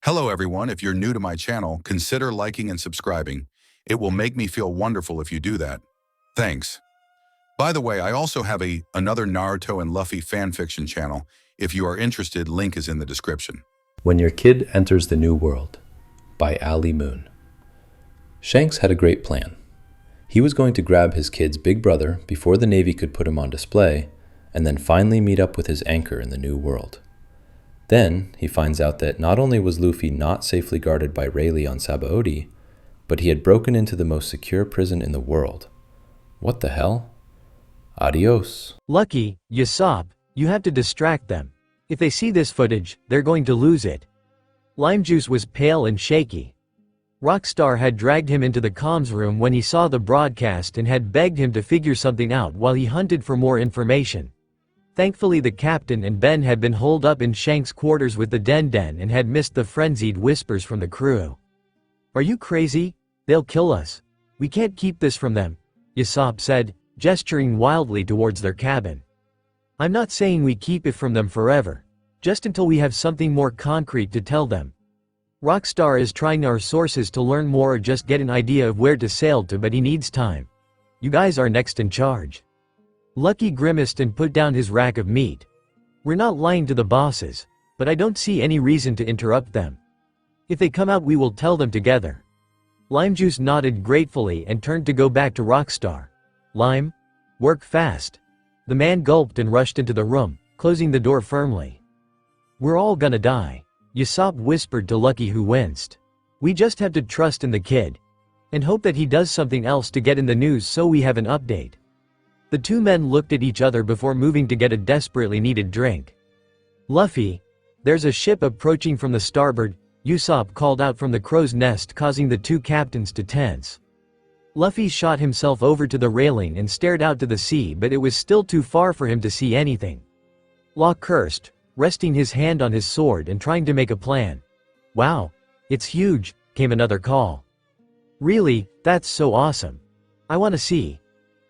Hello everyone, if you're new to my channel, consider liking and subscribing. It will make me feel wonderful if you do that. Thanks. By the way, I also have another Naruto and Luffy fanfiction channel. If you are interested, link is in the description. When Your Kid Enters the New World by alymun. Shanks had a great plan. He was going to grab his kid's big brother before the Navy could put him on display, and then finally meet up with his anchor in the new world. Then, he finds out that not only was Luffy not safely guarded by Rayleigh on Sabaody, but he had broken into the most secure prison in the world. What the hell? Adios. Lucky, Usopp, you have to distract them. If they see this footage, they're going to lose it. Lime Juice was pale and shaky. Rockstar had dragged him into the comms room when he saw the broadcast and had begged him to figure something out while he hunted for more information. Thankfully the captain and Ben had been holed up in Shanks' quarters with the Den and had missed the frenzied whispers from the crew. "Are you crazy? They'll kill us. We can't keep this from them," Usopp said, gesturing wildly towards their cabin. "I'm not saying we keep it from them forever. Just until we have something more concrete to tell them. Rockstar is trying our sources to learn more or just get an idea of where to sail to, but he needs time. You guys are next in charge." Lucky grimaced and put down his rack of meat. "We're not lying to the bosses, but I don't see any reason to interrupt them. If they come out we will tell them together." Lime Juice nodded gratefully and turned to go back to Rockstar. "Lime? Work fast." The man gulped and rushed into the room, closing the door firmly. "We're all gonna die," Usopp whispered to Lucky, who winced. "We just have to trust in the kid. And hope that he does something else to get in the news so we have an update." The two men looked at each other before moving to get a desperately needed drink. "Luffy, there's a ship approaching from the starboard," Usopp called out from the crow's nest, causing the two captains to tense. Luffy shot himself over to the railing and stared out to the sea, but it was still too far for him to see anything. Law cursed, resting his hand on his sword and trying to make a plan. "Wow, it's huge," came another call. "Really, that's so awesome. I want to see."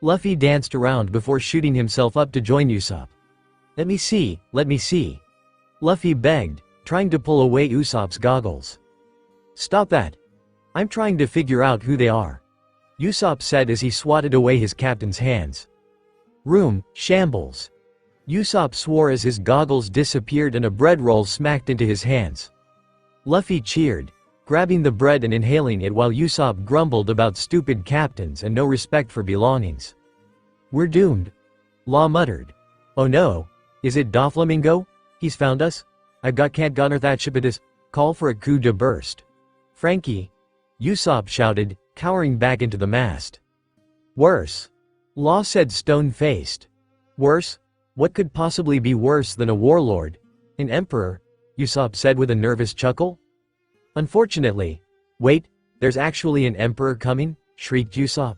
Luffy danced around before shooting himself up to join Usopp. Let me see," Luffy begged, trying to pull away Usopp's goggles. "Stop that. I'm trying to figure out who they are," Usopp said as he swatted away his captain's hands. "Room, shambles." Usopp swore as his goggles disappeared and a bread roll smacked into his hands. Luffy cheered, grabbing the bread and inhaling it while Usopp grumbled about stupid captains and no respect for belongings. "We're doomed," Law muttered. "Oh no, is it Doflamingo? He's found us? Can't gunner that ship it is. Call for a coup de burst. Frankie," Usopp shouted, cowering back into the mast. "Worse," Law said, stone-faced. "Worse? What could possibly be worse than a warlord? An emperor?" Usopp said with a nervous chuckle. "Unfortunately." "Wait, there's actually an emperor coming?" shrieked Usopp.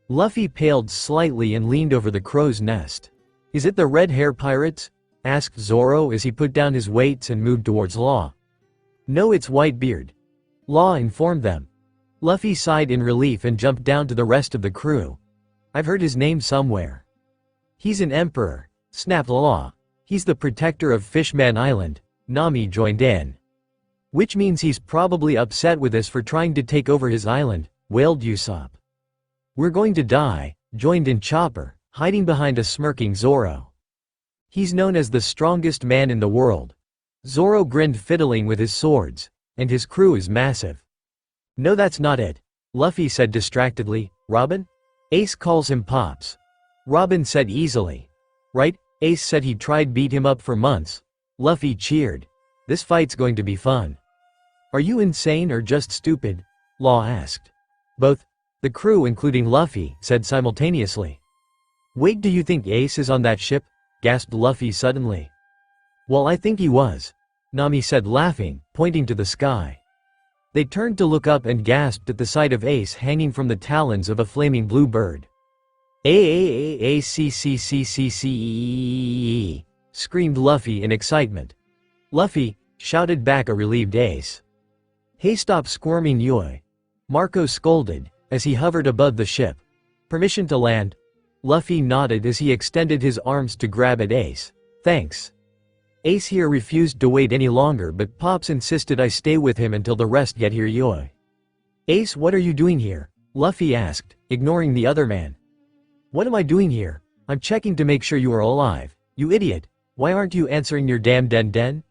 Luffy paled slightly and leaned over the crow's nest. "Is it the Red Hair Pirates?" asked Zoro as he put down his weights and moved towards Law. "No, it's Whitebeard," Law informed them. Luffy sighed in relief and jumped down to the rest of the crew. "I've heard his name somewhere." "He's an emperor," snapped Law. "He's the protector of Fishman Island," Nami joined in. "Which means he's probably upset with us for trying to take over his island," wailed Usopp. "We're going to die," joined in Chopper, hiding behind a smirking Zoro. "He's known as the strongest man in the world." Zoro grinned, fiddling with his swords. "And his crew is massive." "No, that's not it," Luffy said distractedly. "Robin? Ace calls him Pops," Robin said easily. "Right, Ace said he tried beat him up for months." Luffy cheered. "This fight's going to be fun." "Are you insane or just stupid?" Law asked. "Both," the crew including Luffy said simultaneously. "Wait, do you think Ace is on that ship?" gasped Luffy suddenly. "Well, I think he was," Nami said, laughing, pointing to the sky. They turned to look up and gasped at the sight of Ace hanging from the talons of a flaming blue bird. "A-C-C-C-C-C-E-E-E-E-E," screamed Luffy in excitement. "Luffy," shouted back a relieved Ace. "Hey, stop squirming, Yui," Marco scolded, as he hovered above the ship. "Permission to land?" Luffy nodded as he extended his arms to grab at Ace. "Thanks." Ace here refused to wait any longer, but Pops insisted I stay with him until the rest get here. Yoi. Ace, what are you doing here? Luffy asked, ignoring the other man. What am I doing here? I'm checking to make sure you are alive. You idiot. Why aren't you answering your damn den?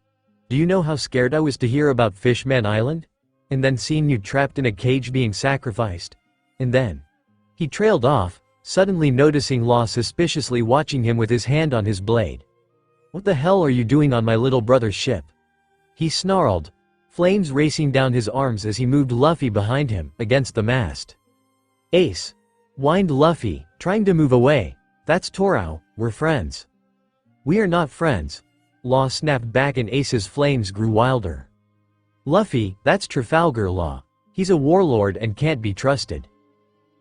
Do you know how scared I was to hear about Fishman Island? And then seeing you trapped in a cage being sacrificed? And then. He trailed off, suddenly noticing Law suspiciously watching him with his hand on his blade. What the hell are you doing on my little brother's ship? He snarled, flames racing down his arms as he moved Luffy behind him, against the mast. Ace. Whined Luffy, trying to move away. That's Torao, we're friends. We are not friends. Law snapped back and Ace's flames grew wilder. Luffy, that's Trafalgar Law. He's a warlord and can't be trusted.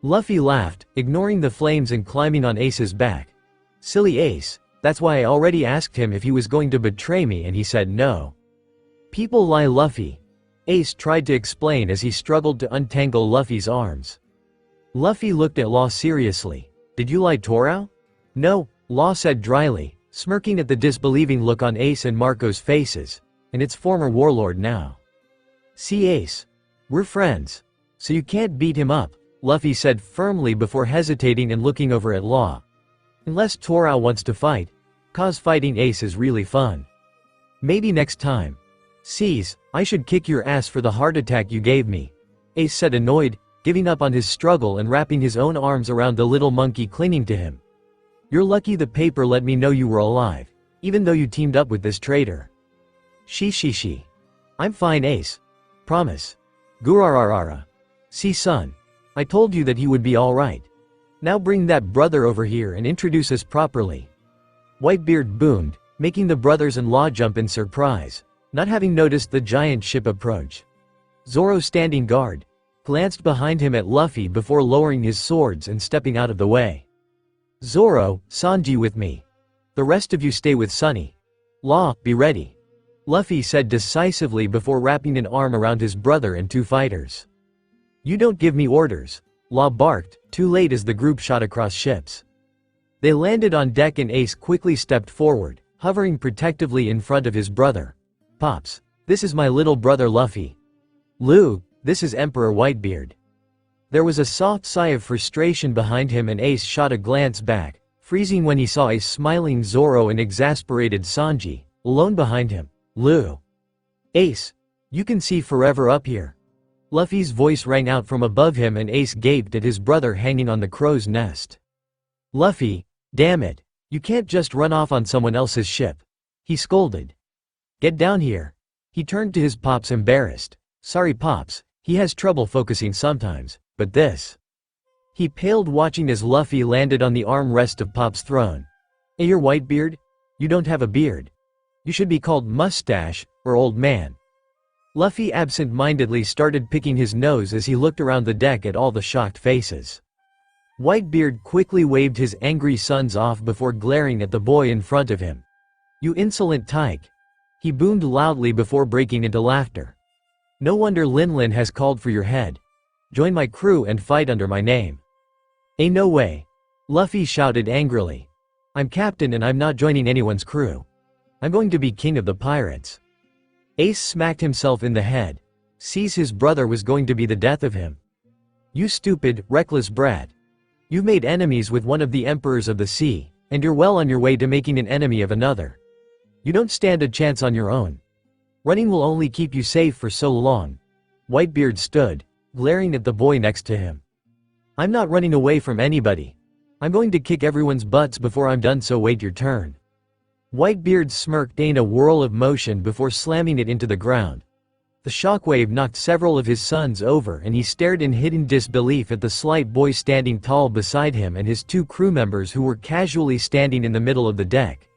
Luffy laughed, ignoring the flames and climbing on Ace's back. Silly Ace, that's why I already asked him if he was going to betray me and he said no. People lie, Luffy. Ace tried to explain as he struggled to untangle Luffy's arms. Luffy looked at Law seriously. Did you lie, Torao? No, Law said dryly, smirking at the disbelieving look on Ace and Marco's faces, and its former warlord now. See Ace. We're friends. So you can't beat him up, Luffy said firmly before hesitating and looking over at Law. Unless Torao wants to fight, 'cause fighting Ace is really fun. Maybe next time. Cease, I should kick your ass for the heart attack you gave me, Ace said annoyed, giving up on his struggle and wrapping his own arms around the little monkey clinging to him. You're lucky the paper let me know you were alive, even though you teamed up with this traitor. She. I'm fine, Ace. Promise. Gurararara. See son. I told you that he would be alright. Now bring that brother over here and introduce us properly. Whitebeard boomed, making the brothers-in-law jump in surprise, not having noticed the giant ship approach. Zoro, standing guard, glanced behind him at Luffy before lowering his swords and stepping out of the way. Zoro, Sanji with me. The rest of you stay with Sunny. Law, be ready. Luffy said decisively before wrapping an arm around his brother and two fighters. You don't give me orders, Law barked, too late as the group shot across ships. They landed on deck and Ace quickly stepped forward, hovering protectively in front of his brother. Pops, this is my little brother Luffy. Lou, this is Emperor Whitebeard. There was a soft sigh of frustration behind him and Ace shot a glance back, freezing when he saw a smiling Zoro and exasperated Sanji, alone behind him. Lou. Ace. You can see forever up here. Luffy's voice rang out from above him and Ace gaped at his brother hanging on the crow's nest. Luffy, damn it, you can't just run off on someone else's ship. He scolded. Get down here. He turned to his Pops embarrassed. Sorry Pops, he has trouble focusing sometimes, but this. He paled watching as Luffy landed on the armrest of Pop's throne. Hey, you're Whitebeard? You don't have a beard. You should be called Mustache, or Old Man. Luffy absent-mindedly started picking his nose as he looked around the deck at all the shocked faces. Whitebeard quickly waved his angry sons off before glaring at the boy in front of him. You insolent tyke. He boomed loudly before breaking into laughter. No wonder Linlin has called for your head. Join my crew and fight under my name. Ain't no way. Luffy shouted angrily. I'm captain and I'm not joining anyone's crew. I'm going to be king of the pirates. Ace smacked himself in the head. Sees his brother was going to be the death of him. You stupid, reckless brat. You've made enemies with one of the emperors of the sea, and you're well on your way to making an enemy of another. You don't stand a chance on your own. Running will only keep you safe for so long. Whitebeard stood, glaring at the boy next to him. I'm not running away from anybody. I'm going to kick everyone's butts before I'm done, so wait your turn. Whitebeard smirked in a whirl of motion before slamming it into the ground. The shockwave knocked several of his sons over and he stared in hidden disbelief at the slight boy standing tall beside him and his two crew members who were casually standing in the middle of the deck.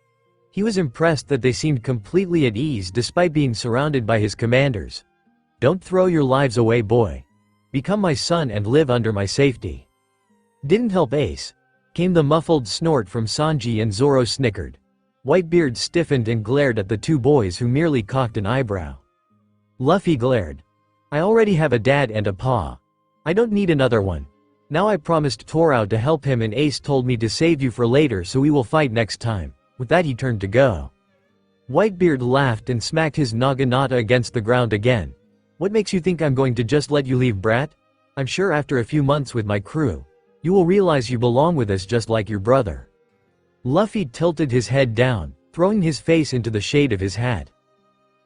He was impressed that they seemed completely at ease despite being surrounded by his commanders. Don't throw your lives away, boy. Become my son and live under my safety. Didn't help Ace. Came the muffled snort from Sanji and Zoro snickered. Whitebeard stiffened and glared at the two boys who merely cocked an eyebrow. Luffy glared. I already have a dad and a pa. I don't need another one. Now I promised Torao to help him and Ace told me to save you for later, so we will fight next time. With that he turned to go. Whitebeard laughed and smacked his naginata against the ground again. What makes you think I'm going to just let you leave, brat? I'm sure after a few months with my crew, you will realize you belong with us just like your brother. Luffy tilted his head down, throwing his face into the shade of his hat.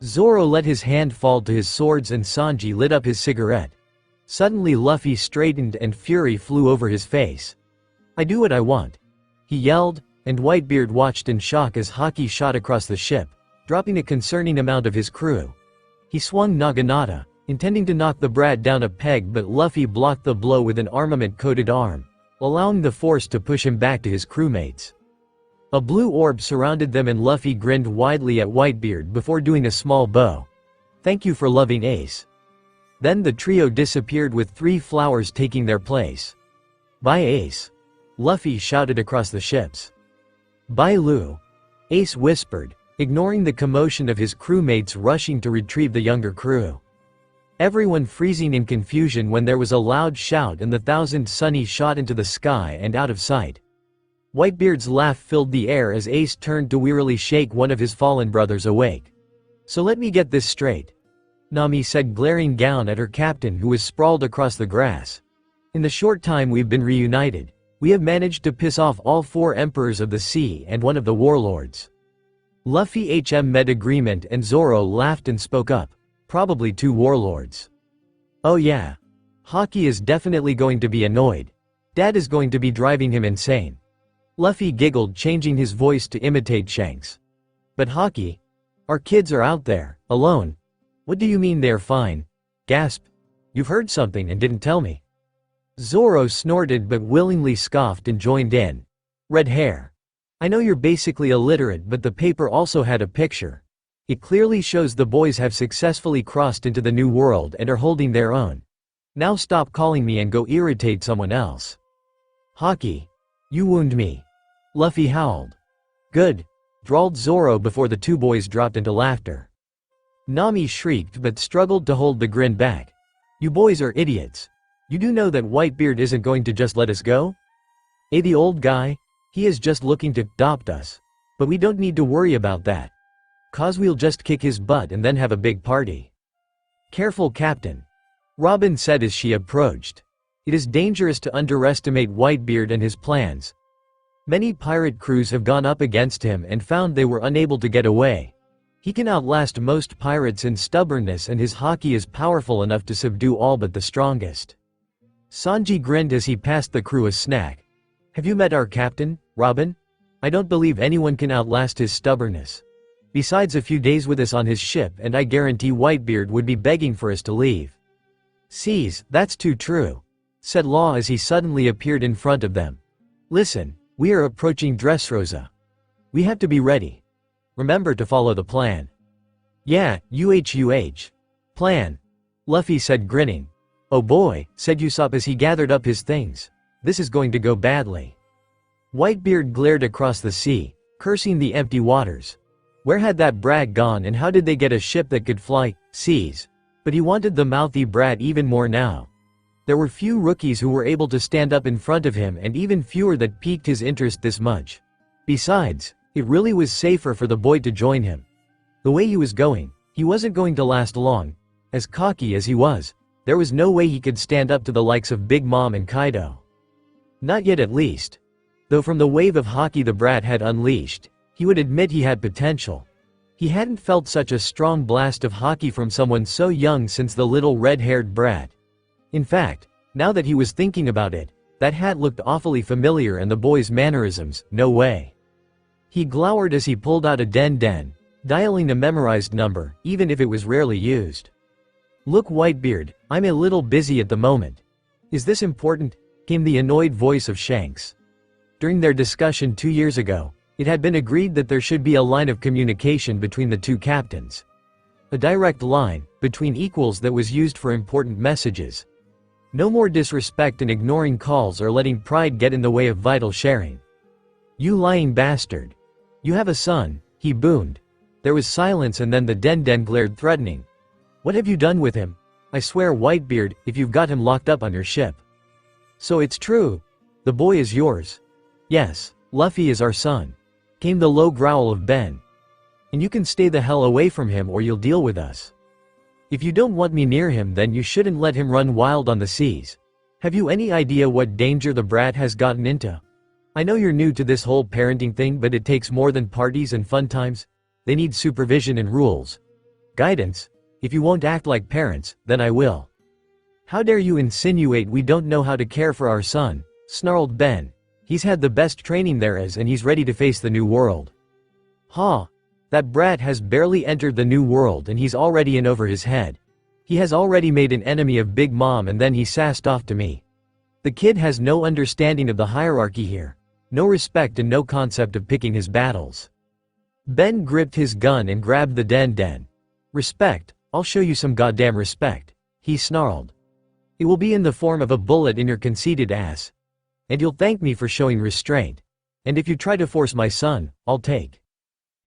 Zoro let his hand fall to his swords and Sanji lit up his cigarette. Suddenly Luffy straightened and fury flew over his face. I do what I want, he yelled, and Whitebeard watched in shock as Haki shot across the ship, dropping a concerning amount of his crew. He swung naginata, intending to knock the brat down a peg, but Luffy blocked the blow with an armament-coated arm, allowing the force to push him back to his crewmates. A blue orb surrounded them and Luffy grinned widely at Whitebeard before doing a small bow. Thank you for loving Ace. Then the trio disappeared with 3 flowers taking their place. Bye Ace. Luffy shouted across the ships. Bye Lu. Ace whispered, ignoring the commotion of his crewmates rushing to retrieve the younger crew. Everyone freezing in confusion when there was a loud shout and the 1,000 Sunny shot into the sky and out of sight. Whitebeard's laugh filled the air as Ace turned to wearily shake one of his fallen brothers awake. So let me get this straight, Nami said, glaring down at her captain who was sprawled across the grass. In the short time we've been reunited, we have managed to piss off all 4 emperors of the sea and one of the warlords. Luffy met agreement and Zoro laughed and spoke up. Probably 2 warlords. Oh yeah. Haki is definitely going to be annoyed. Dad is going to be driving him insane. Luffy giggled, changing his voice to imitate Shanks. But Haki? Our kids are out there, alone. What do you mean they're fine? Gasp. You've heard something and didn't tell me. Zoro snorted but willingly scoffed and joined in. Red hair. I know you're basically illiterate, but the paper also had a picture. It clearly shows the boys have successfully crossed into the new world and are holding their own. Now stop calling me and go irritate someone else. Haki. You wound me. Luffy howled. Good, drawled Zoro before the 2 boys dropped into laughter. Nami shrieked but struggled to hold the grin back. You boys are idiots. You do know that Whitebeard isn't going to just let us go? The old guy? He is just looking to adopt us. But we don't need to worry about that. 'Cause we'll just kick his butt and then have a big party. Careful, Captain. Robin said as she approached. It is dangerous to underestimate Whitebeard and his plans. Many pirate crews have gone up against him and found they were unable to get away. He can outlast most pirates in stubbornness and his Haki is powerful enough to subdue all but the strongest. Sanji grinned as he passed the crew a snack. Have you met our captain, Robin? I don't believe anyone can outlast his stubbornness. Besides, a few days with us on his ship and I guarantee Whitebeard would be begging for us to leave. Sees, that's too true, said Law as he suddenly appeared in front of them. Listen, we are approaching Dressrosa. We have to be ready. Remember to follow the plan. Yeah, Plan. Luffy said, grinning. Oh boy, said Usopp as he gathered up his things. This is going to go badly. Whitebeard glared across the sea, cursing the empty waters. Where had that brat gone and how did they get a ship that could fly seas? But he wanted the mouthy brat even more now. There were few rookies who were able to stand up in front of him and even fewer that piqued his interest this much. Besides, it really was safer for the boy to join him. The way he was going, he wasn't going to last long. As cocky as he was, there was no way he could stand up to the likes of Big Mom and Kaido. Not yet at least. Though from the wave of Haki the brat had unleashed, he would admit he had potential. He hadn't felt such a strong blast of Haki from someone so young since the little red-haired brat. In fact, now that he was thinking about it, that hat looked awfully familiar and the boy's mannerisms, no way. He glowered as he pulled out a den, dialing a memorized number, even if it was rarely used. Look, Whitebeard, I'm a little busy at the moment. Is this important? Came the annoyed voice of Shanks. During their discussion 2 years ago, it had been agreed that there should be a line of communication between the 2 captains. A direct line, between equals that was used for important messages. No more disrespect and ignoring calls or letting pride get in the way of vital sharing. You lying bastard. You have a son, he boomed. There was silence and then the den glared threatening. What have you done with him? I swear, Whitebeard, if you've got him locked up on your ship. So it's true. The boy is yours. Yes, Luffy is our son. Came the low growl of Ben. And you can stay the hell away from him or you'll deal with us. If you don't want me near him, then you shouldn't let him run wild on the seas. Have you any idea what danger the brat has gotten into? I know you're new to this whole parenting thing, but it takes more than parties and fun times. They need supervision and rules. Guidance. If you won't act like parents, then I will. How dare you insinuate we don't know how to care for our son, snarled Ben. He's had the best training there is and he's ready to face the new world. Ha! That brat has barely entered the new world and he's already in over his head. He has already made an enemy of Big Mom and then he sassed off to me. The kid has no understanding of the hierarchy here. No respect and no concept of picking his battles. Ben gripped his gun and grabbed the den. Respect? I'll show you some goddamn respect, he snarled. It will be in the form of a bullet in your conceited ass. And you'll thank me for showing restraint. And if you try to force my son, I'll take.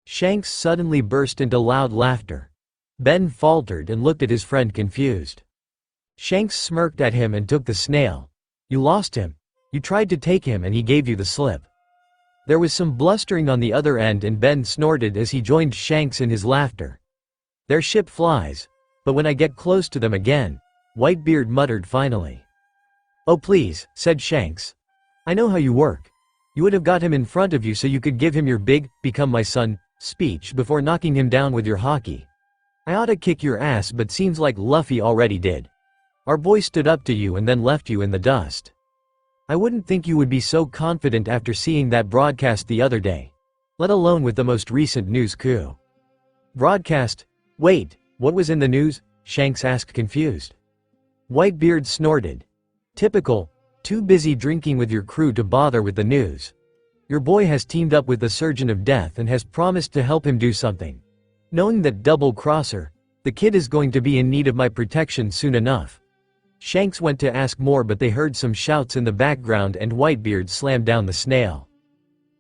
Shanks suddenly burst into loud laughter. Ben faltered and looked at his friend confused. Shanks smirked at him and took the snail. You lost him. You tried to take him and he gave you the slip. There was some blustering on the other end and Ben snorted as he joined Shanks in his laughter. Their ship flies. But when I get close to them again, Whitebeard muttered finally. Oh please, said Shanks. I know how you work. You would have got him in front of you so you could give him your big, become my son, speech before knocking him down with your hockey. I ought to kick your ass but seems like Luffy already did. Our boy stood up to you and then left you in the dust. I wouldn't think you would be so confident after seeing that broadcast the other day. Let alone with the most recent news coup. Broadcast? Wait, what was in the news? Shanks asked confused. Whitebeard snorted. Typical, too busy drinking with your crew to bother with the news. Your boy has teamed up with the Surgeon of Death and has promised to help him do something. Knowing that double-crosser, the kid is going to be in need of my protection soon enough. Shanks went to ask more but they heard some shouts in the background and Whitebeard slammed down the snail.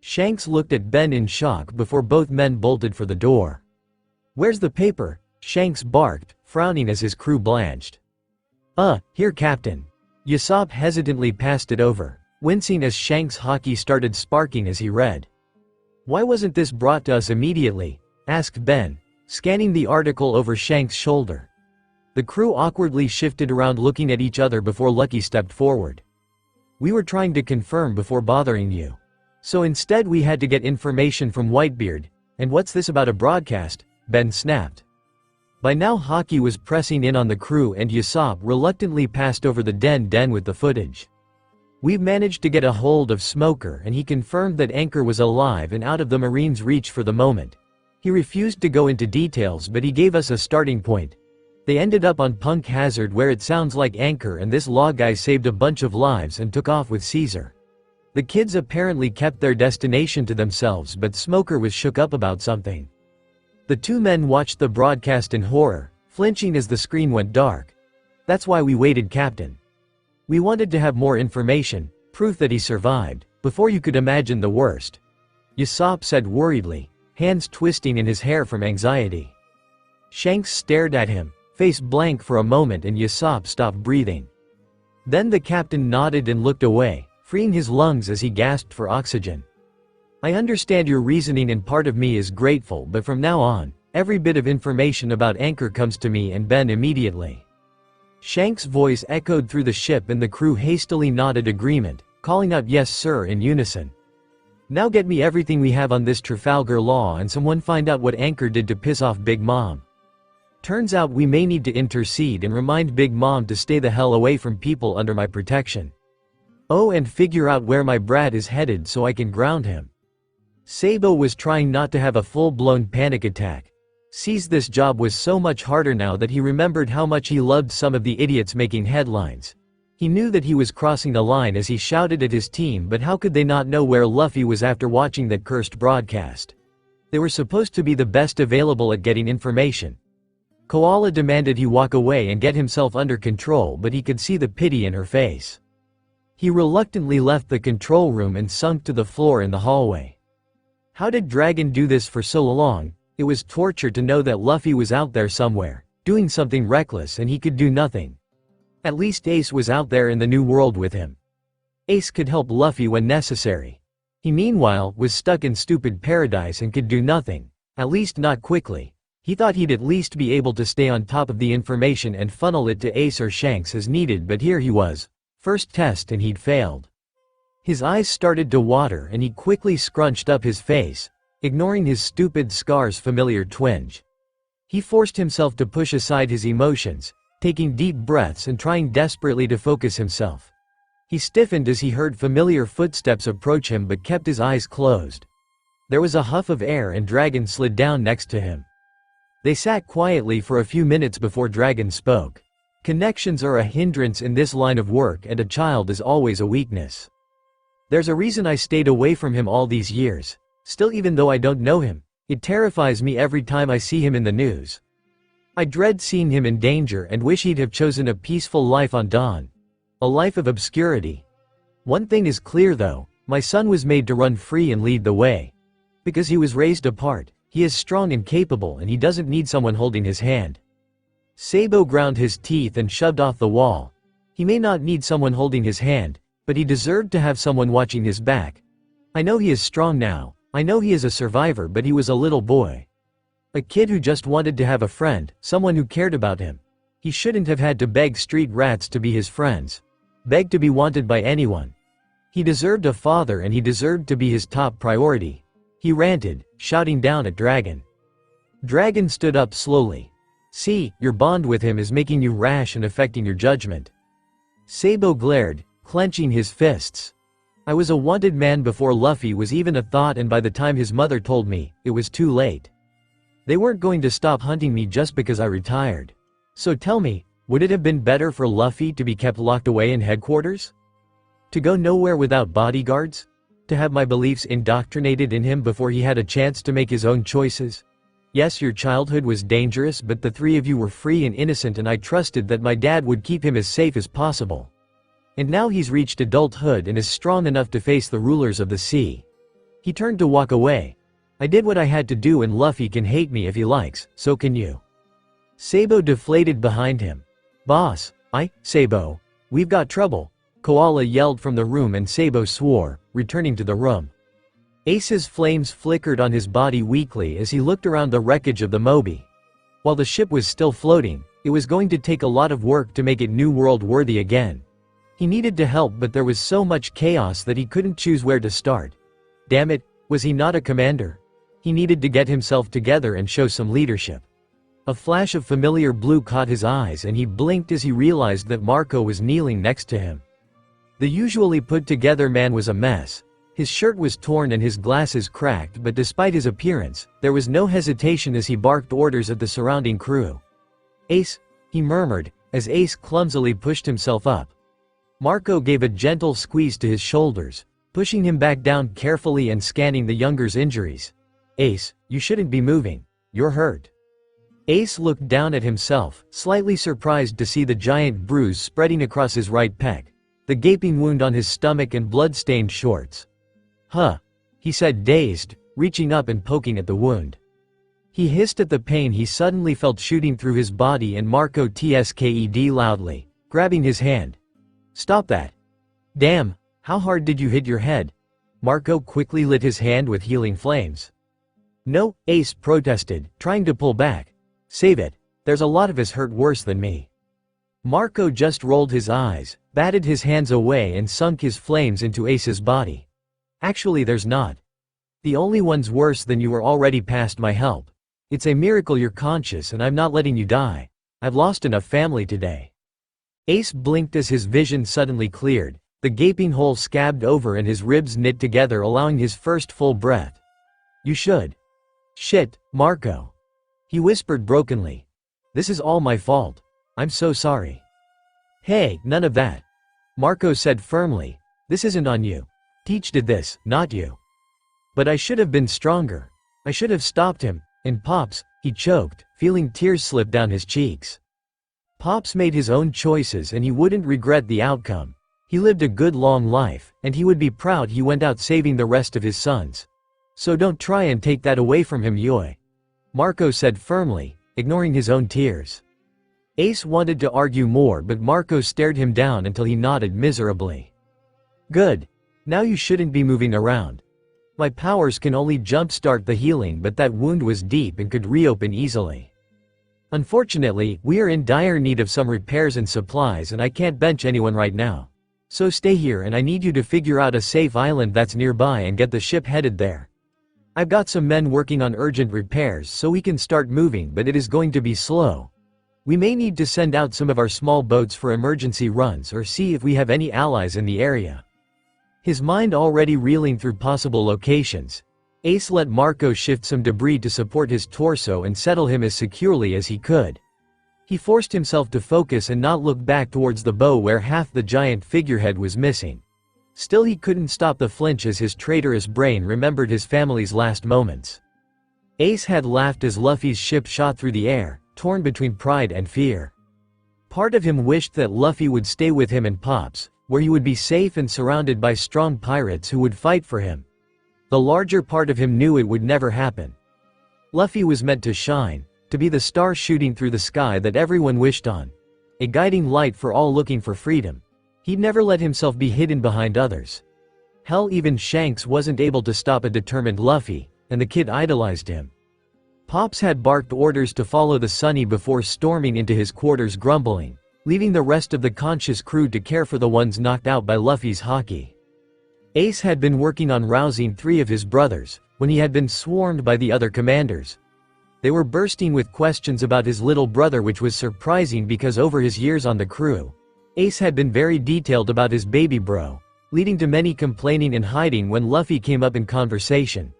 Shanks looked at Ben in shock before both men bolted for the door. Where's the paper? Shanks barked, frowning as his crew blanched. Here Captain. Usopp hesitantly passed it over, wincing as Shanks' hockey started sparking as he read. Why wasn't this brought to us immediately? Asked Ben, scanning the article over Shanks' shoulder. The crew awkwardly shifted around looking at each other before Lucky stepped forward. We were trying to confirm before bothering you. So instead we had to get information from Whitebeard, and what's this about a broadcast? Ben snapped. By now Haki was pressing in on the crew and Usopp reluctantly passed over the den with the footage. We've managed to get a hold of Smoker and he confirmed that Anchor was alive and out of the Marine's reach for the moment. He refused to go into details but he gave us a starting point. They ended up on Punk Hazard where it sounds like Anchor and this law guy saved a bunch of lives and took off with Caesar. The kids apparently kept their destination to themselves but Smoker was shook up about something. The two men watched the broadcast in horror, flinching as the screen went dark. That's why we waited, Captain. We wanted to have more information, proof that he survived, before you could imagine the worst. Usopp said worriedly, hands twisting in his hair from anxiety. Shanks stared at him, face blank for a moment and Usopp stopped breathing. Then the captain nodded and looked away, freeing his lungs as he gasped for oxygen. I understand your reasoning and part of me is grateful but from now on, every bit of information about Anchor comes to me and Ben immediately. Shanks' voice echoed through the ship and the crew hastily nodded agreement, calling out yes sir in unison. Now get me everything we have on this Trafalgar Law and someone find out what Anchor did to piss off Big Mom. Turns out we may need to intercede and remind Big Mom to stay the hell away from people under my protection. Oh, and figure out where my brat is headed so I can ground him. Sabo was trying not to have a full-blown panic attack. Sees this job was so much harder now that he remembered how much he loved some of the idiots making headlines. He knew that he was crossing the line as he shouted at his team, but how could they not know where Luffy was after watching that cursed broadcast? They were supposed to be the best available at getting information. Koala demanded he walk away and get himself under control, but he could see the pity in her face. He reluctantly left the control room and sunk to the floor in the hallway. How did Dragon do this for so long? It was torture to know that Luffy was out there somewhere, doing something reckless and he could do nothing. At least Ace was out there in the new world with him. Ace could help Luffy when necessary. He meanwhile was stuck in stupid paradise and could do nothing. At least not quickly. He thought he'd at least be able to stay on top of the information and funnel it to Ace or Shanks as needed, but here he was. First test and he'd failed. His eyes started to water and he quickly scrunched up his face, ignoring his stupid scar's familiar twinge. He forced himself to push aside his emotions, taking deep breaths and trying desperately to focus himself. He stiffened as he heard familiar footsteps approach him but kept his eyes closed. There was a huff of air and Dragon slid down next to him. They sat quietly for a few minutes before Dragon spoke. Connections are a hindrance in this line of work and a child is always a weakness. There's a reason I stayed away from him all these years. Still, even though I don't know him, it terrifies me every time I see him in the news. I dread seeing him in danger and wish he'd have chosen a peaceful life on Dawn. A life of obscurity. One thing is clear though, my son was made to run free and lead the way. Because he was raised apart, he is strong and capable and he doesn't need someone holding his hand. Sabo ground his teeth and shoved off the wall. He may not need someone holding his hand, but he deserved to have someone watching his back. I know he is strong now, I know he is a survivor, but he was a little boy. A kid who just wanted to have a friend, someone who cared about him. He shouldn't have had to beg street rats to be his friends. Beg to be wanted by anyone. He deserved a father and he deserved to be his top priority. He ranted, shouting down at Dragon. Dragon stood up slowly. See, your bond with him is making you rash and affecting your judgment. Sabo glared, clenching his fists. I was a wanted man before Luffy was even a thought, and by the time his mother told me, it was too late. They weren't going to stop hunting me just because I retired. So tell me, would it have been better for Luffy to be kept locked away in headquarters? To go nowhere without bodyguards? To have my beliefs indoctrinated in him before he had a chance to make his own choices? Yes, your childhood was dangerous, but the three of you were free and innocent and I trusted that my dad would keep him as safe as possible. And now he's reached adulthood and is strong enough to face the rulers of the sea. He turned to walk away. I did what I had to do and Luffy can hate me if he likes, so can you. Sabo deflated behind him. Boss, Sabo, we've got trouble. Koala yelled from the room and Sabo swore, returning to the room. Ace's flames flickered on his body weakly as he looked around the wreckage of the Moby. While the ship was still floating, it was going to take a lot of work to make it New World worthy again. He needed to help, but there was so much chaos that he couldn't choose where to start. Damn it, was he not a commander? He needed to get himself together and show some leadership. A flash of familiar blue caught his eyes and he blinked as he realized that Marco was kneeling next to him. The usually put-together man was a mess. His shirt was torn and his glasses cracked, but despite his appearance, there was no hesitation as he barked orders at the surrounding crew. Ace, he murmured, as Ace clumsily pushed himself up. Marco gave a gentle squeeze to his shoulders, pushing him back down carefully and scanning the younger's injuries. Ace, you shouldn't be moving. You're hurt. Ace looked down at himself, slightly surprised to see the giant bruise spreading across his right pec, the gaping wound on his stomach and blood-stained shorts. Huh, he said, dazed, reaching up and poking at the wound. He hissed at the pain he suddenly felt shooting through his body, and Marco tsked loudly, grabbing his hand. Stop that. Damn, how hard did you hit your head? Marco quickly lit his hand with healing flames. No, Ace protested, trying to pull back. Save it, there's a lot of us hurt worse than me. Marco just rolled his eyes, batted his hands away and sunk his flames into Ace's body. Actually, there's not. The only one's worse than you are already past my help. It's a miracle you're conscious and I'm not letting you die. I've lost enough family today. Ace blinked as his vision suddenly cleared, the gaping hole scabbed over and his ribs knit together, allowing his first full breath. You should. Shit, Marco. He whispered brokenly. This is all my fault. I'm so sorry. Hey, none of that. Marco said firmly. This isn't on you. Teach did this, not you. But I should have been stronger. I should have stopped him, and Pops, he choked, feeling tears slip down his cheeks. Pops made his own choices and he wouldn't regret the outcome. He lived a good long life, and he would be proud he went out saving the rest of his sons. So don't try and take that away from him, Yoi. Marco said firmly, ignoring his own tears. Ace wanted to argue more, but Marco stared him down until he nodded miserably. Good. Now you shouldn't be moving around. My powers can only jumpstart the healing, but that wound was deep and could reopen easily. Unfortunately, we are in dire need of some repairs and supplies and I can't bench anyone right now. So stay here and I need you to figure out a safe island that's nearby and get the ship headed there. I've got some men working on urgent repairs so we can start moving, but it is going to be slow. We may need to send out some of our small boats for emergency runs or see if we have any allies in the area. His mind already reeling through possible locations, Ace let Marco shift some debris to support his torso and settle him as securely as he could. He forced himself to focus and not look back towards the bow where half the giant figurehead was missing. Still, he couldn't stop the flinch as his traitorous brain remembered his family's last moments. Ace had laughed as Luffy's ship shot through the air, torn between pride and fear. Part of him wished that Luffy would stay with him and Pops, where he would be safe and surrounded by strong pirates who would fight for him. The larger part of him knew it would never happen. Luffy was meant to shine, to be the star shooting through the sky that everyone wished on. A guiding light for all looking for freedom. He'd never let himself be hidden behind others. Hell, even Shanks wasn't able to stop a determined Luffy, and the kid idolized him. Pops had barked orders to follow the Sunny before storming into his quarters grumbling, leaving the rest of the conscious crew to care for the ones knocked out by Luffy's haki. Ace had been working on rousing 3 of his brothers, when he had been swarmed by the other commanders. They were bursting with questions about his little brother, which was surprising because over his years on the crew, Ace had been very detailed about his baby bro, leading to many complaining and hiding when Luffy came up in conversation.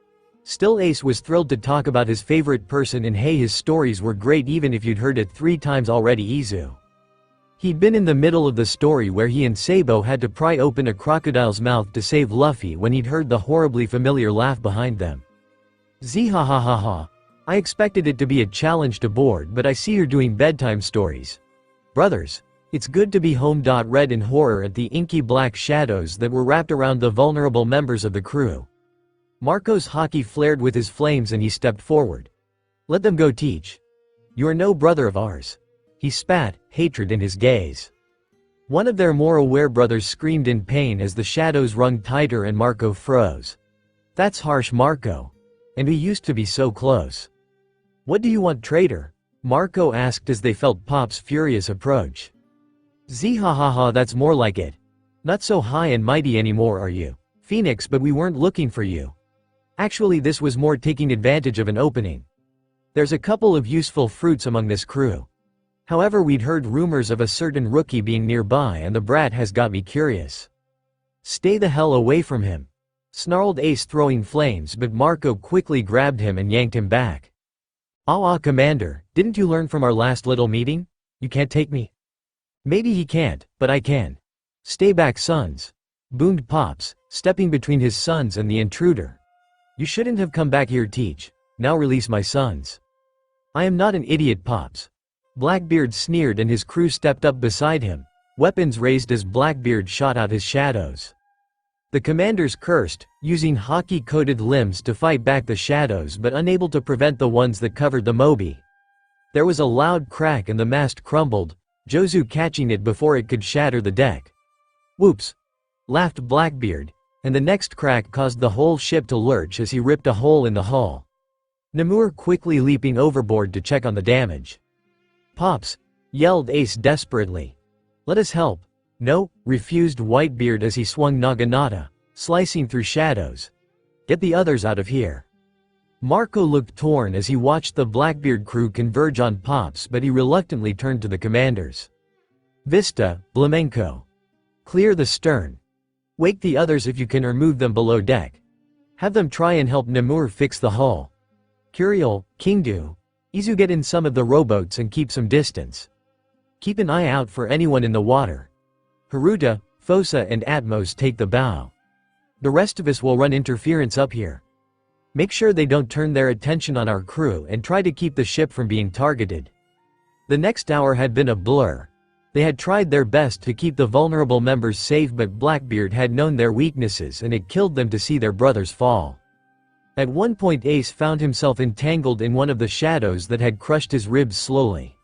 Still, Ace was thrilled to talk about his favorite person, and hey, his stories were great even if you'd heard it 3 times already. Izu. He'd been in the middle of the story where he and Sabo had to pry open a crocodile's mouth to save Luffy when he'd heard the horribly familiar laugh behind them. Zhahahaha. I expected it to be a challenge to board, but I see you're doing bedtime stories. Brothers, it's good to be home. Read in horror at the inky black shadows that were wrapped around the vulnerable members of the crew. Marco's haki flared with his flames and he stepped forward. Let them go, teach. You are no brother of ours. He spat, hatred in his gaze. One of their more aware brothers screamed in pain as the shadows wrung tighter and Marco froze. That's harsh, Marco. And we used to be so close. What do you want, traitor? Marco asked as they felt Pop's furious approach. Zhahaha, that's more like it. Not so high and mighty anymore, are you, Phoenix? But we weren't looking for you. Actually, this was more taking advantage of an opening. There's a couple of useful fruits among this crew. However, we'd heard rumors of a certain rookie being nearby and the brat has got me curious. Stay the hell away from him, snarled Ace, throwing flames, but Marco quickly grabbed him and yanked him back. Commander, didn't you learn from our last little meeting? You can't take me. Maybe he can't, but I can. Stay back, sons, boomed Pops, stepping between his sons and the intruder. You shouldn't have come back here, teach. Now release my sons. I am not an idiot, Pops. Blackbeard sneered and his crew stepped up beside him, weapons raised as Blackbeard shot out his shadows. The commanders cursed, using haki-coated limbs to fight back the shadows but unable to prevent the ones that covered the Mobi. There was a loud crack and the mast crumbled, Jozu catching it before it could shatter the deck. Whoops! Laughed Blackbeard, and the next crack caused the whole ship to lurch as he ripped a hole in the hull. Namur quickly leaping overboard to check on the damage. Pops! Yelled Ace desperately. Let us help. No, refused Whitebeard as he swung Naginata, slicing through shadows. Get the others out of here. Marco looked torn as he watched the Blackbeard crew converge on Pops, but he reluctantly turned to the commanders. Vista, Blamenco. Clear the stern. Wake the others if you can or move them below deck. Have them try and help Namur fix the hull. Curiel, Kingdu, Izu, get in some of the rowboats and keep some distance. Keep an eye out for anyone in the water. Haruta, Fosa and Atmos take the bow. The rest of us will run interference up here. Make sure they don't turn their attention on our crew and try to keep the ship from being targeted. The next hour had been a blur. They had tried their best to keep the vulnerable members safe, but Blackbeard had known their weaknesses and it killed them to see their brothers fall. At one point Ace found himself entangled in one of the shadows that had crushed his ribs slowly.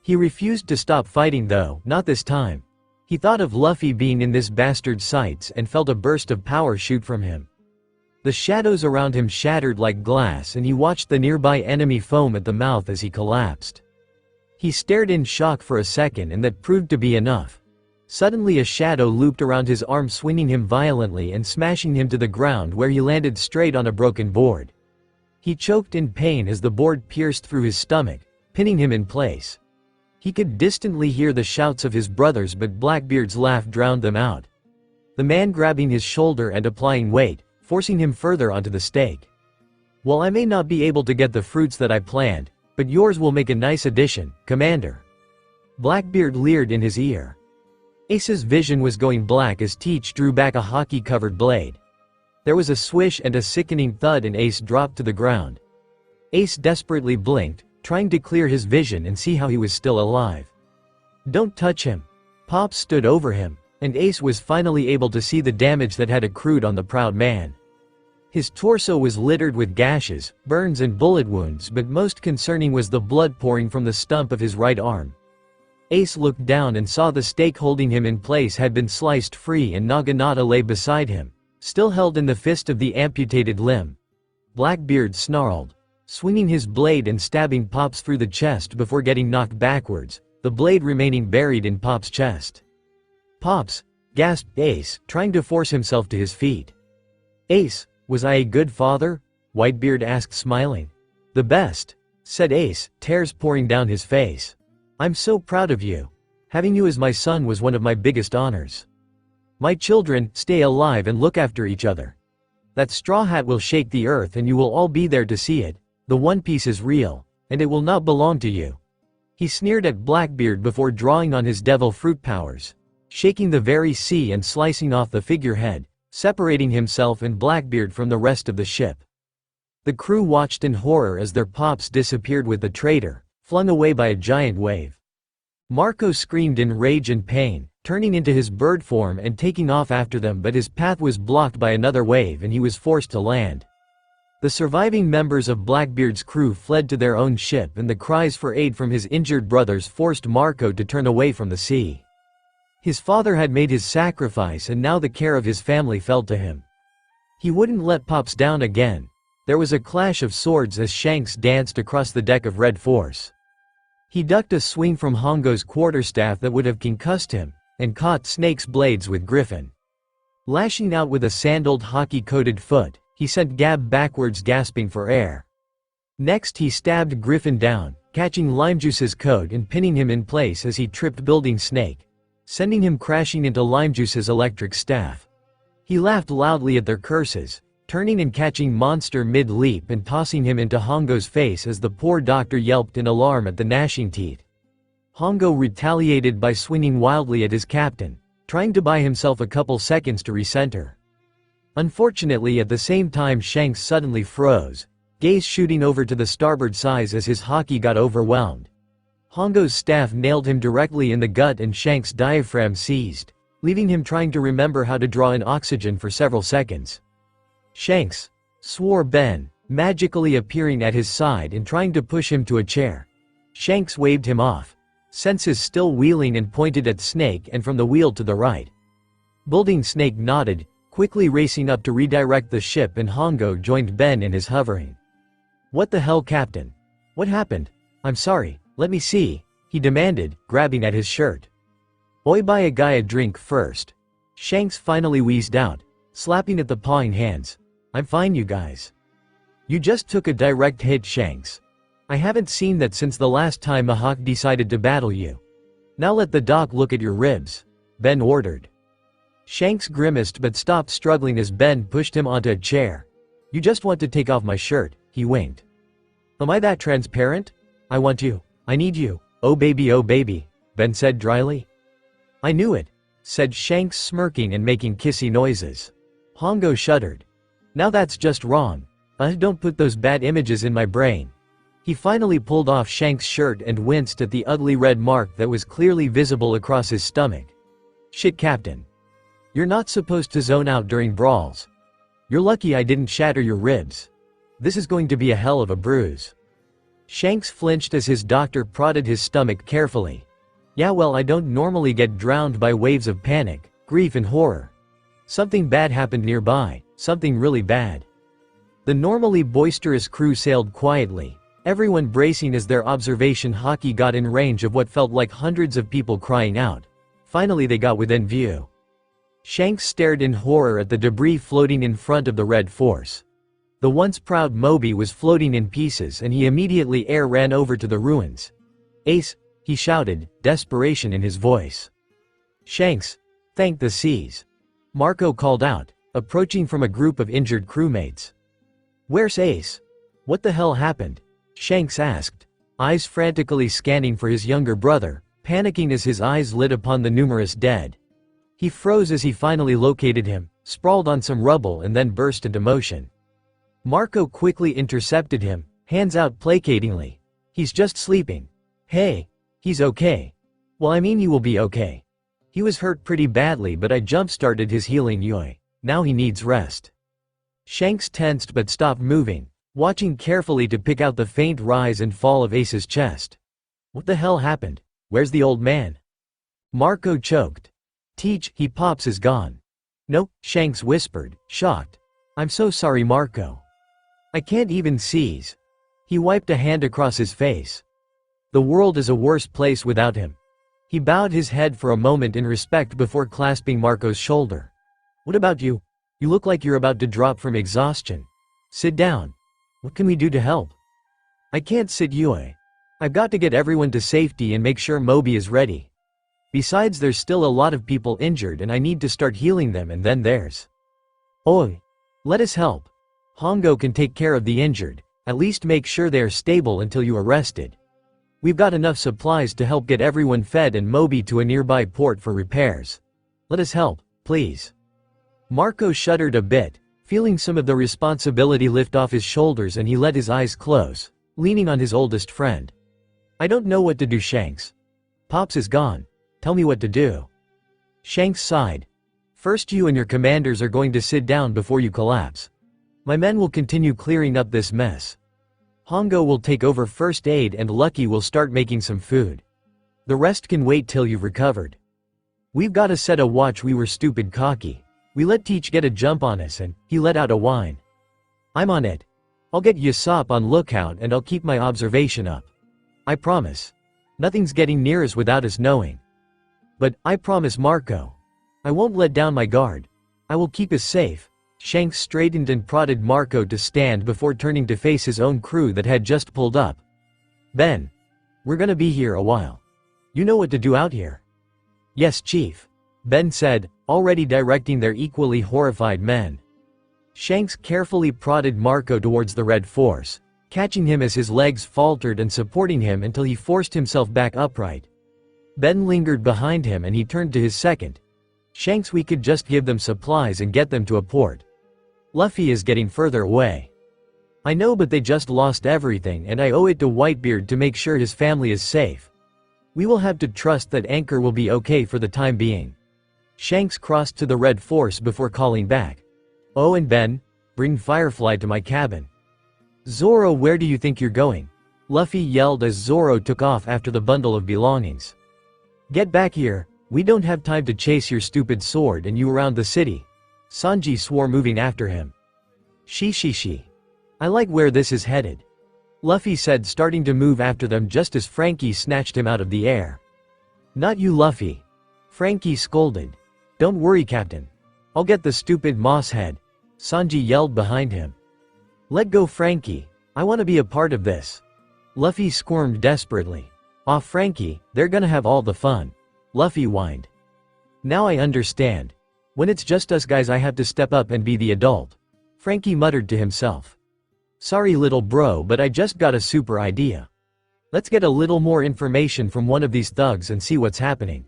He refused to stop fighting though, not this time. He thought of Luffy being in this bastard's sights and felt a burst of power shoot from him. The shadows around him shattered like glass and he watched the nearby enemy foam at the mouth as he collapsed. He stared in shock for a second and that proved to be enough. Suddenly a shadow looped around his arm, swinging him violently and smashing him to the ground, where he landed straight on a broken board. He choked in pain as the board pierced through his stomach, pinning him in place. He could distantly hear the shouts of his brothers, but Blackbeard's laugh drowned them out. The man grabbing his shoulder and applying weight, forcing him further onto the stake. "Well, I may not be able to get the fruits that I planned, but yours will make a nice addition, Commander." Blackbeard leered in his ear. Ace's vision was going black as Teach drew back a hockey-covered blade. There was a swish and a sickening thud and Ace dropped to the ground. Ace desperately blinked, trying to clear his vision and see how he was still alive. "Don't touch him." Pops stood over him, and Ace was finally able to see the damage that had accrued on the proud man. His torso was littered with gashes, burns and bullet wounds, but most concerning was the blood pouring from the stump of his right arm. Ace looked down and saw the stake holding him in place had been sliced free and Naginata lay beside him, still held in the fist of the amputated limb. Blackbeard snarled, swinging his blade and stabbing Pops through the chest before getting knocked backwards, the blade remaining buried in Pops' chest. "Pops," gasped Ace, trying to force himself to his feet. "Ace, was I a good father?" Whitebeard asked, smiling. "The best," said Ace, tears pouring down his face. "I'm so proud of you. Having you as my son was one of my biggest honors. My children, stay alive and look after each other. That straw hat will shake the earth and you will all be there to see it. The One Piece is real, and it will not belong to you." He sneered at Blackbeard before drawing on his devil fruit powers, shaking the very sea and slicing off the figurehead, separating himself and Blackbeard from the rest of the ship. The crew watched in horror as their Pops disappeared with the traitor, flung away by a giant wave. Marco screamed in rage and pain, turning into his bird form and taking off after them, but his path was blocked by another wave and he was forced to land. The surviving members of Blackbeard's crew fled to their own ship, and the cries for aid from his injured brothers forced Marco to turn away from the sea. His father had made his sacrifice and now the care of his family fell to him. He wouldn't let Pops down again. There was a clash of swords as Shanks danced across the deck of Red Force. He ducked a swing from Hongo's quarterstaff that would have concussed him, and caught Snake's blades with Griffin. Lashing out with a sandaled hockey-coated foot, he sent Gab backwards, gasping for air. Next he stabbed Griffin down, catching Limejuice's coat and pinning him in place as he tripped Building Snake, sending him crashing into Limejuice's electric staff. He laughed loudly at their curses, turning and catching Monster mid-leap and tossing him into Hongo's face as the poor doctor yelped in alarm at the gnashing teeth. Hongo retaliated by swinging wildly at his captain, trying to buy himself a couple seconds to recenter. Unfortunately, at the same time Shanks suddenly froze, gaze shooting over to the starboard side as his hockey got overwhelmed. Hongo's staff nailed him directly in the gut and Shanks' diaphragm seized, leaving him trying to remember how to draw in oxygen for several seconds. "Shanks!" swore Ben, magically appearing at his side and trying to push him to a chair. Shanks waved him off, senses still wheeling, and pointed at Snake and from the wheel to the right. Building Snake nodded, quickly racing up to redirect the ship, and Hongo joined Ben in his hovering. "What the hell, Captain? What happened? I'm sorry, let me see," he demanded, grabbing at his shirt. "Oi, buy a guy a drink first." Shanks finally wheezed out, slapping at the pawing hands. "I'm fine, you guys." "You just took a direct hit, Shanks. I haven't seen that since the last time Mahawk decided to battle you. Now let the doc look at your ribs," Ben ordered. Shanks grimaced but stopped struggling as Ben pushed him onto a chair. "You just want to take off my shirt," he winked. "Am I that transparent? I want you. I need you. Oh baby," Ben said dryly. "I knew it," said Shanks, smirking and making kissy noises. Hongo shuddered. "Now that's just wrong. Don't put those bad images in my brain." He finally pulled off Shanks' shirt and winced at the ugly red mark that was clearly visible across his stomach. "Shit, Captain. You're not supposed to zone out during brawls. You're lucky I didn't shatter your ribs. This is going to be a hell of a bruise." Shanks flinched as his doctor prodded his stomach carefully. "Yeah, well, I don't normally get drowned by waves of panic, grief and horror. Something bad happened nearby, something really bad." The normally boisterous crew sailed quietly, everyone bracing as their observation hockey got in range of what felt like hundreds of people crying out. Finally they got within view. Shanks stared in horror at the debris floating in front of the Red Force. The once proud Moby was floating in pieces and he immediately ran over to the ruins. "Ace," he shouted, desperation in his voice. "Shanks, thank the seas," Marco called out, approaching from a group of injured crewmates. "Where's Ace? What the hell happened?" Shanks asked, eyes frantically scanning for his younger brother, panicking as his eyes lit upon the numerous dead. He froze as he finally located him, sprawled on some rubble and then burst into motion. Marco quickly intercepted him, hands out placatingly. "He's just sleeping. Hey, he's okay. Well, I mean, you will be okay. He was hurt pretty badly, but I jump-started his healing yoi. Now he needs rest." Shanks tensed but stopped moving, watching carefully to pick out the faint rise and fall of Ace's chest. "What the hell happened? Where's the old man?" Marco choked. "Teach, he Pops is gone." "No," Shanks whispered, shocked. "I'm so sorry, Marco. I can't even seize." He wiped a hand across his face. "The world is a worse place without him." He bowed his head for a moment in respect before clasping Marco's shoulder. "What about you? You look like you're about to drop from exhaustion. Sit down. What can we do to help?" "I can't sit, Yue. I've got to get everyone to safety and make sure Moby is ready. Besides, there's still a lot of people injured and I need to start healing them, and then there's—" "Oi. Let us help. Hongo can take care of the injured, at least make sure they are stable until you are rested. We've got enough supplies to help get everyone fed and Moby to a nearby port for repairs. Let us help, please." Marco shuddered a bit, feeling some of the responsibility lift off his shoulders, and he let his eyes close, leaning on his oldest friend. "I don't know what to do, Shanks. Pops is gone. Tell me what to do." Shanks sighed. "First, you and your commanders are going to sit down before you collapse. My men will continue clearing up this mess. Hongo will take over first aid and Lucky will start making some food. The rest can wait till you've recovered. We've got to set a watch. We were stupid cocky. We let Teach get a jump on us and he let out a whine. I'm on it. I'll get Yasop on lookout and I'll keep my observation up. I promise. Nothing's getting near us without us knowing. But, I promise, Marco. I won't let down my guard. I will keep us safe." Shanks straightened and prodded Marco to stand before turning to face his own crew that had just pulled up. "Ben. We're gonna be here a while. You know what to do out here?" "Yes, Chief," Ben said, already directing their equally horrified men. Shanks carefully prodded Marco towards the Red Force, catching him as his legs faltered and supporting him until he forced himself back upright. Ben lingered behind him and he turned to his second. "Shanks, we could just give them supplies and get them to a port. Luffy is getting further away." "I know, but they just lost everything and I owe it to Whitebeard to make sure his family is safe. We will have to trust that Anchor will be okay for the time being." Shanks crossed to the Red Force before calling back. "Oh, and Ben, bring Firefly to my cabin." "Zoro, where do you think you're going?" Luffy yelled as Zoro took off after the bundle of belongings. "Get back here, we don't have time to chase your stupid sword and you around the city," Sanji swore, moving after him. She. I like where this is headed," Luffy said, starting to move after them just as Frankie snatched him out of the air. "Not you, Luffy," Frankie scolded. "Don't worry, Captain. I'll get the stupid moss head," Sanji yelled behind him. "Let go, Frankie. I want to be a part of this," Luffy squirmed desperately. "Aw, Frankie, they're gonna have all the fun," Luffy whined. "Now I understand. When it's just us guys I have to step up and be the adult," Frankie muttered to himself. "Sorry, little bro, but I just got a super idea. Let's get a little more information from one of these thugs and see what's happening."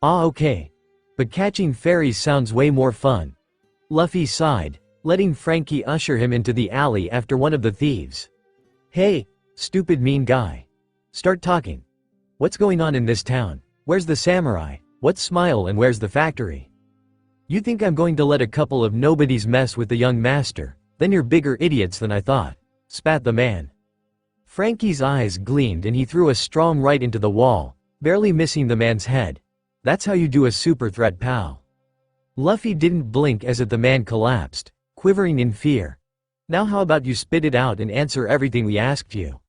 "Ah, okay. But catching fairies sounds way more fun," Luffy sighed, letting Frankie usher him into the alley after one of the thieves. "Hey, stupid mean guy. Start talking. What's going on in this town? Where's the samurai? What's Smile and where's the factory? You think I'm going to let a couple of nobodies mess with the young master? Then you're bigger idiots than I thought," spat the man. Frankie's eyes gleamed and he threw a strong right into the wall, barely missing the man's head. "That's how you do a super threat, pal." Luffy didn't blink as the man collapsed, quivering in fear. Now how about you spit it out and answer everything we asked you?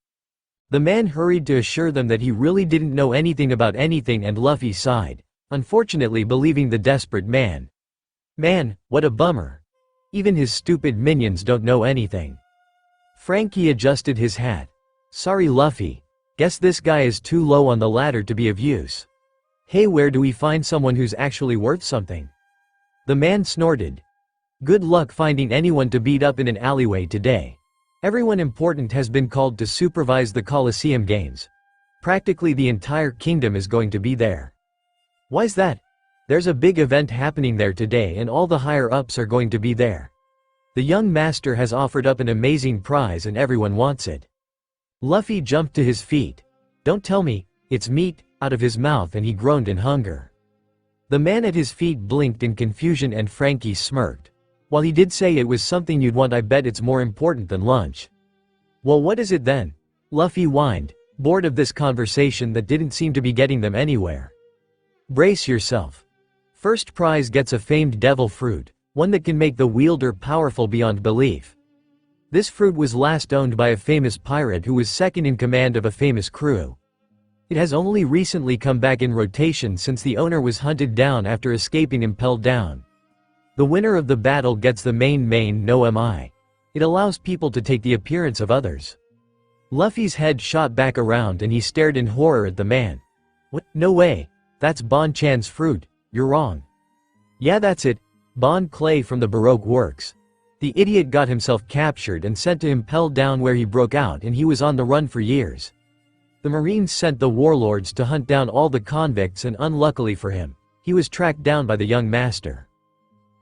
The man hurried to assure them that he really didn't know anything about anything, and Luffy sighed, unfortunately believing the desperate man. Man, what a bummer. Even his stupid minions don't know anything. Frankie adjusted his hat. Sorry Luffy, guess this guy is too low on the ladder to be of use. Hey, where do we find someone who's actually worth something? The man snorted. Good luck finding anyone to beat up in an alleyway today. Everyone important has been called to supervise the Colosseum Games. Practically the entire kingdom is going to be there. Why's that? There's a big event happening there today and all the higher-ups are going to be there. The young master has offered up an amazing prize and everyone wants it. Luffy jumped to his feet. Don't tell me, it's meat, out of his mouth, and he groaned in hunger. The man at his feet blinked in confusion and Frankie smirked. While he did say it was something you'd want, I bet it's more important than lunch. Well, what is it then? Luffy whined, bored of this conversation that didn't seem to be getting them anywhere. Brace yourself. First prize gets a famed devil fruit, one that can make the wielder powerful beyond belief. This fruit was last owned by a famous pirate who was second in command of a famous crew. It has only recently come back in rotation since the owner was hunted down after escaping impelled down. The winner of the battle gets the main no mi. It allows people to take the appearance of others. Luffy's head shot back around and he stared in horror at the man. What? No way. That's Bon-chan's fruit. You're wrong. Yeah, that's it. Bon Clay from the Baroque works. The idiot got himself captured and sent to impelled down where he broke out, and he was on the run for years. The Marines sent the warlords to hunt down all the convicts, and unluckily for him, he was tracked down by the young master.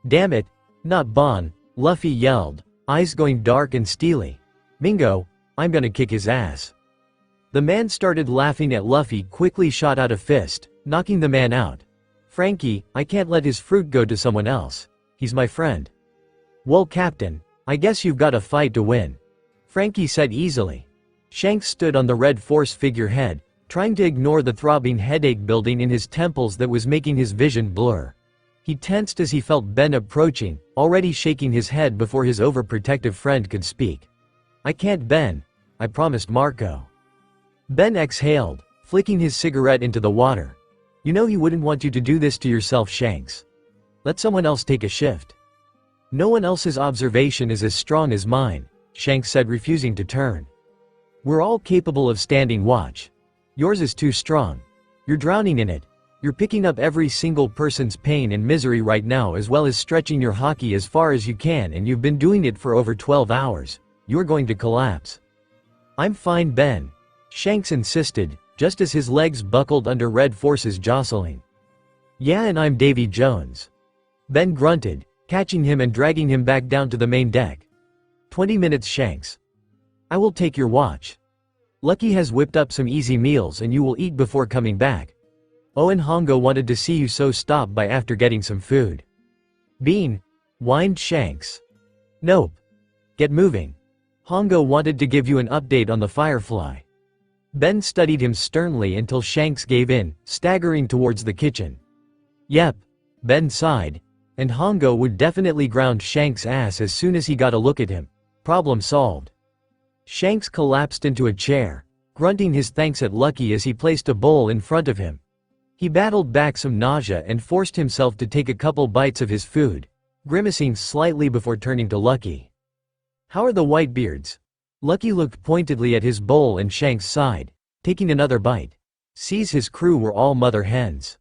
Damn it, not Bon, Luffy yelled, eyes going dark and steely. Mingo, I'm gonna kick his ass. The man started laughing at Luffy, quickly shot out a fist, knocking the man out. Frankie, I can't let his fruit go to someone else. He's my friend. Well, Captain, I guess you've got a fight to win. Frankie said easily. Shanks stood on the red force figurehead, trying to ignore the throbbing headache building in his temples that was making his vision blur. He tensed as he felt Ben approaching, already shaking his head before his overprotective friend could speak. I can't, Ben. I promised Marco. Ben exhaled, flicking his cigarette into the water. You know he wouldn't want you to do this to yourself, Shanks. Let someone else take a shift. No one else's observation is as strong as mine, Shanks said, refusing to turn. We're all capable of standing watch. Yours is too strong. You're drowning in it. You're picking up every single person's pain and misery right now, as well as stretching your haki as far as you can, and you've been doing it for over 12 hours. You're going to collapse. I'm fine, Ben. Shanks insisted, just as his legs buckled under red forces jostling. Yeah, and I'm Davy Jones. Ben grunted, catching him and dragging him back down to the main deck. 20 minutes, Shanks. I will take your watch. Lucky has whipped up some easy meals and you will eat before coming back. Owen Hongo wanted to see you, so stop by after getting some food. Bean, whined Shanks. Nope. Get moving. Hongo wanted to give you an update on the Firefly. Ben studied him sternly until Shanks gave in, staggering towards the kitchen. Yep. Ben sighed. And Hongo would definitely ground Shanks' ass as soon as he got a look at him. Problem solved. Shanks collapsed into a chair, grunting his thanks at Lucky as he placed a bowl in front of him. He battled back some nausea and forced himself to take a couple bites of his food, grimacing slightly before turning to Lucky. How are the Whitebeards? Lucky looked pointedly at his bowl and Shanks sighed, taking another bite. Sees his crew were all mother hens.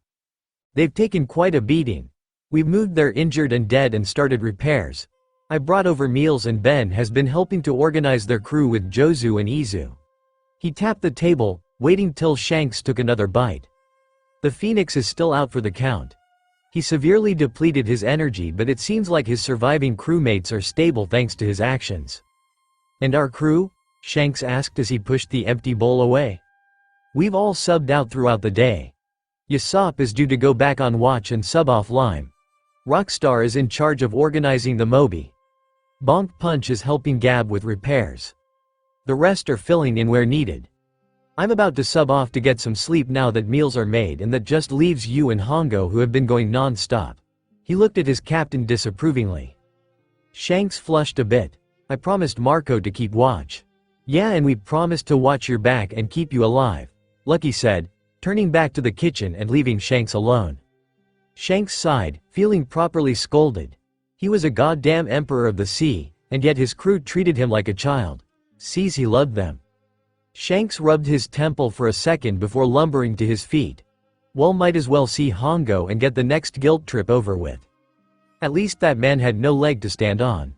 They've taken quite a beating. We've moved their injured and dead and started repairs. I brought over meals and Ben has been helping to organize their crew with Jozu and Izu. He tapped the table, waiting till Shanks took another bite. The Phoenix is still out for the count. He severely depleted his energy, but it seems like his surviving crewmates are stable thanks to his actions. And our crew? Shanks asked as he pushed the empty bowl away. We've all subbed out throughout the day. Usopp is due to go back on watch and sub off Lime. Rockstar is in charge of organizing the Mobi. Bonk Punch is helping Gab with repairs. The rest are filling in where needed. I'm about to sub off to get some sleep now that meals are made, and that just leaves you and Hongo, who have been going non-stop. He looked at his captain disapprovingly. Shanks flushed a bit. I promised Marco to keep watch. Yeah, and we promised to watch your back and keep you alive, Lucky said, turning back to the kitchen and leaving Shanks alone. Shanks sighed, feeling properly scolded. He was a goddamn emperor of the sea, and yet his crew treated him like a child. Sees he loved them. Shanks rubbed his temple for a second before lumbering to his feet. Well, might as well see Hongo and get the next guilt trip over with. At least that man had no leg to stand on.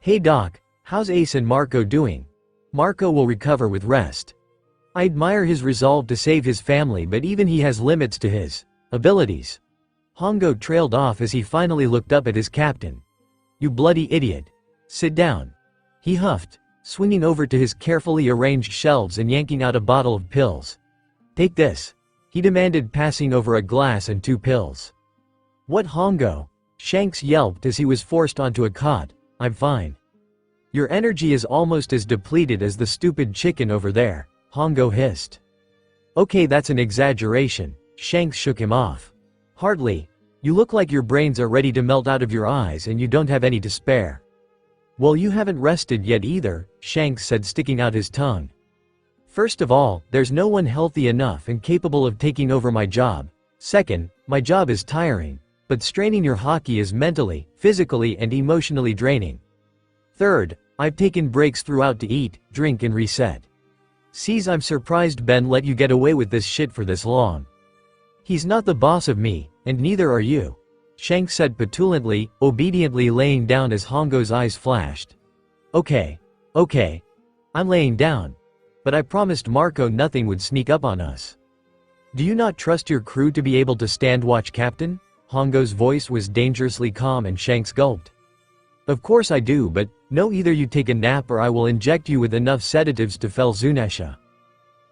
Hey Doc, how's Ace and Marco doing? Marco will recover with rest. I admire his resolve to save his family, but even he has limits to his abilities. Hongo trailed off as he finally looked up at his captain. You bloody idiot. Sit down. He huffed, swinging over to his carefully arranged shelves and yanking out a bottle of pills. Take this, he demanded, passing over a glass and 2 pills. What, Hongo? Shanks yelped as he was forced onto a cot. I'm fine. Your energy is almost as depleted as the stupid chicken over there, Hongo hissed. Okay, that's an exaggeration, Shanks shook him off. Hardly. You look like your brains are ready to melt out of your eyes and you don't have any to spare. Well, you haven't rested yet either, Shanks said, sticking out his tongue. First of all, there's no one healthy enough and capable of taking over my job. Second, my job is tiring, but straining your hockey is mentally, physically and emotionally draining. Third, I've taken breaks throughout to eat, drink and reset. Sees, I'm surprised Ben let you get away with this shit for this long. He's not the boss of me, and neither are you, Shanks said petulantly, obediently laying down as Hongo's eyes flashed. Okay. I'm laying down. But I promised Marco nothing would sneak up on us. Do you not trust your crew to be able to stand watch, Captain? Hongo's voice was dangerously calm and Shanks gulped. Of course I do, but no, either you take a nap or I will inject you with enough sedatives to fell Zunesha.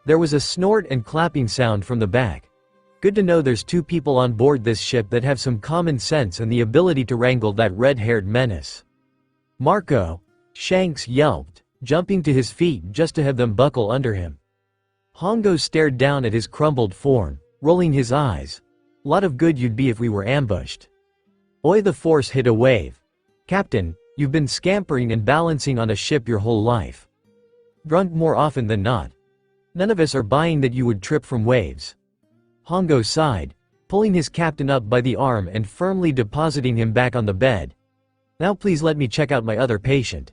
There was a snort and clapping sound from the back. Good to know there's 2 people on board this ship that have some common sense and the ability to wrangle that red-haired menace. Marco, Shanks yelped, jumping to his feet just to have them buckle under him. Hongo stared down at his crumbled form, rolling his eyes. Lot of good you'd be if we were ambushed. Oi, the force hit a wave. Captain, you've been scampering and balancing on a ship your whole life. Drunk more often than not. None of us are buying that you would trip from waves. Hongo sighed, pulling his captain up by the arm and firmly depositing him back on the bed. Now please let me check out my other patient.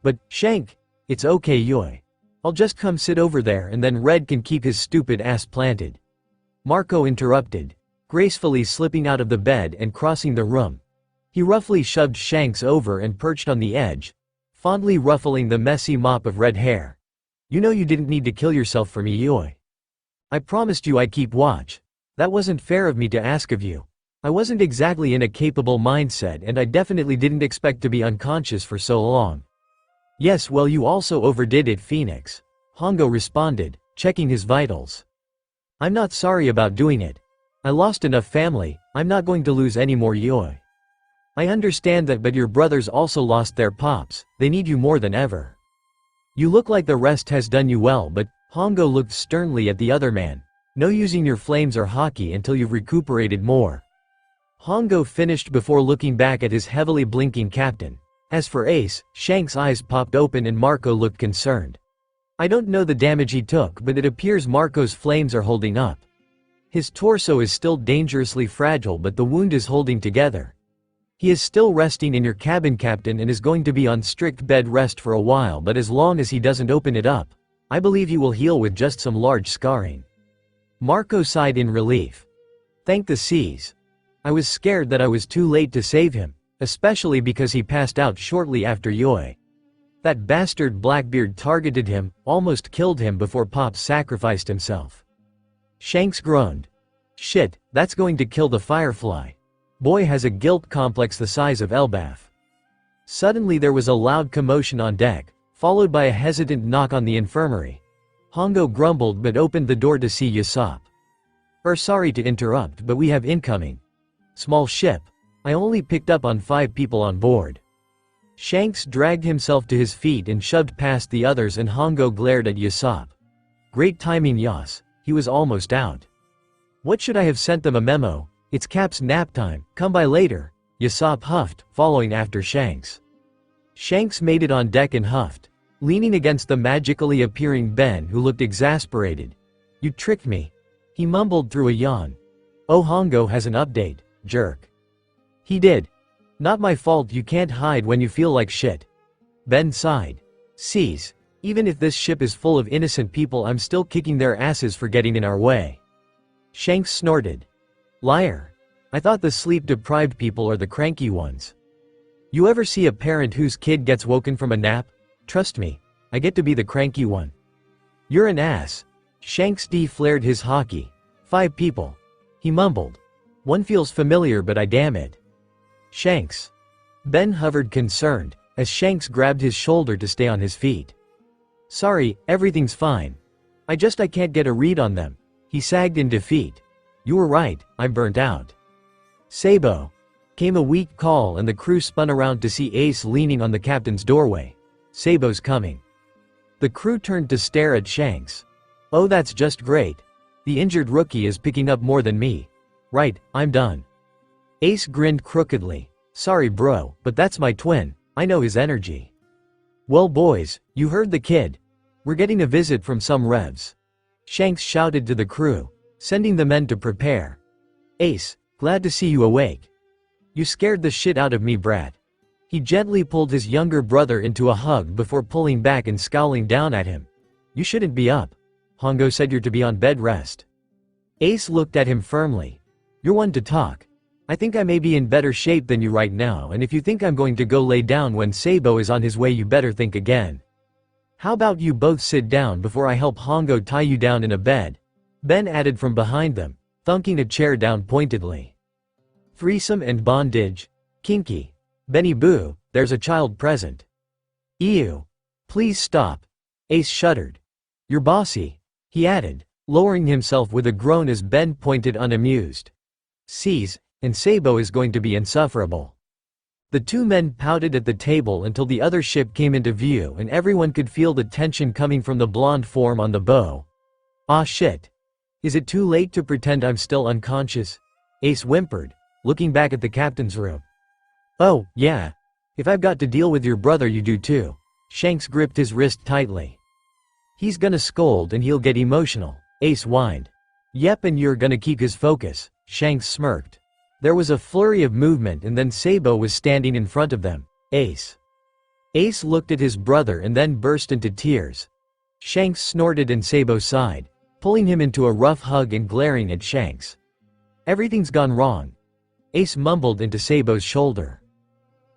But, Shank, it's okay, Yoi. I'll just come sit over there and then Red can keep his stupid ass planted. Marco interrupted, gracefully slipping out of the bed and crossing the room. He roughly shoved Shanks over and perched on the edge, fondly ruffling the messy mop of red hair. You know you didn't need to kill yourself for me, Yoi. I promised you I'd keep watch. That wasn't fair of me to ask of you. I wasn't exactly in a capable mindset and I definitely didn't expect to be unconscious for so long. Yes, well, you also overdid it, Phoenix. Hongo responded, checking his vitals. I'm not sorry about doing it. I lost enough family, I'm not going to lose any more, Yoi. I understand that, but your brothers also lost their pops, they need you more than ever. You look like the rest has done you well, but Hongo looked sternly at the other man. No using your flames or hockey until you've recuperated more. Hongo finished before looking back at his heavily blinking captain. As for Ace, Shanks' eyes popped open and Marco looked concerned. I don't know the damage he took, but it appears Marco's flames are holding up. His torso is still dangerously fragile, but the wound is holding together. He is still resting in your cabin, Captain, and is going to be on strict bed rest for a while, but as long as he doesn't open it up, I believe he will heal with just some large scarring. Marco sighed in relief. Thank the seas. I was scared that I was too late to save him, especially because he passed out shortly after Yoi. That bastard Blackbeard targeted him, almost killed him before Pops sacrificed himself. Shanks groaned. Shit, that's going to kill the Firefly. Boy has a guilt complex the size of Elbaf. Suddenly there was a loud commotion on deck, followed by a hesitant knock on the infirmary. Hongo grumbled but opened the door to see Usopp. Sorry to interrupt, but we have incoming. Small ship. I only picked up on 5 people on board. Shanks dragged himself to his feet and shoved past the others, and Hongo glared at Usopp. Great timing, Yas. He was almost out. What should I have sent them a memo? It's Cap's nap time, come by later. Usopp huffed, following after Shanks. Shanks made it on deck and huffed, leaning against the magically appearing Ben, who looked exasperated. "You tricked me," he mumbled through a yawn. "Oh, Hongo has an update, jerk." "He did. Not my fault. You can't hide when you feel like shit." Ben sighed. "Sees, even if this ship is full of innocent people, I'm still kicking their asses for getting in our way." Shanks snorted. "Liar. I thought the sleep-deprived people are the cranky ones. You ever see a parent whose kid gets woken from a nap? Trust me, I get to be the cranky one." "You're an ass." Shanks flared his hockey. "5 people," he mumbled. "One feels familiar, but I damn it." "Shanks." Ben hovered concerned, as Shanks grabbed his shoulder to stay on his feet. "Sorry, everything's fine. I can't get a read on them," he sagged in defeat. "You were right, I'm burnt out." "Sabo." Came a weak call and the crew spun around to see Ace leaning on the captain's doorway. "Sabo's coming." The crew turned to stare at Shanks. "Oh, that's just great. The injured rookie is picking up more than me. Right, I'm done." Ace grinned crookedly. "Sorry bro, but that's my twin, I know his energy." "Well boys, you heard the kid. We're getting a visit from some revs." Shanks shouted to the crew, sending the men to prepare. "Ace, glad to see you awake. You scared the shit out of me, brat." He gently pulled his younger brother into a hug before pulling back and scowling down at him. "You shouldn't be up. Hongo said you're to be on bed rest." Ace looked at him firmly. "You're one to talk. I think I may be in better shape than you right now, and if you think I'm going to go lay down when Sabo is on his way, you better think again. How about you both sit down before I help Hongo tie you down in a bed?" Ben added from behind them, thunking a chair down pointedly. "Threesome and bondage? Kinky. Benny Boo, there's a child present." "Ew. Please stop." Ace shuddered. "You're bossy," he added, lowering himself with a groan as Ben pointed unamused. "Sees, and Sabo is going to be insufferable." The 2 men pouted at the table until the other ship came into view and everyone could feel the tension coming from the blonde form on the bow. "Ah shit. Is it too late to pretend I'm still unconscious?" Ace whimpered, looking back at the captain's room. "Oh, yeah. If I've got to deal with your brother, you do too." Shanks gripped his wrist tightly. "He's gonna scold and he'll get emotional," Ace whined. "Yep, and you're gonna keep his focus," Shanks smirked. There was a flurry of movement and then Sabo was standing in front of them. "Ace." Ace looked at his brother and then burst into tears. Shanks snorted and Sabo sighed, pulling him into a rough hug and glaring at Shanks. "Everything's gone wrong." Ace mumbled into Sabo's shoulder.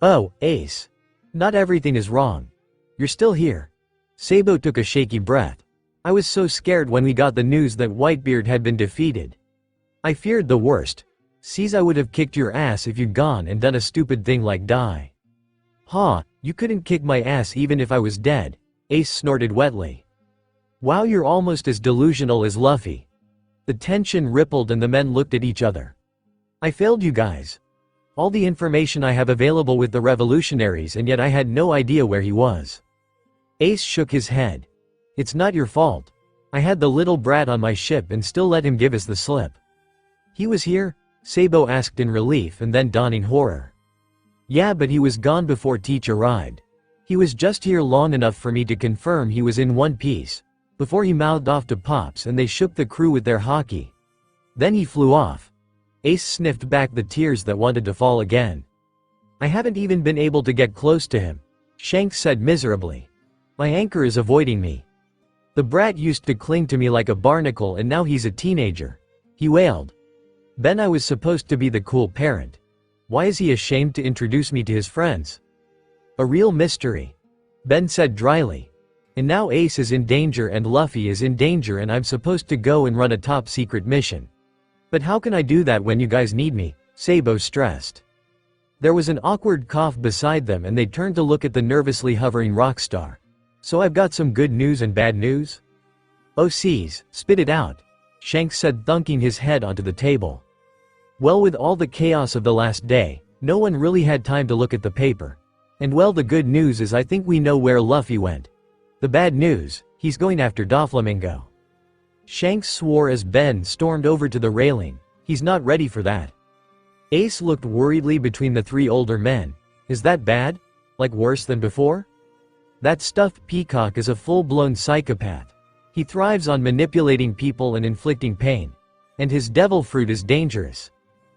"Oh, Ace. Not everything is wrong. You're still here." Sabo took a shaky breath. "I was so scared when we got the news that Whitebeard had been defeated. I feared the worst. Sees, I would have kicked your ass if you'd gone and done a stupid thing like die." "Huh, you couldn't kick my ass even if I was dead," Ace snorted wetly. "Wow, you're almost as delusional as Luffy." The tension rippled and the men looked at each other. "I failed you guys. All the information I have available with the revolutionaries, and yet I had no idea where he was." Ace shook his head. "It's not your fault. I had the little brat on my ship and still let him give us the slip." "He was here?" Sabo asked in relief and then donning horror. "Yeah, but he was gone before Teach arrived. He was just here long enough for me to confirm he was in one piece, before he mouthed off to Pops and they shook the crew with their hockey. Then he flew off." Ace sniffed back the tears that wanted to fall again. "I haven't even been able to get close to him," Shanks said miserably. "My anchor is avoiding me. The brat used to cling to me like a barnacle and now he's a teenager," he wailed. "Ben, I was supposed to be the cool parent. Why is he ashamed to introduce me to his friends?" "A real mystery," Ben said dryly. "And now Ace is in danger and Luffy is in danger and I'm supposed to go and run a top-secret mission. But how can I do that when you guys need me?" Sabo stressed. There was an awkward cough beside them and they turned to look at the nervously hovering Rockstar. "So I've got some good news and bad news?" "Oh sees, spit it out," Shanks said, thunking his head onto the table. "Well, with all the chaos of the last day, no one really had time to look at the paper. And well, the good news is I think we know where Luffy went. The bad news, he's going after Doflamingo." Shanks swore as Ben stormed over to the railing. "He's not ready for that." Ace looked worriedly between the 3 older men. "Is that bad?" Like worse than before? That stuffed peacock is a full-blown psychopath. He thrives on manipulating people and inflicting pain. And his devil fruit is dangerous.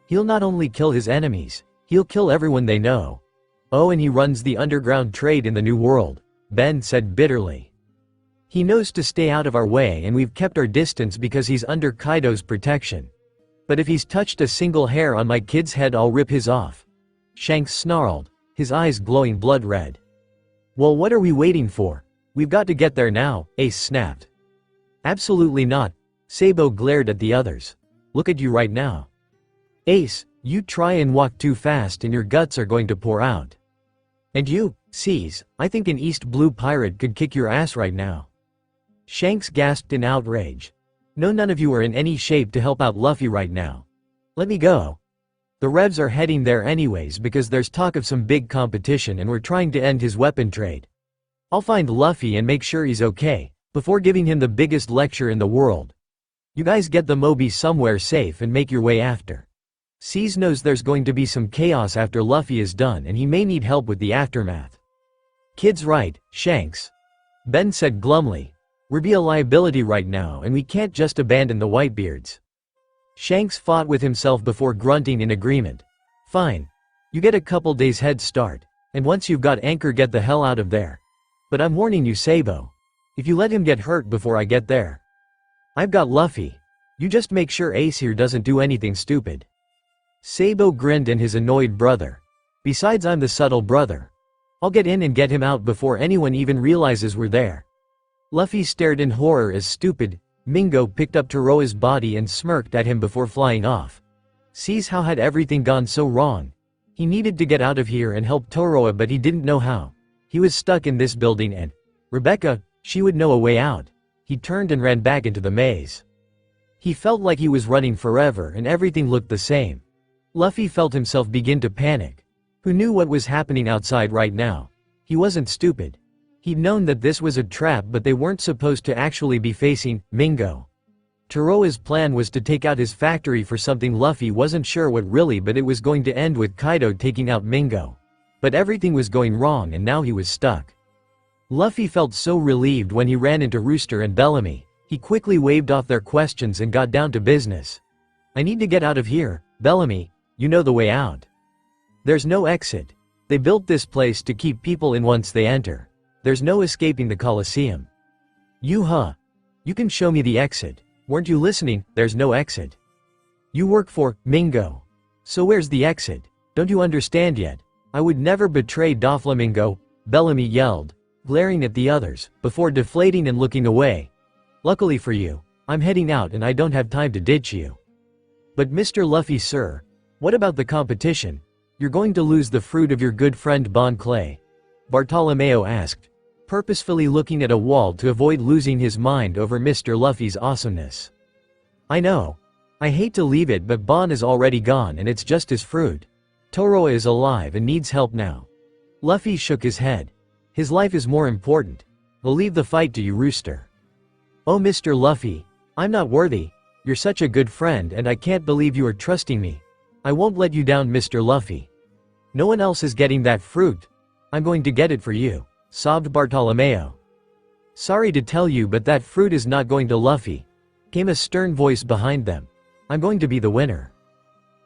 He'll not only kill his enemies, he'll kill everyone they know. Oh, and he runs the underground trade in the New World, Ben said bitterly. He knows to stay out of our way and we've kept our distance because he's under Kaido's protection. But if he's touched a single hair on my kid's head, I'll rip his off. Shanks snarled, his eyes glowing blood red. Well, what are we waiting for? We've got to get there now, Ace snapped. Absolutely not, Sabo glared at the others. Look at you right now. Ace, you try and walk too fast and your guts are going to pour out. And you, Seize, I think an East Blue pirate could kick your ass right now. Shanks gasped in outrage. No, none of you are in any shape to help out Luffy right now. Let me go. The Revs are heading there anyways because there's talk of some big competition and we're trying to end his weapon trade. I'll find Luffy and make sure he's okay, before giving him the biggest lecture in the world. You guys get the Moby somewhere safe and make your way after. Seize knows there's going to be some chaos after Luffy is done and he may need help with the aftermath. Kid's right, Shanks. Ben said glumly. We're be a liability right now and we can't just abandon the Whitebeards. Shanks fought with himself before grunting in agreement. Fine. You get a couple days head start, and once you've got anchor get the hell out of there. But I'm warning you, Sabo. If you let him get hurt before I get there. I've got Luffy. You just make sure Ace here doesn't do anything stupid. Sabo grinned at his annoyed brother. Besides, I'm the subtle brother. I'll get in and get him out before anyone even realizes we're there. Luffy stared in horror as stupid Mingo picked up Toroa's body and smirked at him before flying off. Sees how had everything gone so wrong. He needed to get out of here and help Toroa, but he didn't know how. He was stuck in this building and Rebecca, she would know a way out. He turned and ran back into the maze. He felt like he was running forever and everything looked the same. Luffy felt himself begin to panic. Who knew what was happening outside right now? He wasn't stupid. He'd known that this was a trap, but they weren't supposed to actually be facing Mingo. Toroa's plan was to take out his factory for something. Luffy wasn't sure what really, but it was going to end with Kaido taking out Mingo. But everything was going wrong and now he was stuck. Luffy felt so relieved when he ran into Rooster and Bellamy. He quickly waved off their questions and got down to business. I need to get out of here, Bellamy, you know the way out. There's no exit. They built this place to keep people in once they enter. There's no escaping the Colosseum. You can show me the exit. Weren't you listening? There's no exit. You work for Mingo. So where's the exit? Don't you understand yet? I would never betray Doflamingo, Bellamy yelled, glaring at the others, before deflating and looking away. Luckily for you, I'm heading out and I don't have time to ditch you. But Mr. Luffy, sir, what about the competition? You're going to lose the fruit of your good friend Bon Clay. Bartolomeo asked, purposefully looking at a wall to avoid losing his mind over Mr. Luffy's awesomeness. I know. I hate to leave it, but Bon is already gone and it's just his fruit. Toroa is alive and needs help now. Luffy shook his head. His life is more important. We'll leave the fight to you, Rooster. Oh, Mr. Luffy, I'm not worthy. You're such a good friend and I can't believe you are trusting me. I won't let you down, Mr. Luffy. No one else is getting that fruit. I'm going to get it for you, sobbed Bartolomeo. Sorry to tell you, but that fruit is not going to Luffy, came a stern voice behind them. I'm going to be the winner.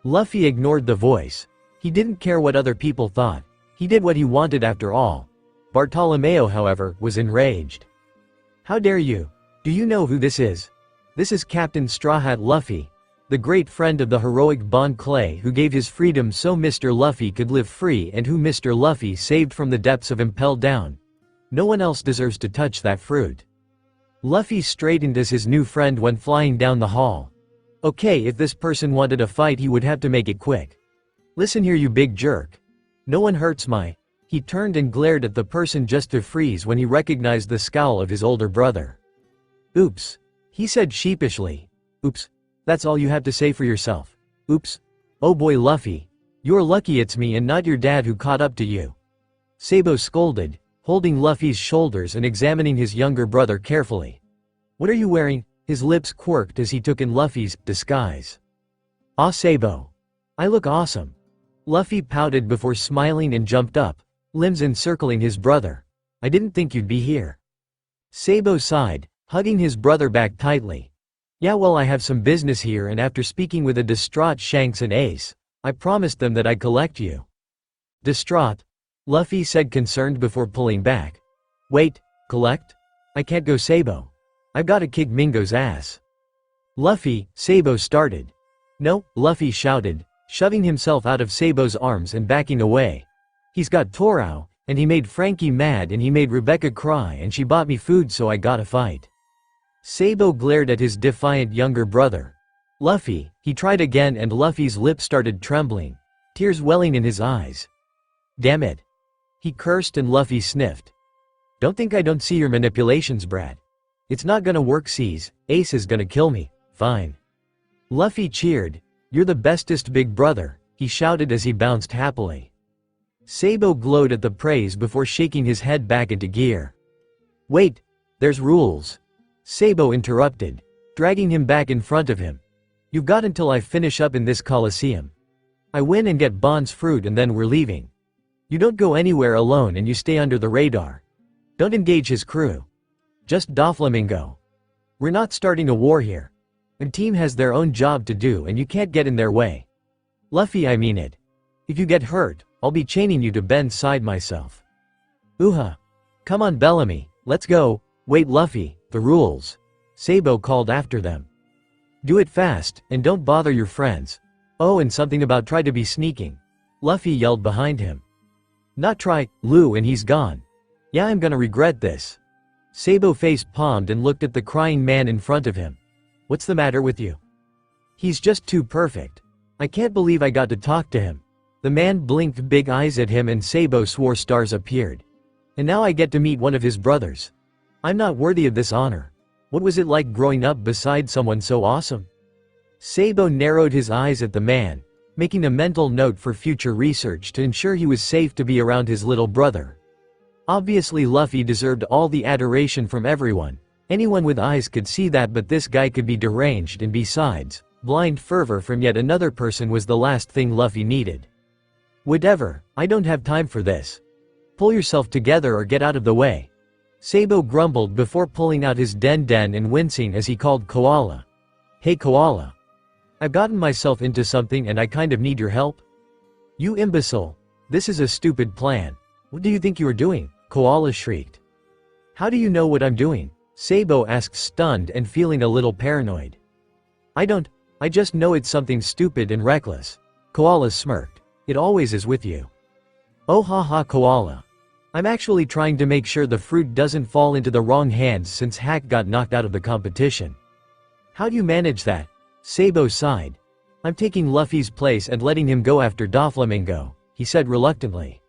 Luffy ignored the voice. He didn't care what other people thought. He did what he wanted after all. Bartolomeo, however, was enraged. How dare you? Do you know who this is? This is Captain Straw Hat Luffy, the great friend of the heroic Bon Clay, who gave his freedom so Mr. Luffy could live free and who Mr. Luffy saved from the depths of impelled down. No one else deserves to touch that fruit. Luffy straightened as his new friend went flying down the hall. Okay, if this person wanted a fight, he would have to make it quick. Listen here, you big jerk. No one hurts my... He turned and glared at the person just to freeze when he recognized the scowl of his older brother. Oops. He said sheepishly. Oops. That's all you have to say for yourself. Oops. Oh boy, Luffy. You're lucky it's me and not your dad who caught up to you. Sabo scolded, holding Luffy's shoulders and examining his younger brother carefully. What are you wearing? His lips quirked as he took in Luffy's disguise. Ah, Sabo. I look awesome. Luffy pouted before smiling and jumped up. limbs encircling his brother. I didn't think you'd be here. Sabo sighed, hugging his brother back tightly. Yeah, well, I have some business here, and after speaking with a distraught Shanks and Ace, I promised them that I'd collect you. Distraught? Luffy said, concerned before pulling back. Wait, collect? I can't go, Sabo. I've gotta kick Mingo's ass. Luffy, Sabo started. No, Luffy shouted, shoving himself out of Sabo's arms and backing away. He's got Torao, and he made Frankie mad, and he made Rebecca cry, and she bought me food, so I gotta fight. Sabo glared at his defiant younger brother. Luffy, he tried again, and Luffy's lips started trembling, tears welling in his eyes. Damn it. He cursed, and Luffy sniffed. Don't think I don't see your manipulations, Brad. It's not gonna work, C's. Ace is gonna kill me. Fine. Luffy cheered. You're the bestest, big brother, he shouted as he bounced happily. Sabo glowed at the praise before shaking his head back into gear. Wait, there's rules. Sabo interrupted, dragging him back in front of him. You've got until I finish up in this coliseum. I win and get Bond's fruit, and then we're leaving. You don't go anywhere alone, and you stay under the radar. Don't engage his crew. Just Doflamingo. We're not starting a war here. A team has their own job to do, and you can't get in their way. Luffy, I mean it. If you get hurt, I'll be chaining you to Ben's side myself. Uha. Come on, Bellamy, let's go. Wait, Luffy, the rules. Sabo called after them. Do it fast, and don't bother your friends. Oh, and something about try to be sneaking. Luffy yelled behind him. Not try, Lou, and he's gone. Yeah, I'm gonna regret this. Sabo face palmed and looked at the crying man in front of him. What's the matter with you? He's just too perfect. I can't believe I got to talk to him. The man blinked big eyes at him, and Sabo swore stars appeared. And now I get to meet one of his brothers. I'm not worthy of this honor. What was it like growing up beside someone so awesome? Sabo narrowed his eyes at the man, making a mental note for future research to ensure he was safe to be around his little brother. Obviously Luffy deserved all the adoration from everyone. Anyone with eyes could see that, but this guy could be deranged, and besides, blind fervor from yet another person was the last thing Luffy needed. Whatever, I don't have time for this. Pull yourself together or get out of the way. Sabo grumbled before pulling out his den and wincing as he called Koala. Hey Koala. I've gotten myself into something and I kind of need your help. You imbecile. This is a stupid plan. What do you think you are doing? Koala shrieked. How do you know what I'm doing? Sabo asked, stunned and feeling a little paranoid. I just know it's something stupid and reckless. Koala smirked. It always is with you. Oh ha ha, Koala. I'm actually trying to make sure the fruit doesn't fall into the wrong hands since Hack got knocked out of the competition. How do you manage that? Sabo sighed. I'm taking Luffy's place and letting him go after Doflamingo, he said reluctantly.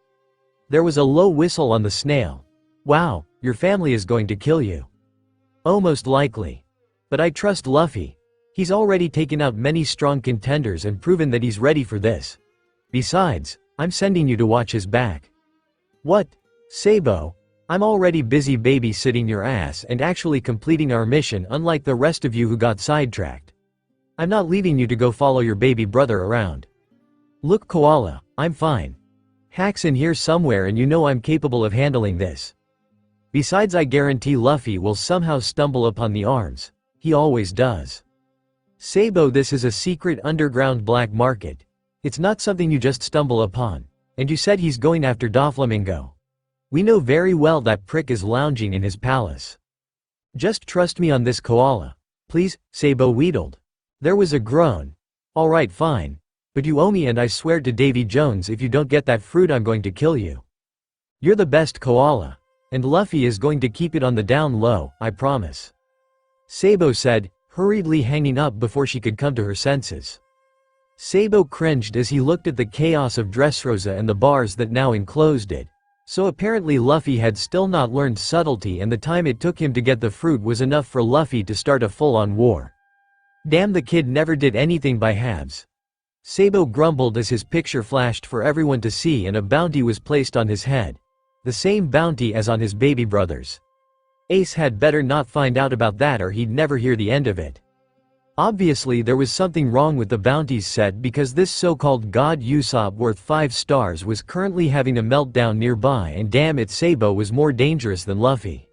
There was a low whistle on the snail. Wow, your family is going to kill you. Oh, most likely. But I trust Luffy. He's already taken out many strong contenders and proven that he's ready for this. Besides, I'm sending you to watch his back. What? Sabo, I'm already busy babysitting your ass and actually completing our mission, unlike the rest of you who got sidetracked. I'm not leaving you to go follow your baby brother around. Look Koala, I'm fine. Hack's in here somewhere and you know I'm capable of handling this. Besides, I guarantee Luffy will somehow stumble upon the arms. He always does. Sabo, this is a secret underground black market. It's not something you just stumble upon. And you said he's going after Doflamingo. We know very well that prick is lounging in his palace. Just trust me on this, Koala. Please, Sabo wheedled. There was a groan. Alright, fine. But you owe me, and I swear to Davy Jones, if you don't get that fruit I'm going to kill you. You're the best, Koala. And Luffy is going to keep it on the down low, I promise. Sabo said, hurriedly hanging up before she could come to her senses. Sabo cringed as he looked at the chaos of Dressrosa and the bars that now enclosed it. So apparently Luffy had still not learned subtlety, and the time it took him to get the fruit was enough for Luffy to start a full-on war. Damn, the kid never did anything by halves. Sabo grumbled as his picture flashed for everyone to see and a bounty was placed on his head. The same bounty as on his baby brothers. Ace had better not find out about that or he'd never hear the end of it. Obviously there was something wrong with the bounties set because this so-called god Usopp worth 5 stars was currently having a meltdown nearby, and damn it, Sabo was more dangerous than Luffy.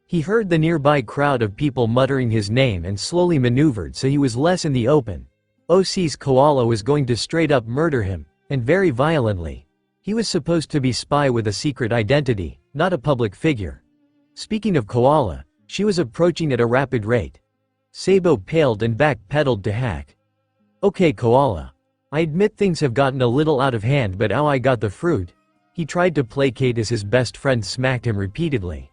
He heard the nearby crowd of people muttering his name and slowly maneuvered so he was less in the open. OC's Koala was going to straight up murder him, and very violently. He was supposed to be spy with a secret identity, not a public figure. Speaking of Koala, she was approaching at a rapid rate. Sabo paled and backpedaled to Hack. Okay Koala. I admit things have gotten a little out of hand, but how I got the fruit? He tried to placate as his best friend smacked him repeatedly.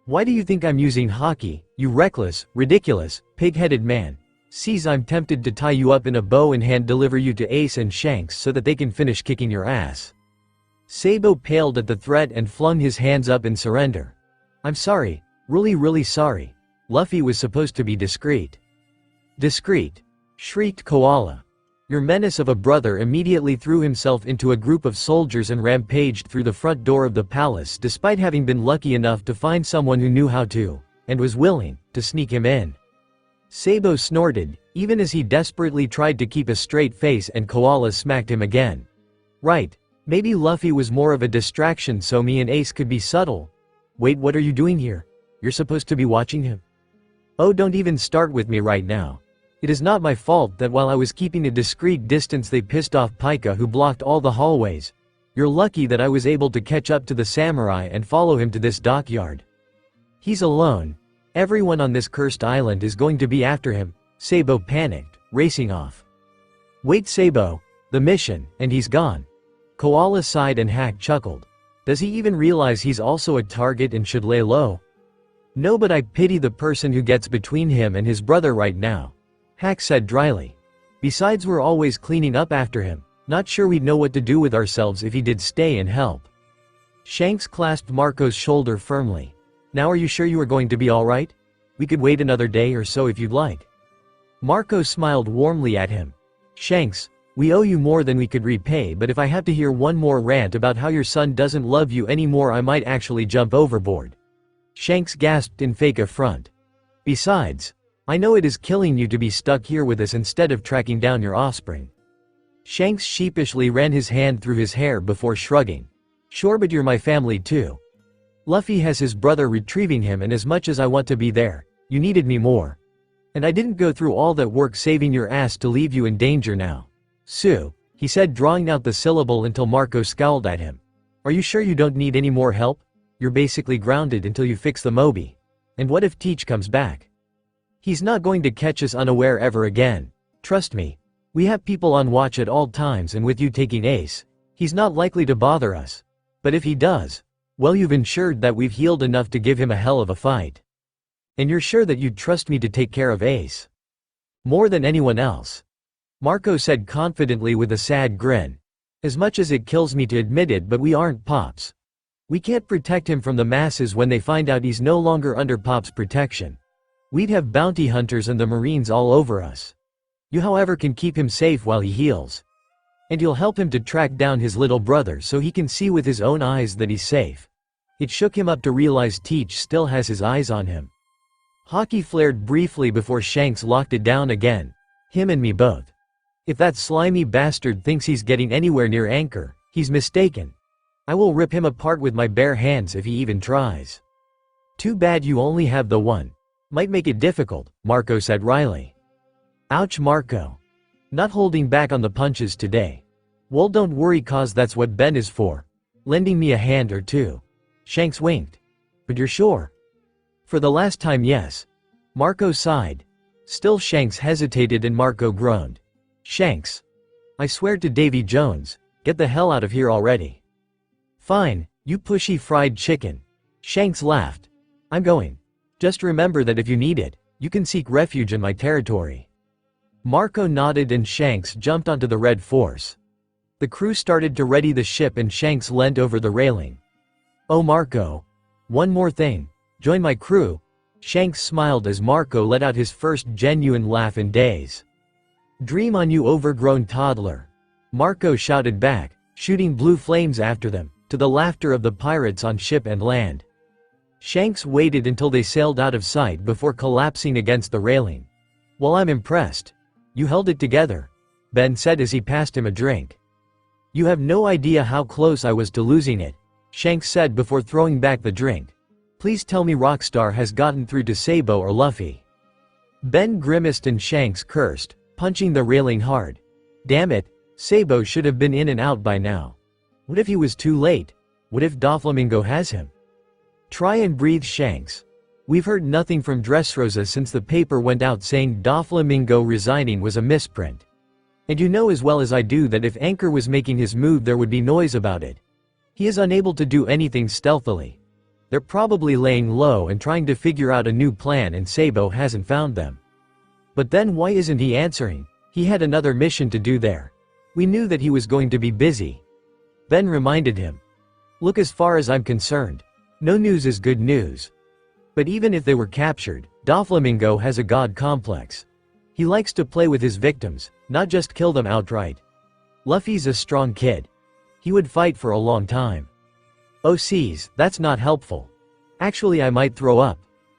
Why do you think I'm using hockey, you reckless, ridiculous, pig-headed man? Sees I'm tempted to tie you up in a bow and hand deliver you to Ace and Shanks so that they can finish kicking your ass. Sabo paled at the threat and flung his hands up in surrender. I'm sorry, really sorry. Luffy was supposed to be discreet. Discreet? Shrieked Koala. Your menace of a brother immediately threw himself into a group of soldiers and rampaged through the front door of the palace despite having been lucky enough to find someone who knew how to, and was willing, to sneak him in. Sabo snorted, even as he desperately tried to keep a straight face, and Koala smacked him again. Right, maybe Luffy was more of a distraction so me and Ace could be subtle. Wait, what are you doing here? You're supposed to be watching him. Oh, don't even start with me right now. It is not my fault that while I was keeping a discreet distance they pissed off Pika, who blocked all the hallways. You're lucky that I was able to catch up to the samurai and follow him to this dockyard. He's alone. Everyone on this cursed island is going to be after him. Sabo panicked, racing off. Wait Sabo, the mission, and he's gone. Koala sighed and Hack chuckled. Does he even realize he's also a target and should lay low? No, but I pity the person who gets between him and his brother right now. Hack said dryly. Besides, we're always cleaning up after him. Not sure we'd know what to do with ourselves if he did stay and help. Shanks clasped Marco's shoulder firmly. Now are you sure you are going to be alright? We could wait another day or so if you'd like. Marco smiled warmly at him. Shanks, we owe you more than we could repay, but if I have to hear one more rant about how your son doesn't love you anymore I might actually jump overboard. Shanks gasped in fake affront. Besides, I know it is killing you to be stuck here with us instead of tracking down your offspring. Shanks sheepishly ran his hand through his hair before shrugging. Sure, but you're my family too. Luffy has his brother retrieving him, and as much as I want to be there, you needed me more. And I didn't go through all that work saving your ass to leave you in danger now. Sue, he said, drawing out the syllable until Marco scowled at him. Are you sure you don't need any more help? You're basically grounded until you fix the Moby. And what if Teach comes back? He's not going to catch us unaware ever again. Trust me. We have people on watch at all times, and with you taking Ace, he's not likely to bother us. But if he does, well, you've ensured that we've healed enough to give him a hell of a fight. And you're sure that you'd trust me to take care of Ace? More than anyone else. Marco said confidently with a sad grin. As much as it kills me to admit it, but we aren't Pops. We can't protect him from the masses when they find out he's no longer under Pop's protection. We'd have bounty hunters and the Marines all over us. You however can keep him safe while he heals. And you'll help him to track down his little brother so he can see with his own eyes that he's safe. It shook him up to realize Teach still has his eyes on him. Hockey flared briefly before Shanks locked it down again. Him and me both. If that slimy bastard thinks he's getting anywhere near Anchor, he's mistaken. I will rip him apart with my bare hands if he even tries. Too bad you only have the one. Might make it difficult, Marco said wryly. Ouch, Marco. Not holding back on the punches today. Well, don't worry, cause that's what Ben is for. Lending me a hand or two. Shanks winked. But you're sure? For the last time, yes. Marco sighed. Still Shanks hesitated and Marco groaned. Shanks. I swear to Davy Jones, get the hell out of here already. Fine, you pushy fried chicken. Shanks laughed. I'm going. Just remember that if you need it, you can seek refuge in my territory. Marco nodded and Shanks jumped onto the Red Force. The crew started to ready the ship and Shanks leant over the railing. Oh Marco. One more thing. Join my crew. Shanks smiled as Marco let out his first genuine laugh in days. Dream on, you overgrown toddler. Marco shouted back, shooting blue flames after them, to the laughter of the pirates on ship and land. Shanks waited until they sailed out of sight before collapsing against the railing. Well, I'm impressed. You held it together, Ben said as he passed him a drink. You have no idea how close I was to losing it, Shanks said before throwing back the drink. Please tell me Rockstar has gotten through to Sabo or Luffy. Ben grimaced and Shanks cursed, punching the railing hard. Damn it, Sabo should have been in and out by now. What if he was too late? What if Doflamingo has him? Try and breathe, Shanks. We've heard nothing from Dressrosa since the paper went out saying Doflamingo resigning was a misprint. And you know as well as I do that if Anchor was making his move there would be noise about it. He is unable to do anything stealthily. They're probably laying low and trying to figure out a new plan and Sabo hasn't found them. But then why isn't he answering? He had another mission to do there. We knew that he was going to be busy. Ben reminded him. Look, as far as I'm concerned, no news is good news. But even if they were captured, Doflamingo has a god complex. He likes to play with his victims, not just kill them outright. Luffy's a strong kid. He would fight for a long time. Oh sees, that's not helpful. Actually I might throw up.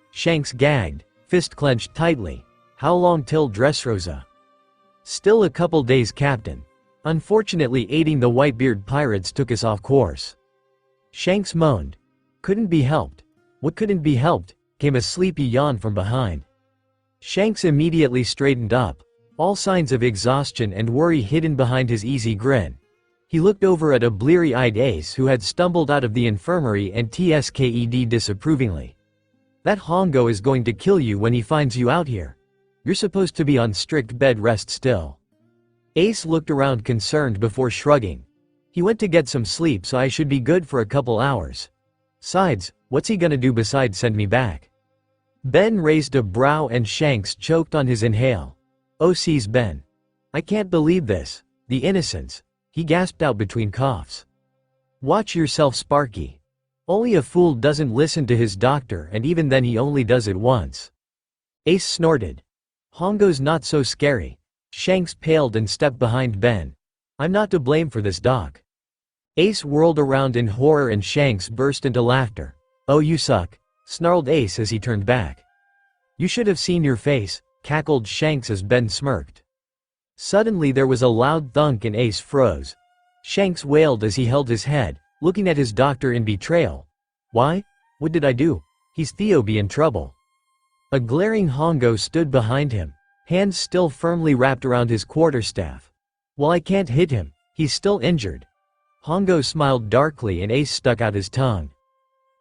Shanks gagged, fist clenched tightly. How long till Dressrosa? Still a couple days, Captain. Unfortunately aiding the Whitebeard pirates took us off course. Shanks moaned. Couldn't be helped. What couldn't be helped? Came a sleepy yawn from behind. Shanks immediately straightened up, all signs of exhaustion and worry hidden behind his easy grin. He looked over at a bleary-eyed Ace who had stumbled out of the infirmary and tsked disapprovingly. That Hongo is going to kill you when he finds you out here. You're supposed to be on strict bed rest still. Ace looked around concerned before shrugging. He went to get some sleep, so I should be good for a couple hours. Sides, what's he gonna do besides send me back? Ben raised a brow and Shanks choked on his inhale. Oh sees Ben. I can't believe this. The innocence. He gasped out between coughs. Watch yourself, Sparky. Only a fool doesn't listen to his doctor, and even then he only does it once. Ace snorted. Hongo's not so scary. Shanks paled and stepped behind Ben. I'm not to blame for this, Doc. Ace whirled around in horror and Shanks burst into laughter. Oh you suck, snarled Ace as he turned back. You should have seen your face, cackled Shanks as Ben smirked. Suddenly there was a loud thunk and Ace froze. Shanks wailed as he held his head, looking at his doctor in betrayal. Why? What did I do? He's Theobe in trouble. A glaring Hongo stood behind him, hands still firmly wrapped around his quarterstaff. Well, I can't hit him, he's still injured. Hongo smiled darkly and Ace stuck out his tongue.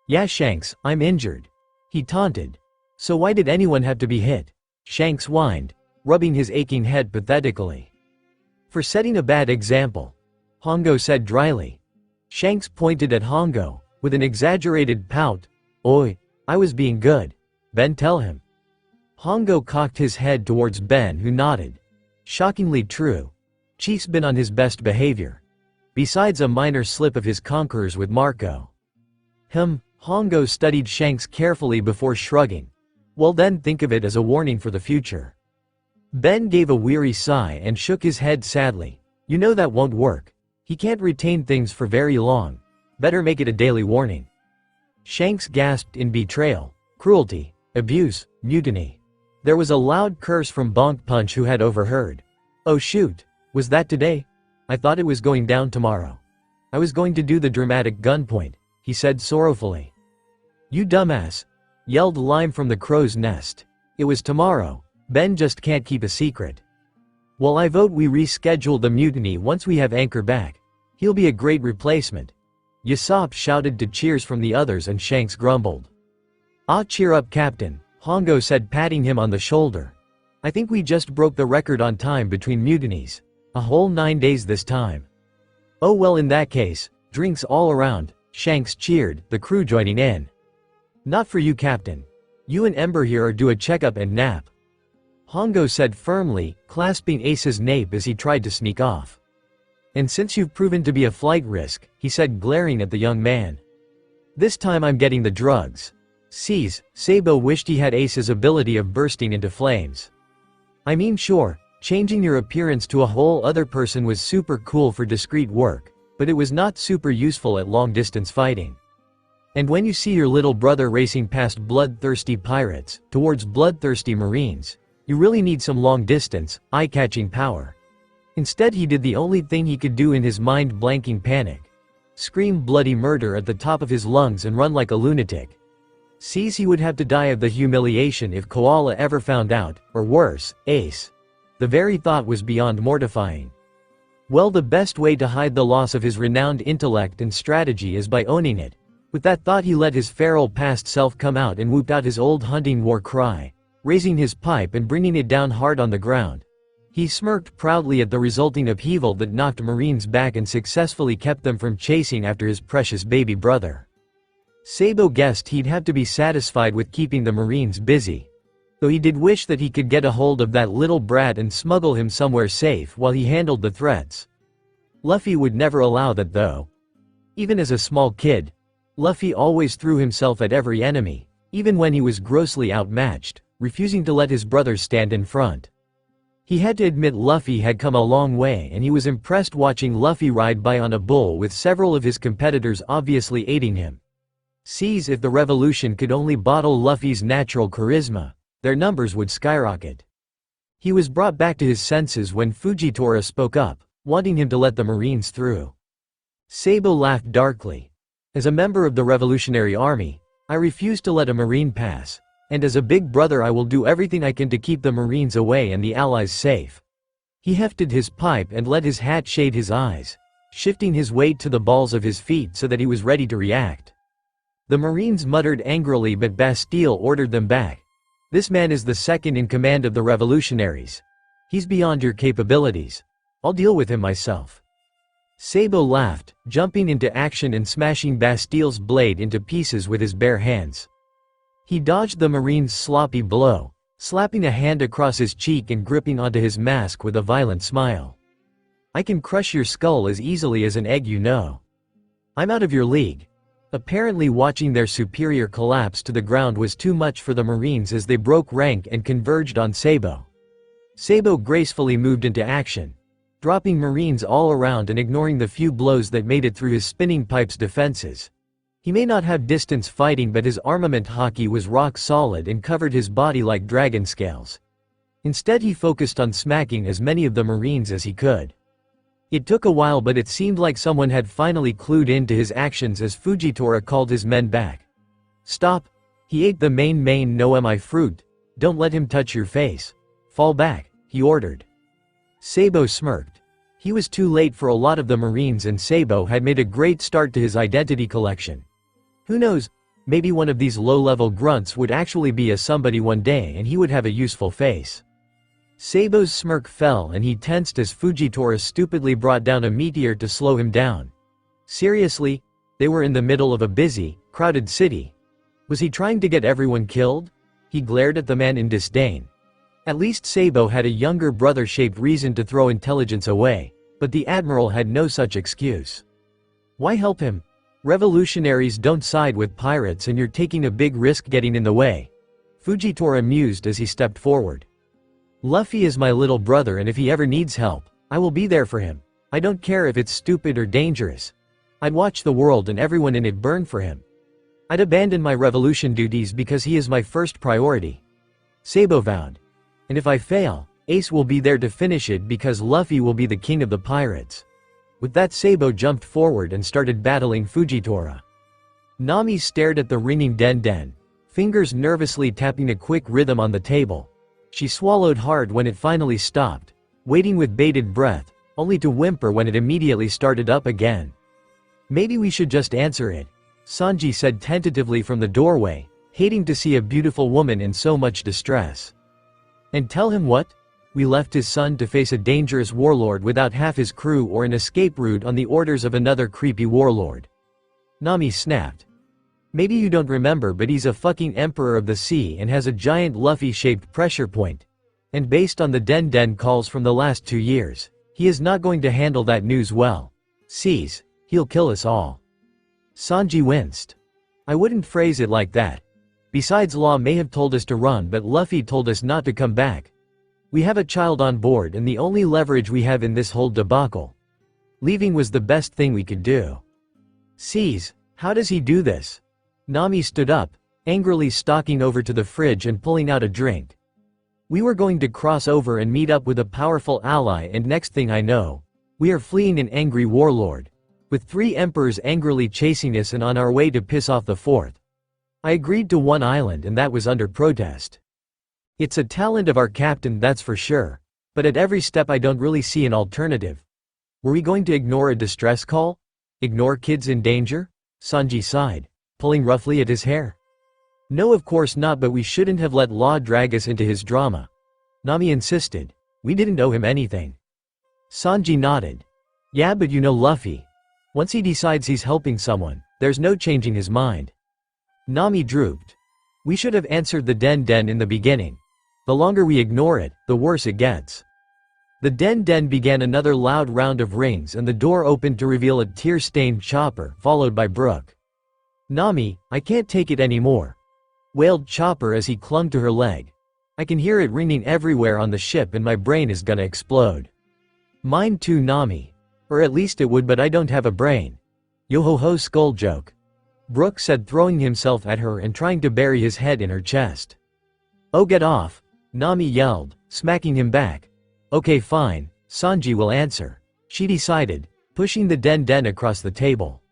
Yeah Shanks, I'm injured. He taunted. So why did anyone have to be hit? Shanks whined, rubbing his aching head pathetically. For setting a bad example, Hongo said dryly. Shanks pointed at Hongo, with an exaggerated pout. Oi, I was being good. Ben, tell him. Hongo cocked his head towards Ben, who nodded. Shockingly true. Chief's been on his best behavior. Besides a minor slip of his conquerors with Marco. Hongo studied Shanks carefully before shrugging. Well then, think of it as a warning for the future. Ben gave a weary sigh and shook his head sadly. You know that won't work. He can't retain things for very long. Better make it a daily warning. Shanks gasped in betrayal, cruelty, abuse, mutiny. There was a loud curse from Bonk Punch, who had overheard. Oh shoot, was that today? I thought it was going down tomorrow. I was going to do the dramatic gunpoint, he said sorrowfully. You dumbass, yelled Lime from the crow's nest. It was tomorrow. Ben just can't keep a secret. Well, I vote we reschedule the mutiny once we have Anchor back. He'll be a great replacement. Usopp shouted to cheers from the others and Shanks grumbled. Ah, cheer up, Captain, Hongo said, patting him on the shoulder. I think we just broke the record on time between mutinies. A whole 9 days this time. Oh well, in that case, drinks all around, Shanks cheered, the crew joining in. Not for you, Captain. You and Ember here are due a checkup and nap. Hongo said firmly, clasping Ace's nape as he tried to sneak off. And since you've proven to be a flight risk, he said, glaring at the young man. This time I'm getting the drugs. Sees, Sabo wished he had Ace's ability of bursting into flames. I mean, sure, changing your appearance to a whole other person was super cool for discreet work, but it was not super useful at long-distance fighting. And when you see your little brother racing past bloodthirsty pirates, towards bloodthirsty marines, You really need some long-distance, eye-catching power. Instead he did the only thing he could do in his mind-blanking panic. Scream bloody murder at the top of his lungs and run like a lunatic. Sees he would have to die of the humiliation if Koala ever found out, or worse, Ace. The very thought was beyond mortifying. Well, the best way to hide the loss of his renowned intellect and strategy is by owning it. With that thought he let his feral past self come out and whooped out his old hunting war cry, raising his pipe and bringing it down hard on the ground. He smirked proudly at the resulting upheaval that knocked Marines back and successfully kept them from chasing after his precious baby brother. Sabo guessed he'd have to be satisfied with keeping the Marines busy. Though he did wish that he could get a hold of that little brat and smuggle him somewhere safe while he handled the threats. Luffy would never allow that though. Even as a small kid, Luffy always threw himself at every enemy, even when he was grossly outmatched, refusing to let his brothers stand in front. He had to admit Luffy had come a long way and he was impressed watching Luffy ride by on a bull with several of his competitors obviously aiding him. Sees if the revolution could only bottle Luffy's natural charisma, their numbers would skyrocket. He was brought back to his senses when Fujitora spoke up, wanting him to let the Marines through. Sabo laughed darkly. As a member of the Revolutionary Army, I refuse to let a Marine pass. And as a big brother I will do everything I can to keep the Marines away and the Allies safe. He hefted his pipe and let his hat shade his eyes, shifting his weight to the balls of his feet so that he was ready to react. The Marines muttered angrily but Bastille ordered them back. This man is the second in command of the revolutionaries. He's beyond your capabilities. I'll deal with him myself. Sabo laughed, jumping into action and smashing Bastille's blade into pieces with his bare hands. He dodged the Marine's sloppy blow, slapping a hand across his cheek and gripping onto his mask with a violent smile. I can crush your skull as easily as an egg, you know. I'm out of your league. Apparently watching their superior collapse to the ground was too much for the Marines as they broke rank and converged on Sabo. Sabo gracefully moved into action, dropping Marines all around and ignoring the few blows that made it through his spinning pipe's defenses. He may not have distance fighting but his armament hockey was rock solid and covered his body like dragon scales. Instead he focused on smacking as many of the Marines as he could. It took a while but it seemed like someone had finally clued in to his actions as Fujitora called his men back. Stop! He ate the main no mi fruit. Don't let him touch your face. Fall back, he ordered. Sabo smirked. He was too late for a lot of the Marines and Sabo had made a great start to his identity collection. Who knows, maybe one of these low-level grunts would actually be a somebody one day and he would have a useful face. Sabo's smirk fell and he tensed as Fujitora stupidly brought down a meteor to slow him down. Seriously? They were in the middle of a busy, crowded city. Was he trying to get everyone killed? He glared at the man in disdain. At least Sabo had a younger brother-shaped reason to throw intelligence away, but the Admiral had no such excuse. Why help him? Revolutionaries don't side with pirates and you're taking a big risk getting in the way. Fujitora mused as he stepped forward. Luffy is my little brother and if he ever needs help, I will be there for him. I don't care if it's stupid or dangerous. I'd watch the world and everyone in it burn for him. I'd abandon my revolution duties because he is my first priority. Sabo vowed. And if I fail, Ace will be there to finish it because Luffy will be the king of the pirates. With that Sabo jumped forward and started battling Fujitora. Nami stared at the ringing den, fingers nervously tapping a quick rhythm on the table. She swallowed hard when it finally stopped, waiting with bated breath, only to whimper when it immediately started up again. Maybe we should just answer it, Sanji said tentatively from the doorway, hating to see a beautiful woman in so much distress. And tell him what? We left his son to face a dangerous warlord without half his crew or an escape route on the orders of another creepy warlord. Nami snapped. Maybe you don't remember but he's a fucking emperor of the sea and has a giant Luffy-shaped pressure point. And based on the den calls from the last 2 years, he is not going to handle that news well. Sees, he'll kill us all. Sanji winced. I wouldn't phrase it like that. Besides, Law may have told us to run but Luffy told us not to come back. We have a child on board and the only leverage we have in this whole debacle. Leaving was the best thing we could do. Sees, how does he do this? Nami stood up, angrily stalking over to the fridge and pulling out a drink. We were going to cross over and meet up with a powerful ally, and next thing I know, we are fleeing an angry warlord, with 3 emperors angrily chasing us and on our way to piss off the 4th. I agreed to one island and that was under protest. It's a talent of our captain, that's for sure, but at every step I don't really see an alternative. Were we going to ignore a distress call? Ignore kids in danger? Sanji sighed, pulling roughly at his hair. No, of course not, but we shouldn't have let Law drag us into his drama. Nami insisted. We didn't owe him anything. Sanji nodded. Yeah, but you know Luffy. Once he decides he's helping someone, there's no changing his mind. Nami drooped. We should have answered the den in the beginning. The longer we ignore it, the worse it gets. The den began another loud round of rings and the door opened to reveal a tear-stained Chopper, followed by Brook. Nami, I can't take it anymore, wailed Chopper as he clung to her leg. I can hear it ringing everywhere on the ship and my brain is gonna explode. Mine too, Nami. Or at least it would, but I don't have a brain. Yo-ho-ho, skull joke, Brook said, throwing himself at her and trying to bury his head in her chest. Oh, get off, Nami yelled, smacking him back. Okay, fine, Sanji will answer, she decided, pushing the den across the table.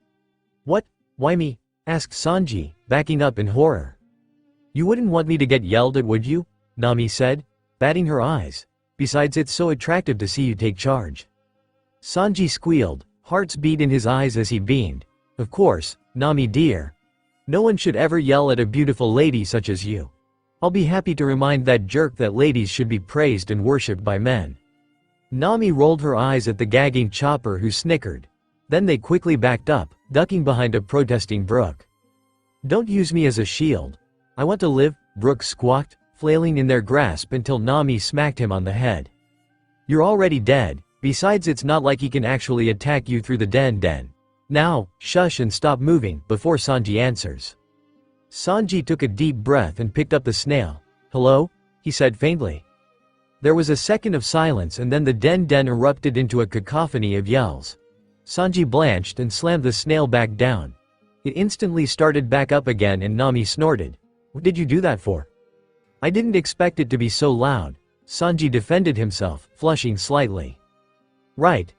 What? Why me? Asked Sanji, backing up in horror. You wouldn't want me to get yelled at, would you? Nami said, batting her eyes. Besides, it's so attractive to see you take charge. Sanji squealed, hearts beat in his eyes as he beamed. Of course, Nami dear. No one should ever yell at a beautiful lady such as you. I'll be happy to remind that jerk that ladies should be praised and worshipped by men. Nami rolled her eyes at the gagging Chopper, who snickered. Then they quickly backed up, ducking behind a protesting Brook. Don't use me as a shield. I want to live, Brook squawked, flailing in their grasp until Nami smacked him on the head. You're already dead, besides it's not like he can actually attack you through the den. Now, shush and stop moving before Sanji answers. Sanji took a deep breath and picked up the snail. Hello? He said faintly. There was a second of silence and then the den erupted into a cacophony of yells. Sanji blanched and slammed the snail back down. It instantly started back up again and Nami snorted. What did you do that for? I didn't expect it to be so loud, Sanji defended himself, flushing slightly. Right.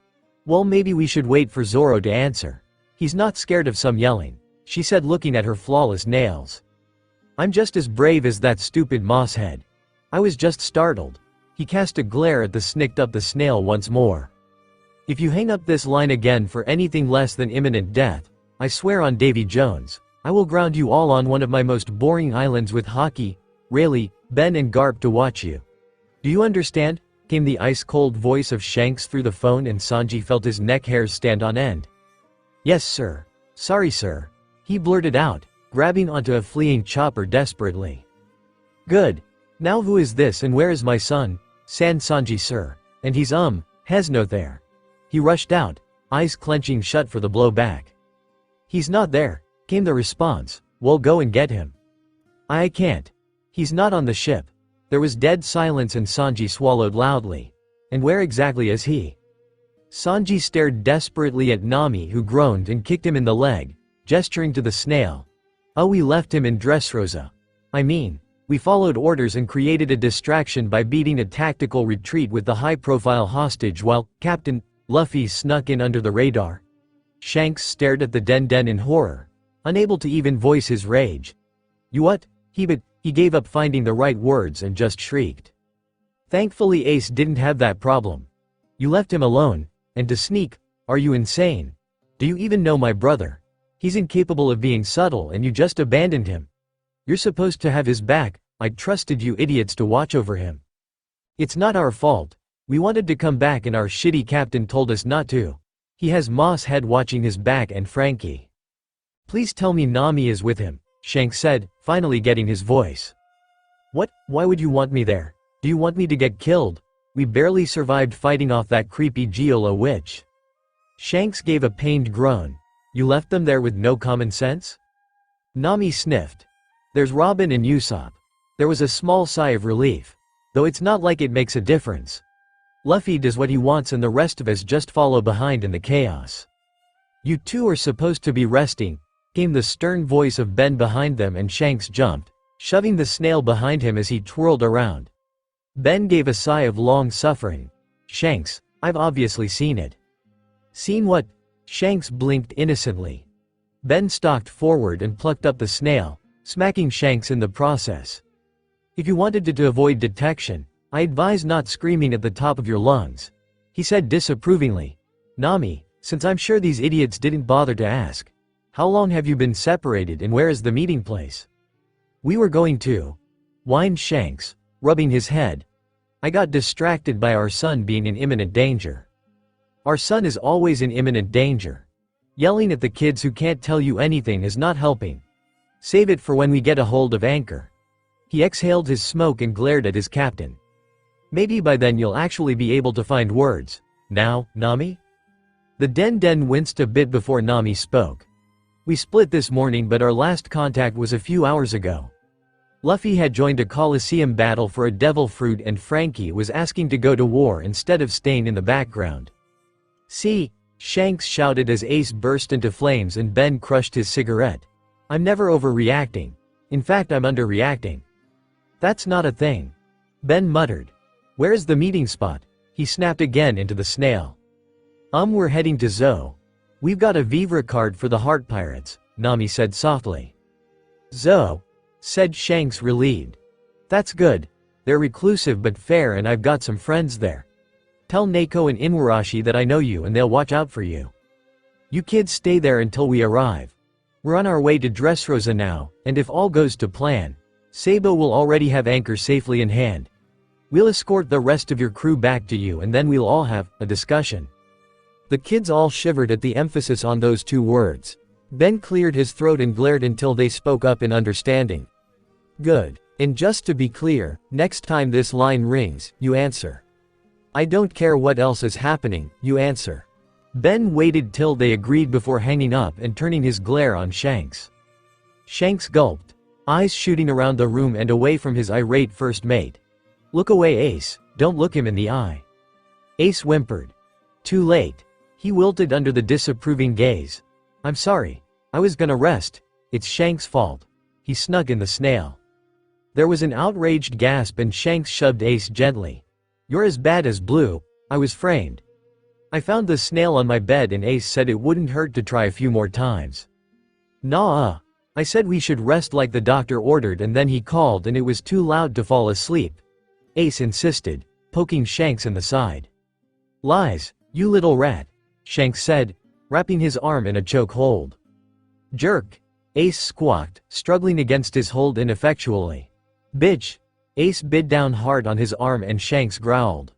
Well, maybe we should wait for Zoro to answer. He's not scared of some yelling, she said, looking at her flawless nails. I'm just as brave as that stupid mosshead. I was just startled. He cast a glare at the snicked up the snail once more. If you hang up this line again for anything less than imminent death, I swear on Davy Jones, I will ground you all on one of my most boring islands with Haki, Rayleigh, Ben and Garp to watch you. Do you understand? Came the ice-cold voice of Shanks through the phone and Sanji felt his neck hairs stand on end. Yes, sir. Sorry, sir, he blurted out, grabbing onto a fleeing Chopper desperately. Good. Now who is this and where is my son? San Sanji, sir. And he's has no there. He rushed out, eyes clenching shut for the blow back. He's not there, came the response. We'll go and get him. I can't. He's not on the ship. There was dead silence and Sanji swallowed loudly. And where exactly is he? Sanji stared desperately at Nami, who groaned and kicked him in the leg, gesturing to the snail. Oh, we left him in Dressrosa. I mean, we followed orders and created a distraction by beating a tactical retreat with the high-profile hostage while Captain Luffy snuck in under the radar. Shanks stared at the den in horror, unable to even voice his rage. You what? He gave up finding the right words and just shrieked. Thankfully Ace didn't have that problem. You left him alone, and to sneak, are you insane? Do you even know my brother? He's incapable of being subtle and you just abandoned him. You're supposed to have his back, I trusted you idiots to watch over him. It's not our fault. We wanted to come back and our shitty captain told us not to. He has Moss Head watching his back and Frankie. Please tell me Nami is with him, Shanks said, finally getting his voice. What? Why would you want me there? Do you want me to get killed? We barely survived fighting off that creepy Giola witch. Shanks gave a pained groan. You left them there with no common sense? Nami sniffed. There's Robin and Usopp. There was a small sigh of relief. Though it's not like it makes a difference. Luffy does what he wants and the rest of us just follow behind in the chaos. You two are supposed to be resting, came the stern voice of Ben behind them and Shanks jumped, shoving the snail behind him as he twirled around. Ben gave a sigh of long suffering. Shanks, I've obviously seen it. Seen what? Shanks blinked innocently. Ben stalked forward and plucked up the snail, smacking Shanks in the process. If you wanted to avoid detection, I advise not screaming at the top of your lungs, he said disapprovingly. Nami, since I'm sure these idiots didn't bother to ask, how long have you been separated and where is the meeting place? We were going to, whined Shanks, rubbing his head. I got distracted by our son being in imminent danger. Our son is always in imminent danger. Yelling at the kids who can't tell you anything is not helping. Save it for when we get a hold of Anchor. He exhaled his smoke and glared at his captain. Maybe by then you'll actually be able to find words. Now, Nami? The Den winced a bit before Nami spoke. We split this morning, but our last contact was a few hours ago. Luffy had joined a Colosseum battle for a devil fruit and Frankie was asking to go to war instead of staying in the background. See? Shanks shouted as Ace burst into flames and Ben crushed his cigarette. I'm never overreacting. In fact, I'm underreacting. That's not a thing. Ben muttered. Where's the meeting spot? He snapped again into the snail. We're heading to Zo. We've got a Vivre card for the Heart Pirates, Nami said softly. Zo? Said Shanks relieved. That's good. They're reclusive but fair and I've got some friends there. Tell Neko and Inuarashi that I know you and they'll watch out for you. You kids stay there until we arrive. We're on our way to Dressrosa now, and if all goes to plan, Sabo will already have Anchor safely in hand. We'll escort the rest of your crew back to you and then we'll all have a discussion. The kids all shivered at the emphasis on those two words. Ben cleared his throat and glared until they spoke up in understanding. Good. And just to be clear, next time this line rings, you answer. I don't care what else is happening, you answer. Ben waited till they agreed before hanging up and turning his glare on Shanks. Shanks gulped, eyes shooting around the room and away from his irate first mate. Look away, Ace, don't look him in the eye. Ace whimpered. Too late. He wilted under the disapproving gaze. I'm sorry. I was gonna rest. It's Shanks' fault. He snuck in the snail. There was an outraged gasp and Shanks shoved Ace gently. You're as bad as Blue. I was framed. I found the snail on my bed and Ace said it wouldn't hurt to try a few more times. Nah. I said we should rest like the doctor ordered and then he called and it was too loud to fall asleep. Ace insisted, poking Shanks in the side. Lies, you little rat, Shanks said, wrapping his arm in a choke hold. Jerk, Ace squawked, struggling against his hold ineffectually. Bitch, Ace bit down hard on his arm and Shanks growled.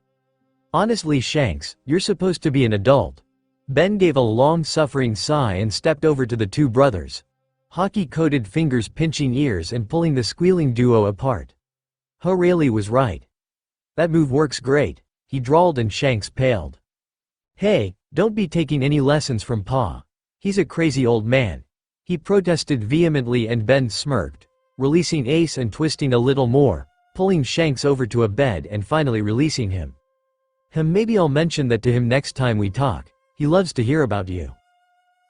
Honestly, Shanks, you're supposed to be an adult. Ben gave a long-suffering sigh and stepped over to the two brothers. Hockey-coated fingers pinching ears and pulling the squealing duo apart. Rayleigh was right. That move works great, he drawled and Shanks paled. Hey, don't be taking any lessons from Pa. He's a crazy old man. He protested vehemently and Ben smirked, releasing Ace and twisting a little more, pulling Shanks over to a bed and finally releasing him. Maybe I'll mention that to him next time we talk. He loves to hear about you.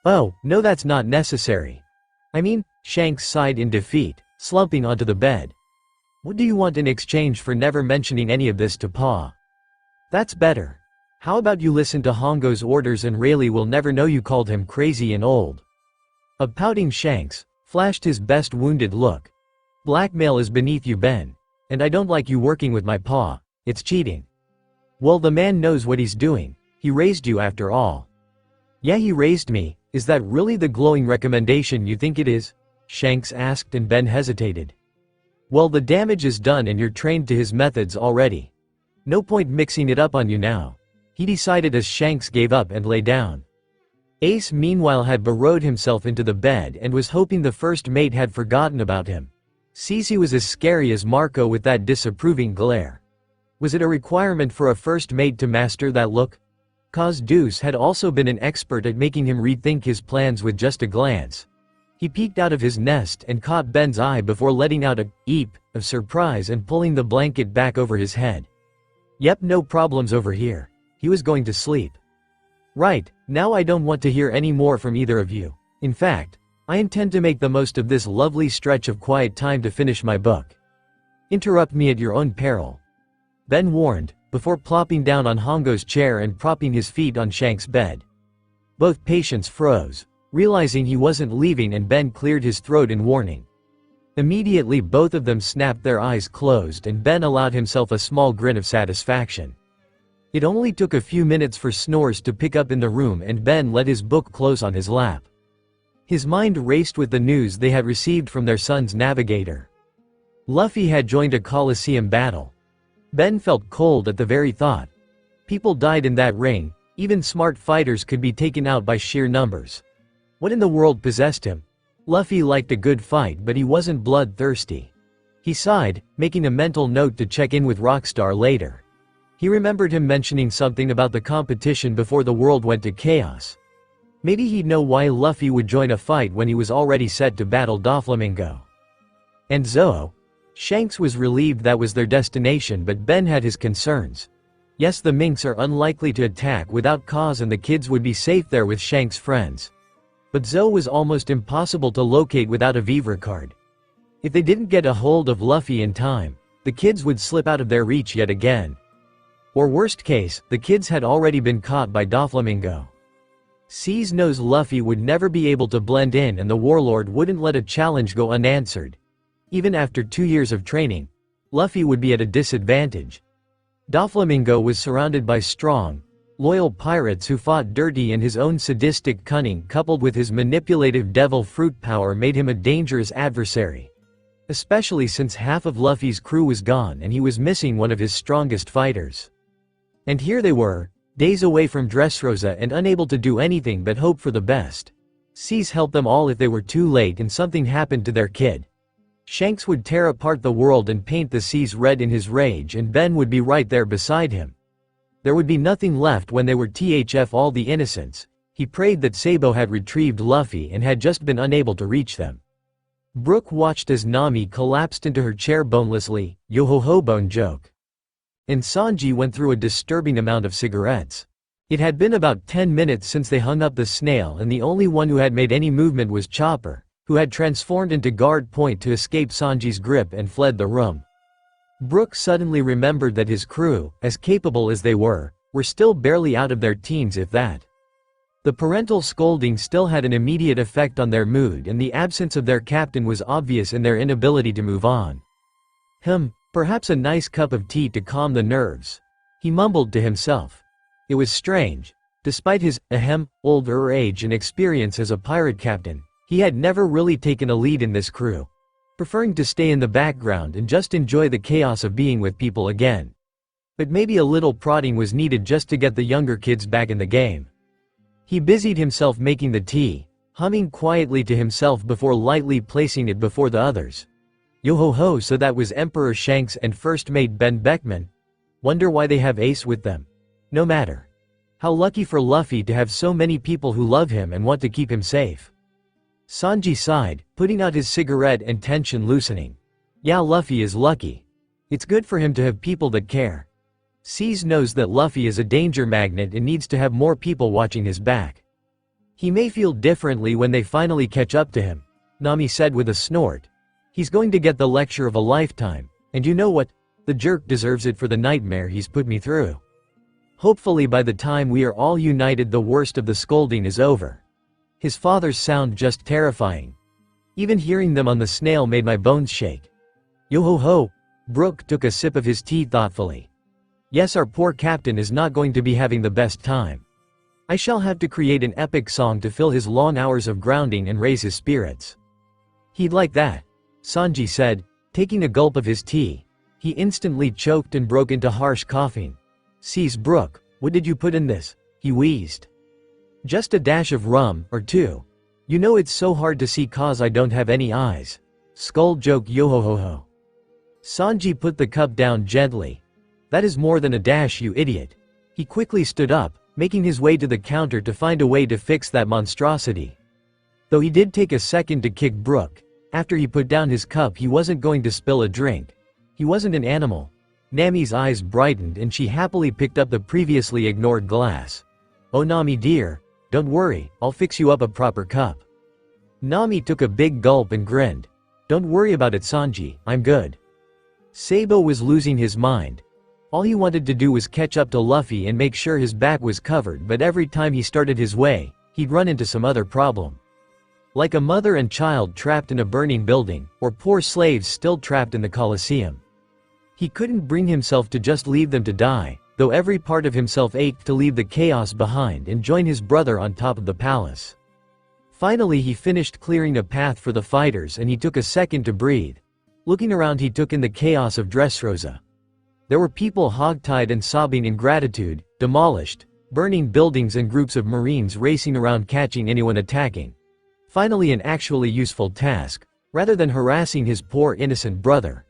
Oh, no, that's not necessary. I mean, Shanks sighed in defeat, slumping onto the bed. What do you want in exchange for never mentioning any of this to Pa? That's better. How about you listen to Hongo's orders and Rayleigh will never know you called him crazy and old. A pouting Shanks flashed his best wounded look. Blackmail is beneath you, Ben. And I don't like you working with my Pa. It's cheating. Well, the man knows what he's doing. He raised you after all. Yeah, he raised me. Is that really the glowing recommendation you think it is? Shanks asked and Ben hesitated. Well, the damage is done and you're trained to his methods already. No point mixing it up on you now. He decided as Shanks gave up and lay down. Ace meanwhile had burrowed himself into the bed and was hoping the first mate had forgotten about him. Cece was as scary as Marco with that disapproving glare. Was it a requirement for a first mate to master that look? Cause Deuce had also been an expert at making him rethink his plans with just a glance. He peeked out of his nest and caught Ben's eye before letting out a eep of surprise and pulling the blanket back over his head. Yep, no problems over here. He was going to sleep. Right, now I don't want to hear any more from either of you. In fact, I intend to make the most of this lovely stretch of quiet time to finish my book. Interrupt me at your own peril. Ben warned, before plopping down on Hongo's chair and propping his feet on Shanks' bed. Both patients froze, realizing he wasn't leaving, and Ben cleared his throat in warning. Immediately both of them snapped their eyes closed, and Ben allowed himself a small grin of satisfaction. It only took a few minutes for snores to pick up in the room, and Ben let his book close on his lap. His mind raced with the news they had received from their son's navigator. Luffy had joined a Colosseum battle. Ben felt cold at the very thought. People died in that ring, even smart fighters could be taken out by sheer numbers. What in the world possessed him? Luffy liked a good fight, but he wasn't bloodthirsty. He sighed, making a mental note to check in with Rockstar later. He remembered him mentioning something about the competition before the world went to chaos. Maybe he'd know why Luffy would join a fight when he was already set to battle Doflamingo. And Zou? Shanks was relieved that was their destination, but Ben had his concerns. Yes, the minks are unlikely to attack without cause and the kids would be safe there with Shanks' friends. But Zou was almost impossible to locate without a Vivre card. If they didn't get a hold of Luffy in time, the kids would slip out of their reach yet again. Or worst case, the kids had already been caught by Doflamingo. Seize knows Luffy would never be able to blend in, and the warlord wouldn't let a challenge go unanswered. Even after 2 years of training, Luffy would be at a disadvantage. Doflamingo was surrounded by strong, loyal pirates who fought dirty, and his own sadistic cunning coupled with his manipulative devil fruit power made him a dangerous adversary. Especially since half of Luffy's crew was gone and he was missing one of his strongest fighters. And here they were, days away from Dressrosa and unable to do anything but hope for the best. Seize helped them all if they were too late and something happened to their kid. Shanks would tear apart the world and paint the seas red in his rage, and Ben would be right there beside him. There would be nothing left when they were THF all the innocents. He prayed that Sabo had retrieved Luffy and had just been unable to reach them. Brook watched as Nami collapsed into her chair bonelessly, yo-ho-ho bone joke. And Sanji went through a disturbing amount of cigarettes. It had been about 10 minutes since they hung up the snail, and the only one who had made any movement was Chopper, who had transformed into guard point to escape Sanji's grip and fled the room. Brook suddenly remembered that his crew, as capable as they were still barely out of their teens if that. The parental scolding still had an immediate effect on their mood, and the absence of their captain was obvious in their inability to move on. Perhaps a nice cup of tea to calm the nerves, he mumbled to himself. It was strange. Despite his, older age and experience as a pirate captain, he had never really taken a lead in this crew, preferring to stay in the background and just enjoy the chaos of being with people again. But maybe a little prodding was needed just to get the younger kids back in the game. He busied himself making the tea, humming quietly to himself before lightly placing it before the others. Yo-ho-ho, so that was Emperor Shanks and First Mate Ben Beckman. Wonder why they have Ace with them. No matter. How lucky for Luffy to have so many people who love him and want to keep him safe. Sanji sighed, putting out his cigarette and tension loosening. Yeah, Luffy is lucky. It's good for him to have people that care. Seize knows that Luffy is a danger magnet and needs to have more people watching his back. He may feel differently when they finally catch up to him, Nami said with a snort. He's going to get the lecture of a lifetime, and you know what? The jerk deserves it for the nightmare he's put me through. Hopefully by the time we are all united the worst of the scolding is over. His fathers sound just terrifying. Even hearing them on the snail made my bones shake. Yo-ho-ho, Brook took a sip of his tea thoughtfully. Yes, our poor captain is not going to be having the best time. I shall have to create an epic song to fill his long hours of grounding and raise his spirits. He'd like that, Sanji said, taking a gulp of his tea. He instantly choked and broke into harsh coughing. Seize Brook, what did you put in this? He wheezed. Just a dash of rum, or two. You know it's so hard to see cause I don't have any eyes. Skull joke yo-ho-ho-ho. Sanji put the cup down gently. That is more than a dash, you idiot. He quickly stood up, making his way to the counter to find a way to fix that monstrosity. Though he did take a second to kick Brook, after he put down his cup he wasn't going to spill a drink. He wasn't an animal. Nami's eyes brightened and she happily picked up the previously ignored glass. Oh Nami dear, don't worry, I'll fix you up a proper cup. Nami took a big gulp and grinned. Don't worry about it Sanji, I'm good. Sabo was losing his mind. All he wanted to do was catch up to Luffy and make sure his back was covered, but every time he started his way, he'd run into some other problem. Like a mother and child trapped in a burning building, or poor slaves still trapped in the Colosseum. He couldn't bring himself to just leave them to die, though every part of himself ached to leave the chaos behind and join his brother on top of the palace. Finally he finished clearing a path for the fighters and he took a second to breathe. Looking around he took in the chaos of Dressrosa. There were people hogtied and sobbing in gratitude, demolished, burning buildings and groups of marines racing around catching anyone attacking. Finally an actually useful task, rather than harassing his poor innocent brother.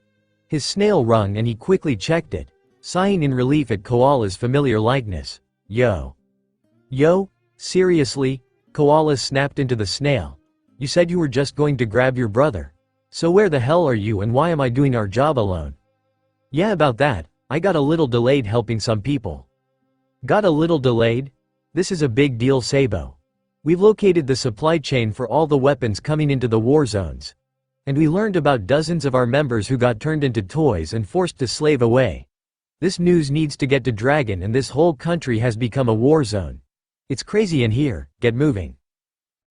His snail rung and he quickly checked it, sighing in relief at Koala's familiar likeness. Yo. Yo? Seriously? Koala snapped into the snail. You said you were just going to grab your brother. So where the hell are you and why am I doing our job alone? Yeah, about that, I got a little delayed helping some people. Got a little delayed? This is a big deal, Sabo. We've located the supply chain for all the weapons coming into the war zones. And we learned about dozens of our members who got turned into toys and forced to slave away. This news needs to get to Dragon and this whole country has become a war zone. It's crazy in here, get moving.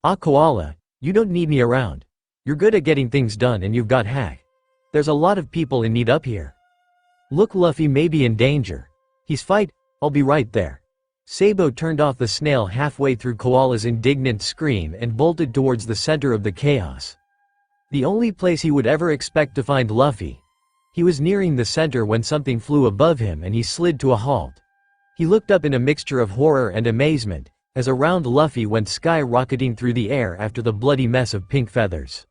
Ah, Koala, you don't need me around. You're good at getting things done and you've got hack. There's a lot of people in need up here. Look, Luffy may be in danger. He's fight, I'll be right there. Sabo turned off the snail halfway through Koala's indignant scream and bolted towards the center of the chaos. The only place he would ever expect to find Luffy. He was nearing the center when something flew above him and he slid to a halt. He looked up in a mixture of horror and amazement, as a round Luffy went skyrocketing through the air after the bloody mess of pink feathers.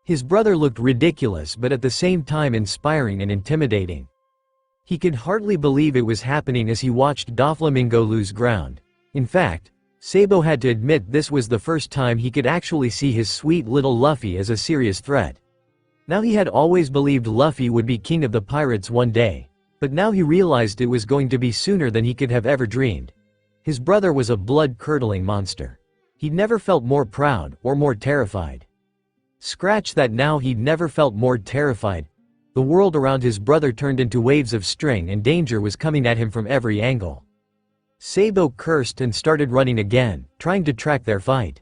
His brother looked ridiculous but at the same time inspiring and intimidating. He could hardly believe it was happening as he watched Doflamingo lose ground. In fact, Sabo had to admit this was the first time he could actually see his sweet little Luffy as a serious threat. Now he had always believed Luffy would be king of the pirates one day, but now he realized it was going to be sooner than he could have ever dreamed. His brother was a blood-curdling monster. He'd never felt more proud or more terrified. Scratch that, now he'd never felt more terrified. The world around his brother turned into waves of string and danger was coming at him from every angle. Sabo cursed and started running again, trying to track their fight.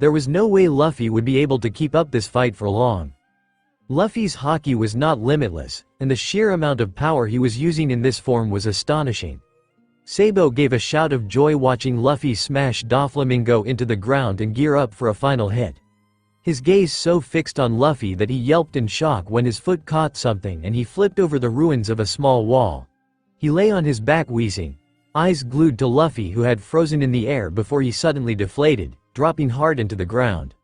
There was no way Luffy would be able to keep up this fight for long. Luffy's haki was not limitless, and the sheer amount of power he was using in this form was astonishing. Sabo gave a shout of joy watching Luffy smash Doflamingo into the ground and gear up for a final hit. His gaze so fixed on Luffy that he yelped in shock when his foot caught something and he flipped over the ruins of a small wall. He lay on his back wheezing, eyes glued to Luffy who had frozen in the air before he suddenly deflated, dropping hard into the ground.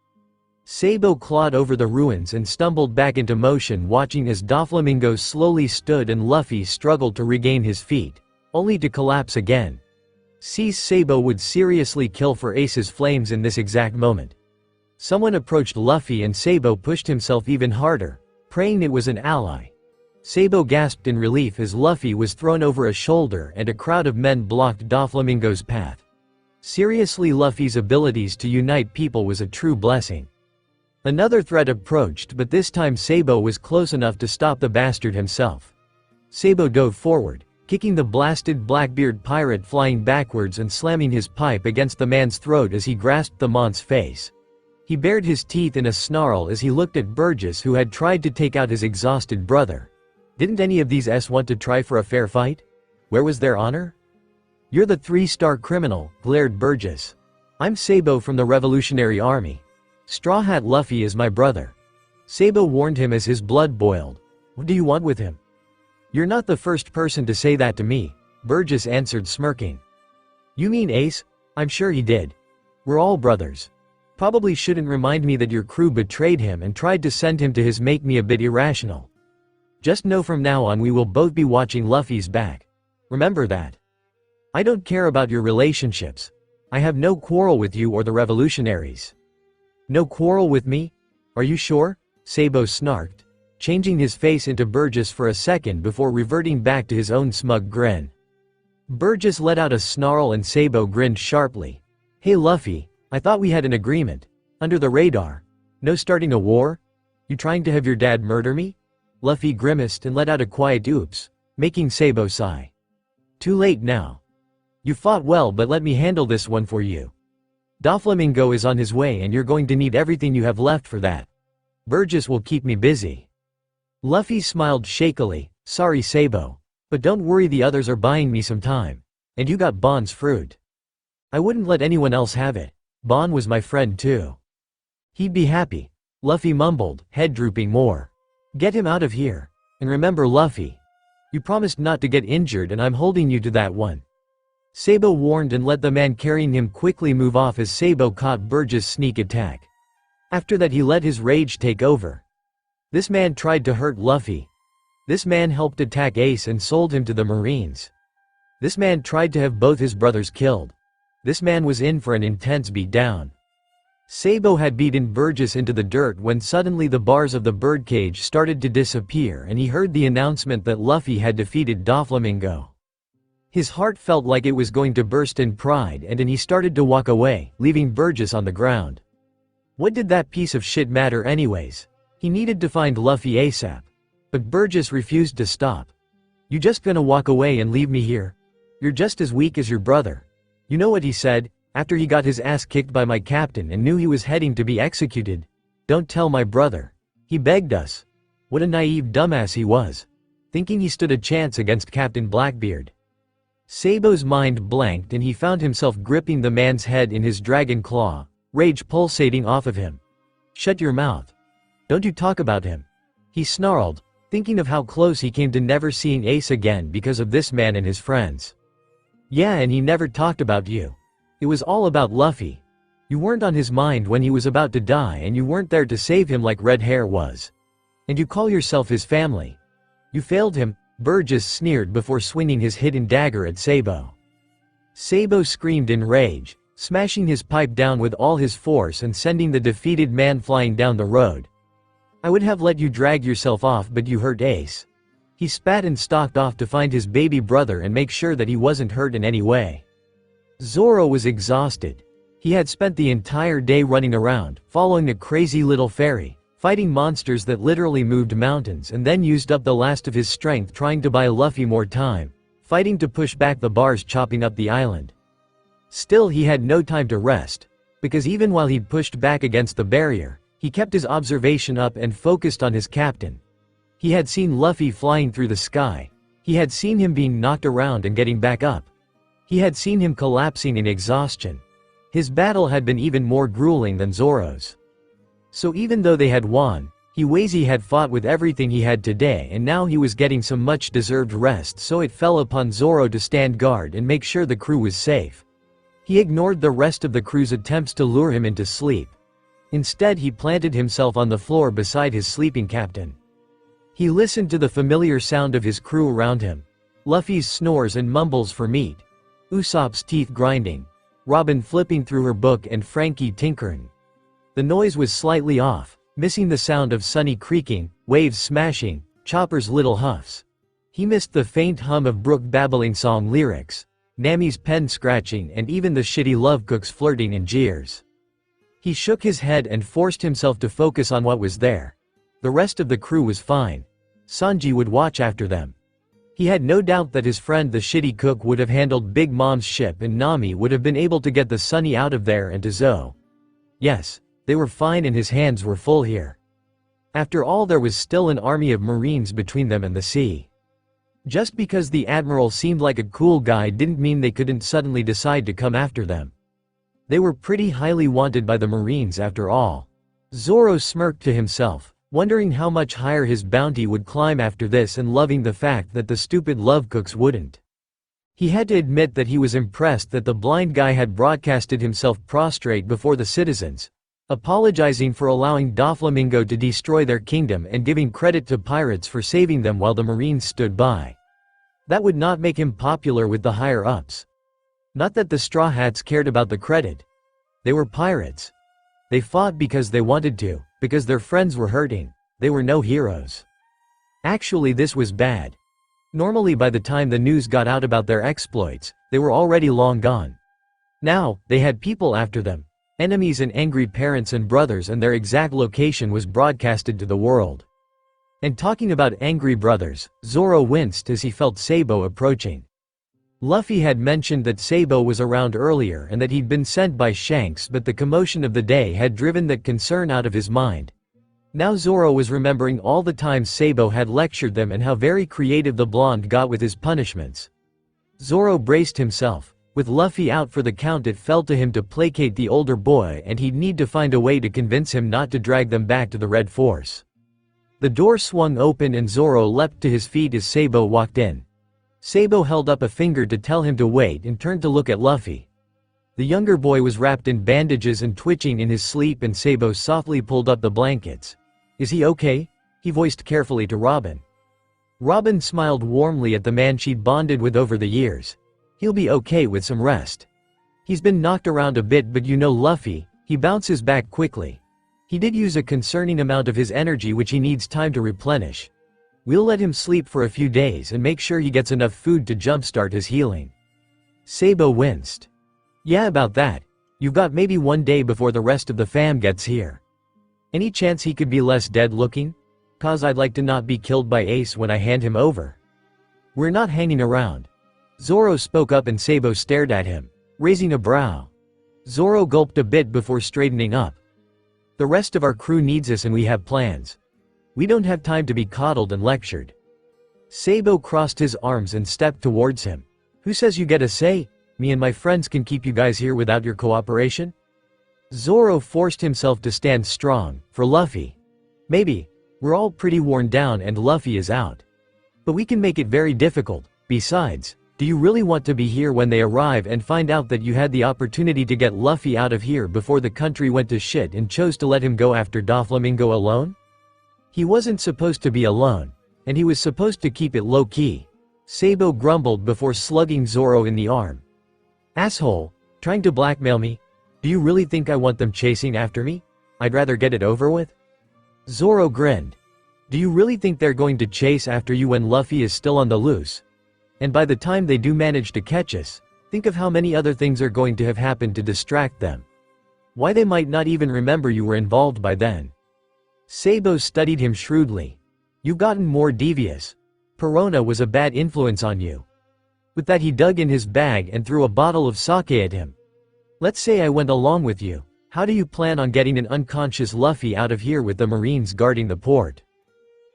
Sabo clawed over the ruins and stumbled back into motion, watching as Doflamingo slowly stood and Luffy struggled to regain his feet, only to collapse again. Sabo would seriously kill for Ace's flames in this exact moment. Someone approached Luffy and Sabo pushed himself even harder, praying it was an ally. Sabo gasped in relief as Luffy was thrown over a shoulder and a crowd of men blocked Doflamingo's path. Seriously, Luffy's abilities to unite people was a true blessing. Another threat approached, but this time Sabo was close enough to stop the bastard himself. Sabo dove forward, kicking the blasted Blackbeard pirate flying backwards and slamming his pipe against the man's throat as he grasped the Mont's face. He bared his teeth in a snarl as he looked at Burgess, who had tried to take out his exhausted brother. Didn't any of these want to try for a fair fight? Where was their honor? You're the 3-star criminal, glared Burgess. I'm Sabo from the Revolutionary Army. Straw Hat Luffy is my brother. Sabo warned him as his blood boiled. What do you want with him? You're not the first person to say that to me, Burgess answered, smirking. You mean Ace? I'm sure he did. We're all brothers. Probably shouldn't remind me that your crew betrayed him and tried to send him to his make me a bit irrational. Just know from now on we will both be watching Luffy's back. Remember that. I don't care about your relationships. I have no quarrel with you or the revolutionaries. No quarrel with me? Are you sure? Sabo snarked, changing his face into Burgess for a second before reverting back to his own smug grin. Burgess let out a snarl and Sabo grinned sharply. Hey Luffy, I thought we had an agreement. Under the radar. No starting a war? You trying to have your dad murder me? Luffy grimaced and let out a quiet oops. making Sabo sigh. Too late now. You fought well, but let me handle this one for you. Doflamingo is on his way and you're going to need everything you have left for that. Burgess will keep me busy. Luffy smiled shakily. Sorry Sabo. But don't worry, the others are buying me some time. And you got Bon's fruit. I wouldn't let anyone else have it. Bon was my friend too. He'd be happy. Luffy mumbled, head drooping more. Get him out of here. And remember Luffy. You promised not to get injured and I'm holding you to that one. Sabo warned and let the man carrying him quickly move off as Sabo caught Burgess' sneak attack. After that he let his rage take over. This man tried to hurt Luffy. This man helped attack Ace and sold him to the Marines. This man tried to have both his brothers killed. This man was in for an intense beatdown. Sabo had beaten Burgess into the dirt when suddenly the bars of the birdcage started to disappear and he heard the announcement that Luffy had defeated Doflamingo. His heart felt like it was going to burst in pride and he started to walk away, leaving Burgess on the ground. What did that piece of shit matter anyways? He needed to find Luffy ASAP. But Burgess refused to stop. You just gonna walk away and leave me here? You're just as weak as your brother. You know what he said, after he got his ass kicked by my captain and knew he was heading to be executed? Don't tell my brother. He begged us. What a naive dumbass he was. Thinking he stood a chance against Captain Blackbeard. Sabo's mind blanked and he found himself gripping the man's head in his dragon claw, rage pulsating off of him. Shut your mouth. Don't you talk about him. He snarled, thinking of how close he came to never seeing Ace again because of this man and his friends. Yeah, and he never talked about you. It was all about Luffy. You weren't on his mind when he was about to die and you weren't there to save him like Red Hair was. And you call yourself his family. You failed him, Burgess sneered before swinging his hidden dagger at Sabo. Sabo screamed in rage, smashing his pipe down with all his force and sending the defeated man flying down the road. I would have let you drag yourself off, but you hurt Ace. He spat and stalked off to find his baby brother and make sure that he wasn't hurt in any way. Zoro was exhausted. He had spent the entire day running around, following a crazy little fairy, fighting monsters that literally moved mountains, and then used up the last of his strength trying to buy Luffy more time, fighting to push back the bars chopping up the island. Still he had no time to rest, because even while he'd pushed back against the barrier, he kept his observation up and focused on his captain. He had seen Luffy flying through the sky. He had seen him being knocked around and getting back up. He had seen him collapsing in exhaustion. His battle had been even more grueling than Zoro's. So even though they had won, Hiwezi had fought with everything he had today and now he was getting some much-deserved rest, so it fell upon Zoro to stand guard and make sure the crew was safe. He ignored the rest of the crew's attempts to lure him into sleep. Instead he planted himself on the floor beside his sleeping captain. He listened to the familiar sound of his crew around him. Luffy's snores and mumbles for meat. Usopp's teeth grinding. Robin flipping through her book and Frankie tinkering. The noise was slightly off, missing the sound of Sunny creaking, waves smashing, Chopper's little huffs. He missed the faint hum of Brook babbling song lyrics, Nami's pen scratching and even the shitty love cooks flirting and jeers. He shook his head and forced himself to focus on what was there. The rest of the crew was fine. Sanji would watch after them. He had no doubt that his friend the shitty cook would have handled Big Mom's ship and Nami would have been able to get the Sunny out of there and to Zoe. Yes, they were fine and his hands were full here. After all, there was still an army of Marines between them and the sea. Just because the Admiral seemed like a cool guy didn't mean they couldn't suddenly decide to come after them. They were pretty highly wanted by the Marines after all. Zoro smirked to himself, wondering how much higher his bounty would climb after this and loving the fact that the stupid love cooks wouldn't. He had to admit that he was impressed that the blind guy had broadcasted himself prostrate before the citizens, apologizing for allowing Doflamingo to destroy their kingdom and giving credit to pirates for saving them while the Marines stood by. That would not make him popular with the higher-ups. Not that the Straw Hats cared about the credit. They were pirates. They fought because they wanted to, because their friends were hurting. They were no heroes. Actually, this was bad. Normally by the time the news got out about their exploits, they were already long gone. Now, they had people after them. Enemies and angry parents and brothers, and their exact location was broadcasted to the world. And talking about angry brothers, Zoro winced as he felt Sabo approaching. Luffy had mentioned that Sabo was around earlier and that he'd been sent by Shanks, but the commotion of the day had driven that concern out of his mind. Now Zoro was remembering all the times Sabo had lectured them and how very creative the blonde got with his punishments. Zoro braced himself. With Luffy out for the count, it fell to him to placate the older boy, and he'd need to find a way to convince him not to drag them back to the Red Force. The door swung open and Zoro leapt to his feet as Sabo walked in. Sabo held up a finger to tell him to wait and turned to look at Luffy. The younger boy was wrapped in bandages and twitching in his sleep, and Sabo softly pulled up the blankets. "Is he okay?" he voiced carefully to Robin. Robin smiled warmly at the man she'd bonded with over the years. "He'll be okay with some rest. He's been knocked around a bit, but you know Luffy, he bounces back quickly. He did use a concerning amount of his energy, which he needs time to replenish. We'll let him sleep for a few days and make sure he gets enough food to jumpstart his healing." Sabo winced. "Yeah, about that. You've got maybe 1 day before the rest of the fam gets here. Any chance he could be less dead looking? 'Cause I'd like to not be killed by Ace when I hand him over." "We're not hanging around." Zoro spoke up and Sabo stared at him, raising a brow. Zoro gulped a bit before straightening up. "The rest of our crew needs us and we have plans. We don't have time to be coddled and lectured." Sabo crossed his arms and stepped towards him. "Who says you get a say? Me and my friends can keep you guys here without your cooperation?" Zoro forced himself to stand strong. "For Luffy. Maybe. We're all pretty worn down and Luffy is out. But we can make it very difficult. Besides, do you really want to be here when they arrive and find out that you had the opportunity to get Luffy out of here before the country went to shit and chose to let him go after Doflamingo alone? He wasn't supposed to be alone, and he was supposed to keep it low-key." Sabo grumbled before slugging Zoro in the arm. "Asshole, trying to blackmail me? Do you really think I want them chasing after me? I'd rather get it over with." Zoro grinned. "Do you really think they're going to chase after you when Luffy is still on the loose? And by the time they do manage to catch us, think of how many other things are going to have happened to distract them. Why, they might not even remember you were involved by then." Sabo studied him shrewdly. "You've gotten more devious. Perona was a bad influence on you." With that, he dug in his bag and threw a bottle of sake at him. "Let's say I went along with you. How do you plan on getting an unconscious Luffy out of here with the Marines guarding the port?"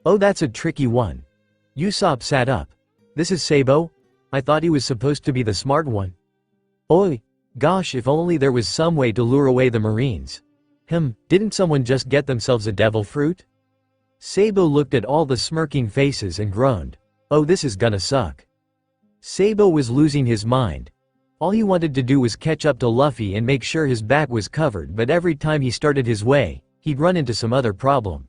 "Oh, that's a tricky one." Usopp sat up. "This is Sabo? I thought he was supposed to be the smart one." "Oi. Gosh, if only there was some way to lure away the Marines. Didn't someone just get themselves a devil fruit?" Sabo looked at all the smirking faces and groaned. "Oh, this is gonna suck." Sabo was losing his mind. All he wanted to do was catch up to Luffy and make sure his back was covered, but every time he started his way, he'd run into some other problem.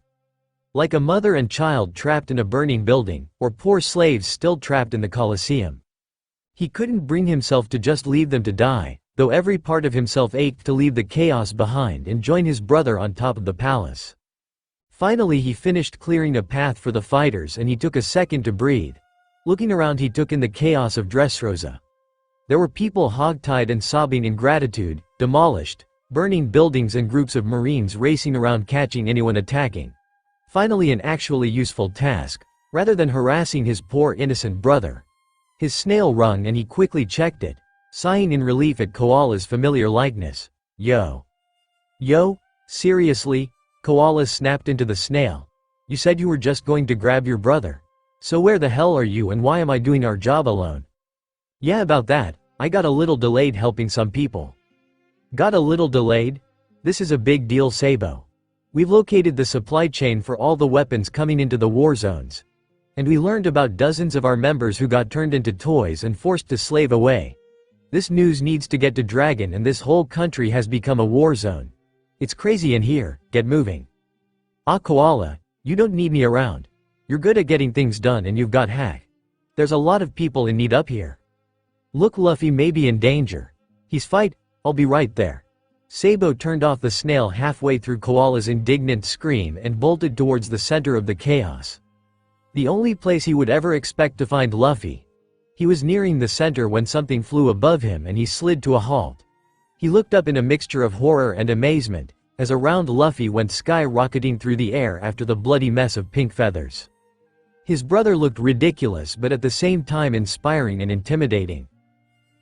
Like a mother and child trapped in a burning building, or poor slaves still trapped in the Colosseum. He couldn't bring himself to just leave them to die, though every part of himself ached to leave the chaos behind and join his brother on top of the palace. Finally, he finished clearing a path for the fighters and he took a second to breathe. Looking around, he took in the chaos of Dressrosa. There were people hogtied and sobbing in gratitude, demolished, burning buildings, and groups of Marines racing around catching anyone attacking. Finally, an actually useful task, rather than harassing his poor innocent brother. His snail rung and he quickly checked it, sighing in relief at Koala's familiar likeness. Yo? Seriously? Koala snapped into the snail. "You said you were just going to grab your brother. So where the hell are you and why am I doing our job alone?" "Yeah, about that. I got a little delayed helping some people." "Got a little delayed? This is a big deal, Sabo. We've located the supply chain for all the weapons coming into the war zones. And we learned about dozens of our members who got turned into toys and forced to slave away. This news needs to get to Dragon and this whole country has become a war zone. It's crazy in here, get moving." "Ah, Koala, you don't need me around. You're good at getting things done and you've got hack. There's a lot of people in need up here. Look, Luffy may be in danger. He's fight, I'll be right there." Sabo turned off the snail halfway through Koala's indignant scream and bolted towards the center of the chaos. The only place he would ever expect to find Luffy. He was nearing the center when something flew above him and he slid to a halt. He looked up in a mixture of horror and amazement. as a round Luffy went skyrocketing through the air after the bloody mess of pink feathers. His brother looked ridiculous but at the same time inspiring and intimidating.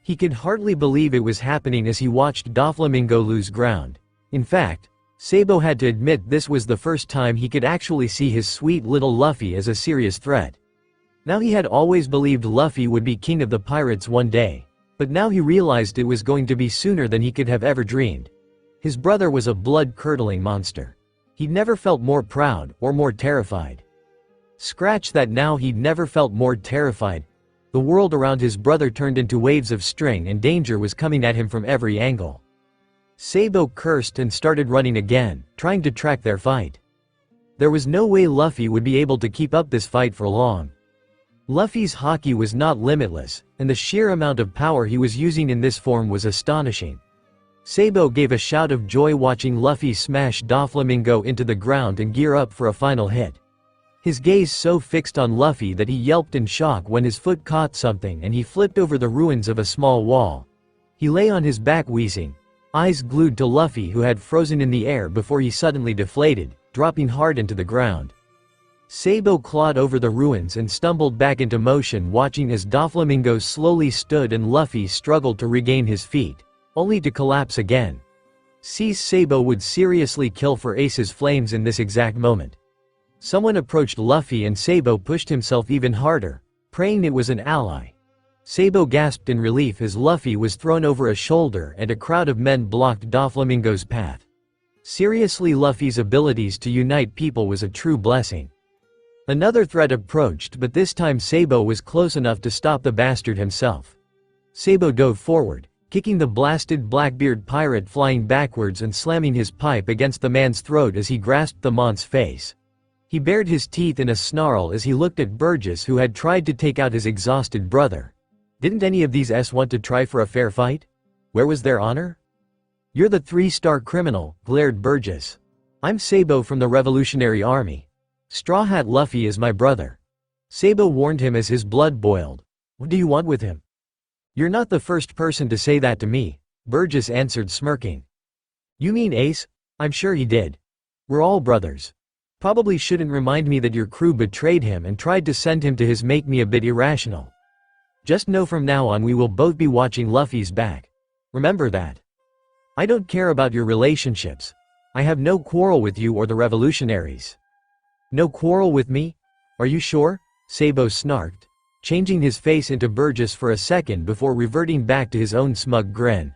He could hardly believe it was happening as he watched Doflamingo lose ground. In fact, Sabo had to admit this was the first time he could actually see his sweet little Luffy as a serious threat. Now he had always believed Luffy would be king of the pirates one day, but now he realized it was going to be sooner than he could have ever dreamed. His brother was a blood-curdling monster. He'd never felt more proud or more terrified. Scratch that, now he'd never felt more terrified. The world around his brother turned into waves of string and danger was coming at him from every angle. Sabo cursed and started running again, trying to track their fight. There was no way Luffy would be able to keep up this fight for long. Luffy's haki was not limitless, and the sheer amount of power he was using in this form was astonishing. Sabo gave a shout of joy watching Luffy smash Doflamingo into the ground and gear up for a final hit. His gaze so fixed on Luffy that he yelped in shock when his foot caught something and he flipped over the ruins of a small wall. He lay on his back wheezing, eyes glued to Luffy who had frozen in the air before he suddenly deflated, dropping hard into the ground. Sabo clawed over the ruins and stumbled back into motion, watching as Doflamingo slowly stood and Luffy struggled to regain his feet, only to collapse again. Sabo would seriously kill for Ace's flames in this exact moment. Someone approached Luffy and Sabo pushed himself even harder, praying it was an ally. Sabo gasped in relief as Luffy was thrown over a shoulder and a crowd of men blocked Doflamingo's path. Seriously, Luffy's abilities to unite people was a true blessing. Another threat approached, but this time Sabo was close enough to stop the bastard himself. Sabo dove forward, kicking the blasted Blackbeard pirate flying backwards and slamming his pipe against the man's throat as he grasped the Mont's face. He bared his teeth in a snarl as he looked at Burgess, who had tried to take out his exhausted brother. Didn't any of these S want to try for a fair fight? Where was their honor? "You're the 3-star criminal," glared Burgess. "I'm Sabo from the Revolutionary Army. Straw Hat Luffy is my brother." Sabo warned him as his blood boiled. "What do you want with him?" "You're not the first person to say that to me," Burgess answered, smirking. "You mean Ace? I'm sure he did. We're all brothers. Probably shouldn't remind me that your crew betrayed him and tried to send him to his make me a bit irrational. Just know from now on we will both be watching Luffy's back. Remember that. I don't care about your relationships. I have no quarrel with you or the revolutionaries." "No quarrel with me? Are you sure?" Sabo snarked, changing his face into Burgess for a second before reverting back to his own smug grin.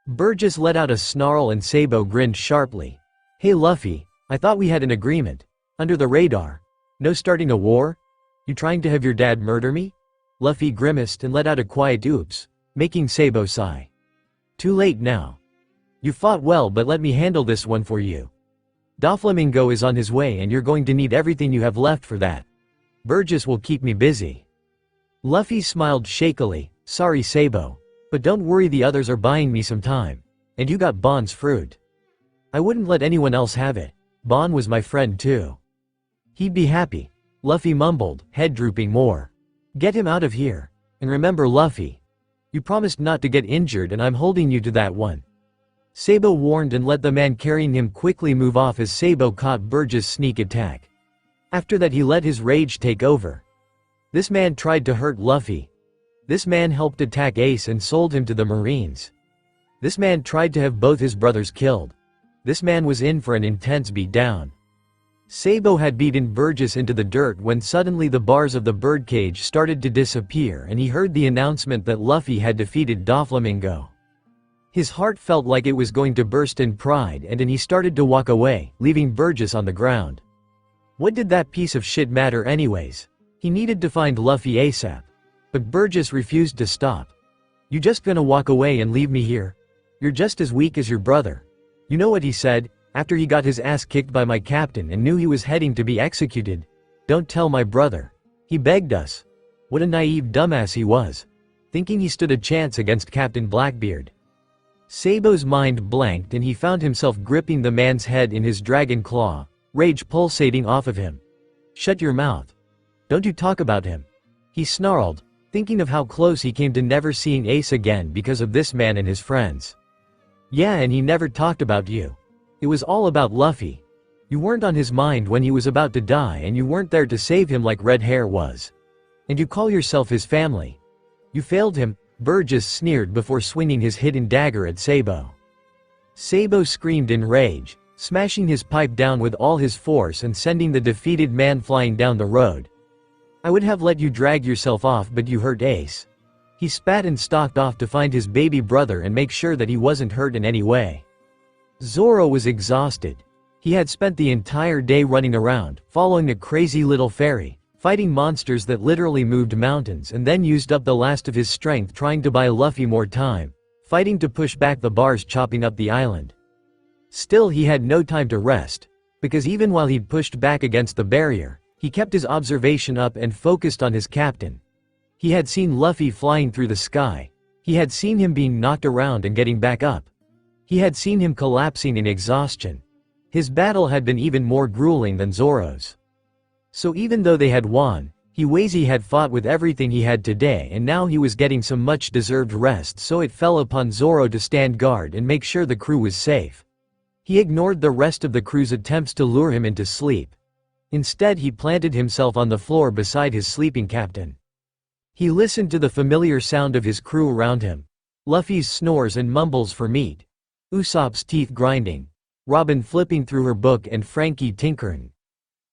Burgess let out a snarl and Sabo grinned sharply. "Hey Luffy, I thought we had an agreement. Under the radar. No starting a war? You trying to have your dad murder me?" Luffy grimaced and let out a quiet oops, making Sabo sigh. "Too late now. You fought well, but let me handle this one for you. Doflamingo is on his way and you're going to need everything you have left for that. Burgess will keep me busy." Luffy smiled shakily. "Sorry Sabo. But don't worry, the others are buying me some time. And you got Bon's fruit. I wouldn't let anyone else have it. Bon was my friend too. He'd be happy." Luffy mumbled, head drooping more. "Get him out of here. And remember Luffy. You promised not to get injured and I'm holding you to that one." Sabo warned and let the man carrying him quickly move off as Sabo caught Burgess' sneak attack. After that he let his rage take over. This man tried to hurt Luffy. This man helped attack Ace and sold him to the Marines. This man tried to have both his brothers killed. This man was in for an intense beatdown. Sabo had beaten Burgess into the dirt when suddenly the bars of the birdcage started to disappear and he heard the announcement that Luffy had defeated Doflamingo. His heart felt like it was going to burst in pride and then he started to walk away, leaving Burgess on the ground. What did that piece of shit matter anyways? He needed to find Luffy ASAP. But Burgess refused to stop. "You just gonna walk away and leave me here? You're just as weak as your brother." You know what he said, after he got his ass kicked by my captain and knew he was heading to be executed? "Don't tell my brother." He begged us. What a naive dumbass he was. Thinking he stood a chance against Captain Blackbeard. Sabo's mind blanked and he found himself gripping the man's head in his dragon claw, rage pulsating off of him. "Shut your mouth. Don't you talk about him." He snarled, thinking of how close he came to never seeing Ace again because of this man and his friends. "Yeah, and he never talked about you. It was all about Luffy. You weren't on his mind when he was about to die, and you weren't there to save him like Red Hair was. And you call yourself his family. You failed him, Burgess sneered before swinging his hidden dagger at Sabo. Sabo screamed in rage, smashing his pipe down with all his force and sending the defeated man flying down the road. I would have let you drag yourself off, but you hurt Ace. He spat and stalked off to find his baby brother and make sure that he wasn't hurt in any way. Zoro was exhausted. He had spent the entire day running around, following a crazy little fairy, fighting monsters that literally moved mountains, and then used up the last of his strength trying to buy Luffy more time, fighting to push back the bars chopping up the island. Still, he had no time to rest, because even while he'd pushed back against the barrier, he kept his observation up and focused on his captain. He had seen Luffy flying through the sky. He had seen him being knocked around and getting back up. He had seen him collapsing in exhaustion. His battle had been even more grueling than Zoro's. So even though they had won, Hiwezi had fought with everything he had today, and now he was getting some much-deserved rest, so it fell upon Zoro to stand guard and make sure the crew was safe. He ignored the rest of the crew's attempts to lure him into sleep. Instead, he planted himself on the floor beside his sleeping captain. He listened to the familiar sound of his crew around him. Luffy's snores and mumbles for meat. Usopp's teeth grinding. Robin flipping through her book and Frankie tinkering.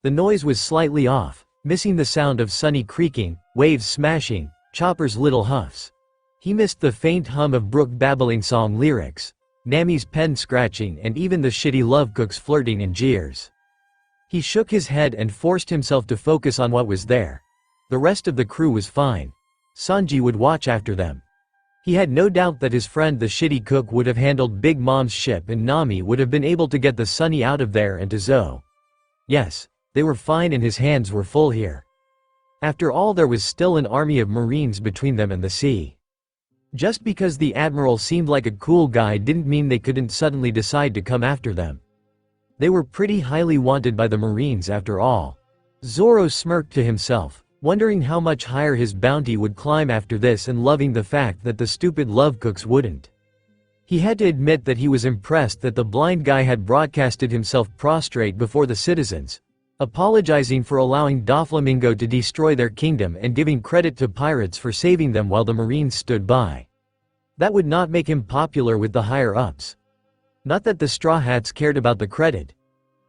The noise was slightly off, missing the sound of Sunny creaking, waves smashing, Chopper's little huffs. He missed the faint hum of Brook babbling song lyrics, Nami's pen scratching, and even the shitty love cooks flirting and jeers. He shook his head and forced himself to focus on what was there. The rest of the crew was fine. Sanji would watch after them. He had no doubt that his friend the shitty cook would have handled Big Mom's ship, and Nami would have been able to get the Sunny out of there and to Zoe. Yes, they were fine and his hands were full here. After all, there was still an army of Marines between them and the sea. Just because the Admiral seemed like a cool guy didn't mean they couldn't suddenly decide to come after them. They were pretty highly wanted by the Marines after all. Zoro smirked to himself, wondering how much higher his bounty would climb after this and loving the fact that the stupid love cooks wouldn't. He had to admit that he was impressed that the blind guy had broadcasted himself prostrate before the citizens, apologizing for allowing Doflamingo to destroy their kingdom and giving credit to pirates for saving them while the Marines stood by. That would not make him popular with the higher-ups. Not that the Straw Hats cared about the credit.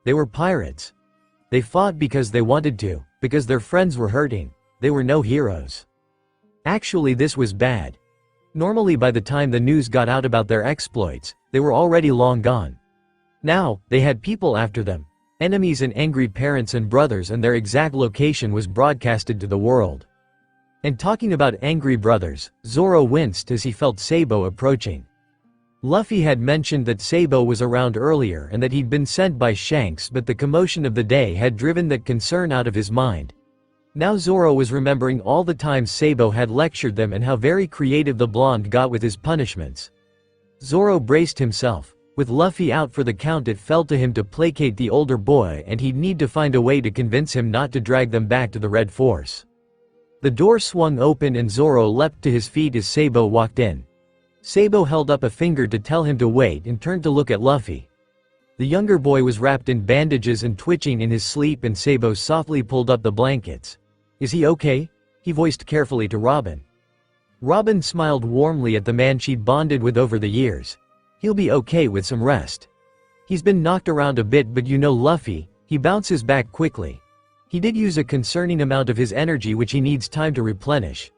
They were pirates. They fought because they wanted to, because their friends were hurting. They were no heroes. Actually, this was bad. Normally, by the time the news got out about their exploits, they were already long gone. Now, they had people after them, enemies and angry parents and brothers, and their exact location was broadcasted to the world. And talking about angry brothers, Zoro winced as he felt Sabo approaching. Luffy had mentioned that Sabo was around earlier and that he'd been sent by Shanks, but the commotion of the day had driven that concern out of his mind. Now Zoro was remembering all the times Sabo had lectured them and how very creative the blonde got with his punishments. Zoro braced himself. With Luffy out for the count, it fell to him to placate the older boy, and he'd need to find a way to convince him not to drag them back to the Red Force. The door swung open and Zoro leapt to his feet as Sabo walked in. Sabo held up a finger to tell him to wait and turned to look at Luffy. The younger boy was wrapped in bandages and twitching in his sleep, and Sabo softly pulled up the blankets. "Is he okay?" he voiced carefully to Robin. Robin smiled warmly at the man she'd bonded with over the years. "He'll be okay with some rest. He's been knocked around a bit, but you know Luffy, he bounces back quickly. He did use a concerning amount of his energy, which he needs time to replenish.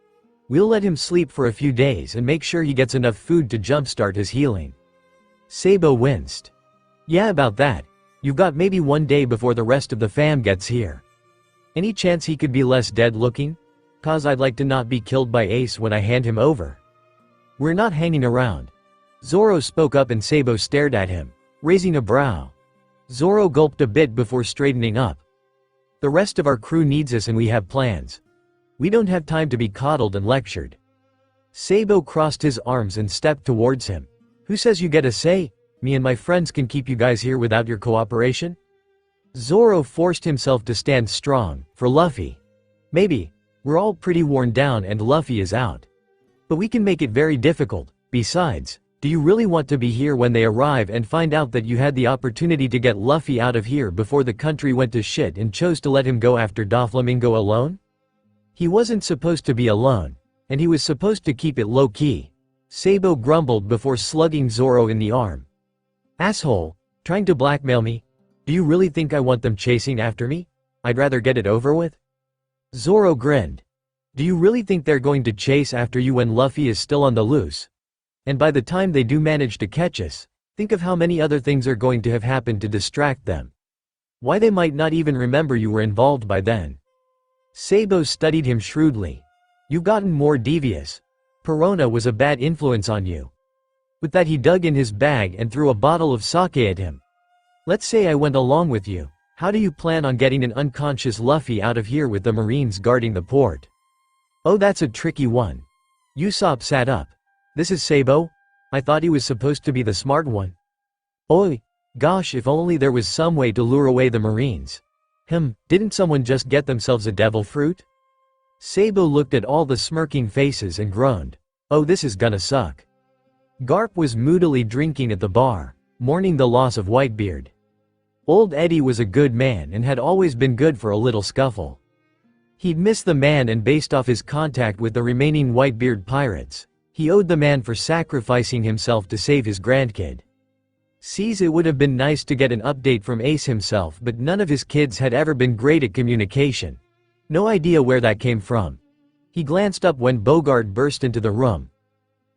We'll let him sleep for a few days and make sure he gets enough food to jumpstart his healing." Sabo winced. "Yeah, about that. You've got maybe one day before the rest of the fam gets here. Any chance he could be less dead looking? 'Cause I'd like to not be killed by Ace when I hand him over." "We're not hanging around." Zoro spoke up and Sabo stared at him, raising a brow. Zoro gulped a bit before straightening up. "The rest of our crew needs us and we have plans. We don't have time to be coddled and lectured." Sabo crossed his arms and stepped towards him. "Who says you get a say? Me and my friends can keep you guys here without your cooperation?" Zoro forced himself to stand strong, for Luffy. "Maybe. We're all pretty worn down and Luffy is out. But we can make it very difficult. Besides, Do you really want to be here when they arrive and find out that you had the opportunity to get Luffy out of here before the country went to shit and chose to let him go after Doflamingo alone? He wasn't supposed to be alone, and he was supposed to keep it low-key. Sabo grumbled before slugging Zoro in the arm. Asshole, trying to blackmail me? Do you really think I want them chasing after me? I'd rather get it over with. Zoro grinned. Do you really think they're going to chase after you when Luffy is still on the loose? And by the time they do manage to catch us, think of how many other things are going to have happened to distract them. Why they might not even remember you were involved by then. Sabo studied him shrewdly. You've gotten more devious. Perona was a bad influence on you. With that he dug in his bag and threw a bottle of sake at him. Let's say I went along with you. How do you plan on getting an unconscious Luffy out of here with the Marines guarding the port? Oh, that's a tricky one. Usopp sat up. This is Sabo? I thought he was supposed to be the smart one. Oi, gosh, if only there was some way to lure away the Marines. Didn't someone just get themselves a devil fruit? Sabo looked at all the smirking faces and groaned. Oh, this is gonna suck. Garp was moodily drinking at the bar, mourning the loss of Whitebeard. Old Eddie was a good man and had always been good for a little scuffle. He'd missed the man, and based off his contact with the remaining Whitebeard pirates, he owed the man for sacrificing himself to save his grandkid. It would have been nice to get an update from Ace himself, but none of his kids had ever been great at communication. No idea where that came from. He glanced up when Bogard burst into the room.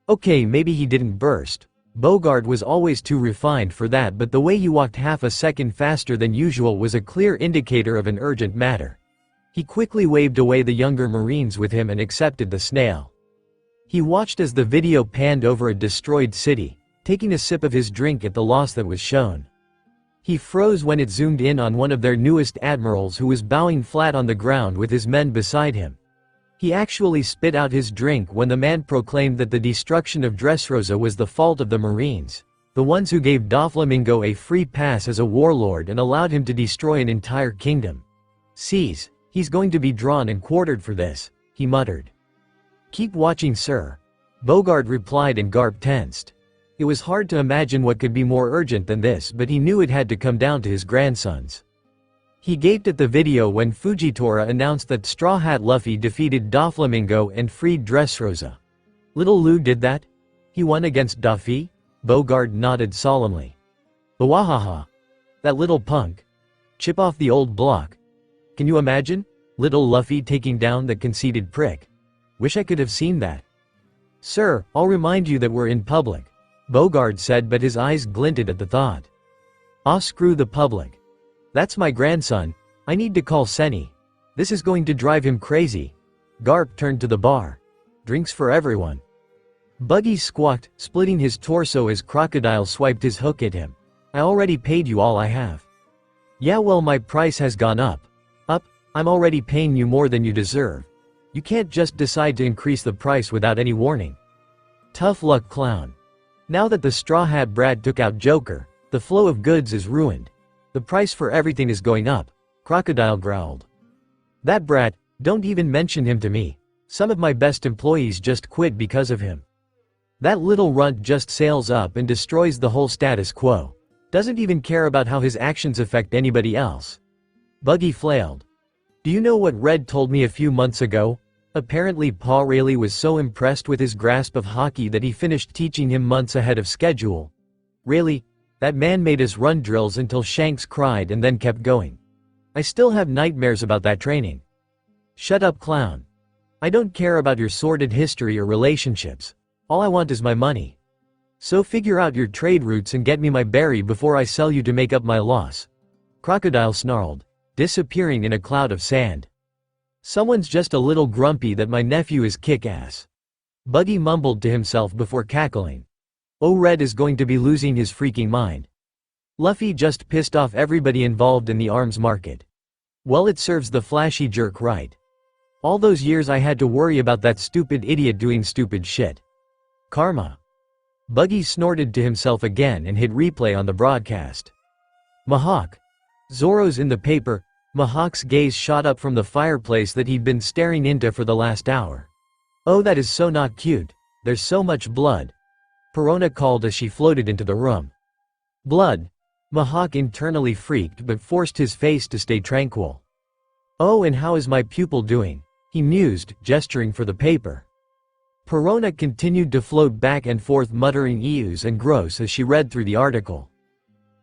Okay, maybe he didn't burst. Bogard was always too refined for that, but the way he walked half a second faster than usual was a clear indicator of an urgent matter. He quickly waved away the younger Marines with him and accepted the snail. He watched as the video panned over a destroyed city, taking a sip of his drink at the loss that was shown. He froze when it zoomed in on one of their newest admirals who was bowing flat on the ground with his men beside him. He actually spit out his drink when the man proclaimed that the destruction of Dressrosa was the fault of the Marines, the ones who gave Doflamingo a free pass as a warlord and allowed him to destroy an entire kingdom. He's going to be drawn and quartered for this, he muttered. Keep watching, sir. Bogard replied, and Garp tensed. It was hard to imagine what could be more urgent than this, but he knew it had to come down to his grandsons. He gaped at the video when Fujitora announced that Straw Hat Luffy defeated Doflamingo and freed Dressrosa. Little Lou did that? He won against Duffy? Bogard nodded solemnly. Wahaha. That little punk. Chip off the old block. Can you imagine? Little Luffy taking down the conceited prick. Wish I could have seen that. Sir, I'll remind you that we're in public, Bogard said, but his eyes glinted at the thought. Ah, screw the public. That's my grandson. I need to call Senny. This is going to drive him crazy. Garp turned to the bar. Drinks for everyone. Buggy squawked, splitting his torso as Crocodile swiped his hook at him. I already paid you all I have. Yeah, well, my price has gone up. I'm already paying you more than you deserve. You can't just decide to increase the price without any warning. Tough luck, clown. Now that the Straw Hat Brat took out Joker, the flow of goods is ruined. The price for everything is going up, Crocodile growled. That brat, don't even mention him to me. Some of my best employees just quit because of him. That little runt just sails up and destroys the whole status quo. Doesn't even care about how his actions affect anybody else. Buggy flailed. Do you know what Red told me a few months ago? Apparently Pa Rayleigh was so impressed with his grasp of hockey that he finished teaching him months ahead of schedule. Rayleigh, that man made us run drills until Shanks cried and then kept going. I still have nightmares about that training. Shut up, clown. I don't care about your sordid history or relationships. All I want is my money. So figure out your trade routes and get me my berry before I sell you to make up my loss. Crocodile snarled, disappearing in a cloud of sand. Someone's just a little grumpy that my nephew is kick-ass. Buggy mumbled to himself before cackling. Oh, Red is going to be losing his freaking mind. Luffy just pissed off everybody involved in the arms market. Well, it serves the flashy jerk right. All those years I had to worry about that stupid idiot doing stupid shit. Karma. Buggy snorted to himself again and hit replay on the broadcast. Mihawk. Zoro's in the paper. Mihawk's gaze shot up from the fireplace that he'd been staring into for the last hour. Oh, that is so not cute. There's so much blood. Perona called as she floated into the room. Blood. Mahawk internally freaked but forced his face to stay tranquil. Oh, and how is my pupil doing? He mused, gesturing for the paper. Perona continued to float back and forth muttering ews and gross as she read through the article.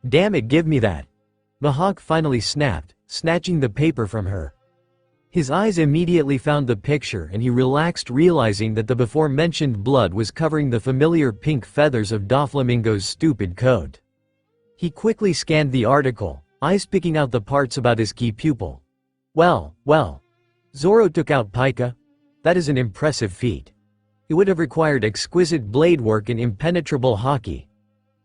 Damn it, give me that. Mahawk finally snapped, snatching the paper from her. His eyes immediately found the picture and he relaxed, realizing that the before-mentioned blood was covering the familiar pink feathers of Doflamingo's stupid coat. He quickly scanned the article, eyes picking out the parts about his key pupil. Well. Zoro took out Pika. That is an impressive feat. It would have required exquisite blade work and impenetrable haki.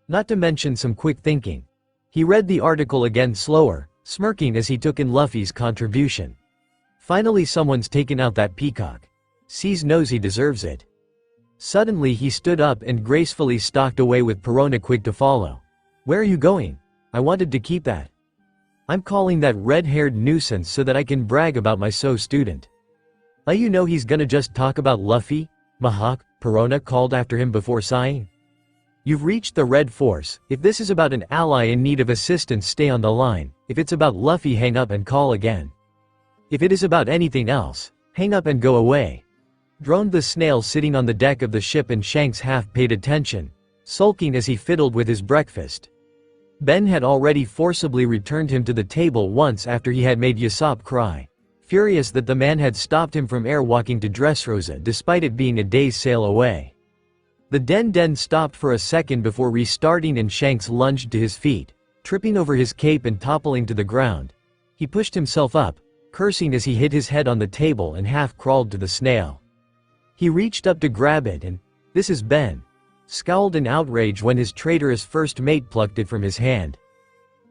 Not to mention some quick thinking. He read the article again slower, smirking as he took in Luffy's contribution. Finally someone's taken out that peacock. C's knows he deserves it. Suddenly he stood up and gracefully stalked away with Perona quick to follow. Where are you going? I wanted to keep that. I'm calling that red-haired nuisance so that I can brag about my student. You know he's gonna just talk about Luffy? Mahawk, Perona called after him before sighing. You've reached the Red Force. If this is about an ally in need of assistance, stay on the line. If it's about Luffy, hang up and call again. If it is about anything else, hang up and go away. Droned the snail sitting on the deck of the ship, and Shanks half paid attention, sulking as he fiddled with his breakfast. Ben had already forcibly returned him to the table once after he had made Usopp cry, furious that the man had stopped him from airwalking to Dressrosa despite it being a day's sail away. The Den stopped for a second before restarting, and Shanks lunged to his feet, tripping over his cape and toppling to the ground. He pushed himself up, cursing as he hit his head on the table and half crawled to the snail. He reached up to grab it and, this is Ben, scowled in outrage when his traitorous first mate plucked it from his hand.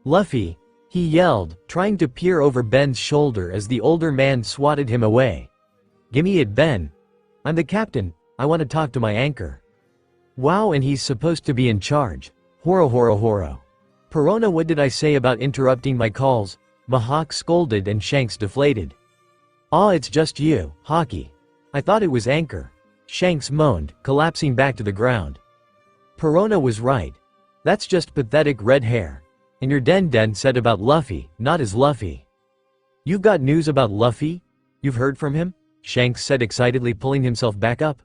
Luffy, he yelled, trying to peer over Ben's shoulder as the older man swatted him away. Gimme it, Ben. I'm the captain, I want to talk to my anchor. Wow, and he's supposed to be in charge. Horo. Perona, what did I say about interrupting my calls? Mahawk scolded and Shanks deflated. It's just you, Haki. I thought it was anchor. Shanks moaned, collapsing back to the ground. Perona was right. That's just pathetic red hair. And your Den said about Luffy, not his Luffy. You've got news about Luffy? You've heard from him? Shanks said excitedly, pulling himself back up.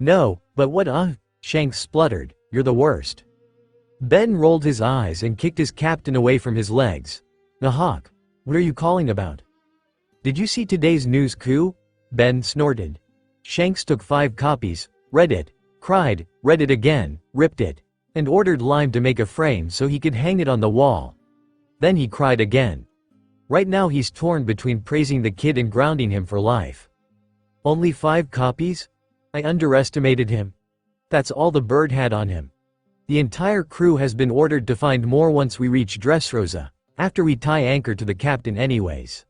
No, but what Shanks spluttered, you're the worst. Ben rolled his eyes and kicked his captain away from his legs. Mahawk, what are you calling about? Did you see today's news coup? Ben snorted. Shanks took 5 copies, read it, cried, read it again, ripped it, and ordered Lime to make a frame so he could hang it on the wall. Then he cried again. Right now he's torn between praising the kid and grounding him for life. Only 5 copies? I underestimated him. That's all the bird had on him. The entire crew has been ordered to find more once we reach Dressrosa, after we tie anchor to the captain anyways.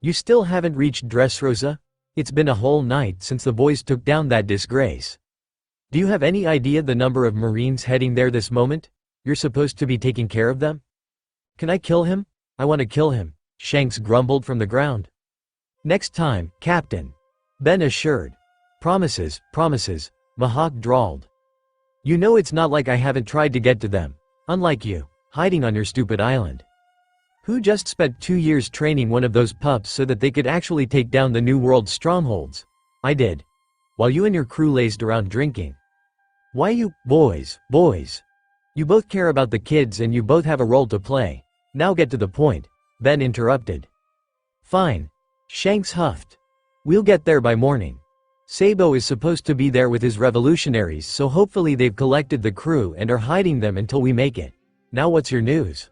You still haven't reached Dressrosa? It's been a whole night since the boys took down that disgrace. Do you have any idea the number of Marines heading there this moment? You're supposed to be taking care of them? Can I kill him? I want to kill him, Shanks grumbled from the ground. Next time, Captain. Ben assured. Promises, Mahawk drawled. You know it's not like I haven't tried to get to them. Unlike you, hiding on your stupid island. Who just spent 2 years training one of those pups so that they could actually take down the New World strongholds? I did. While you and your crew lazed around drinking. Why you, boys. You both care about the kids and you both have a role to play. Now get to the point, Ben interrupted. Fine. Shanks huffed. We'll get there by morning. Sabo is supposed to be there with his revolutionaries, so hopefully they've collected the crew and are hiding them until we make it. Now what's your news?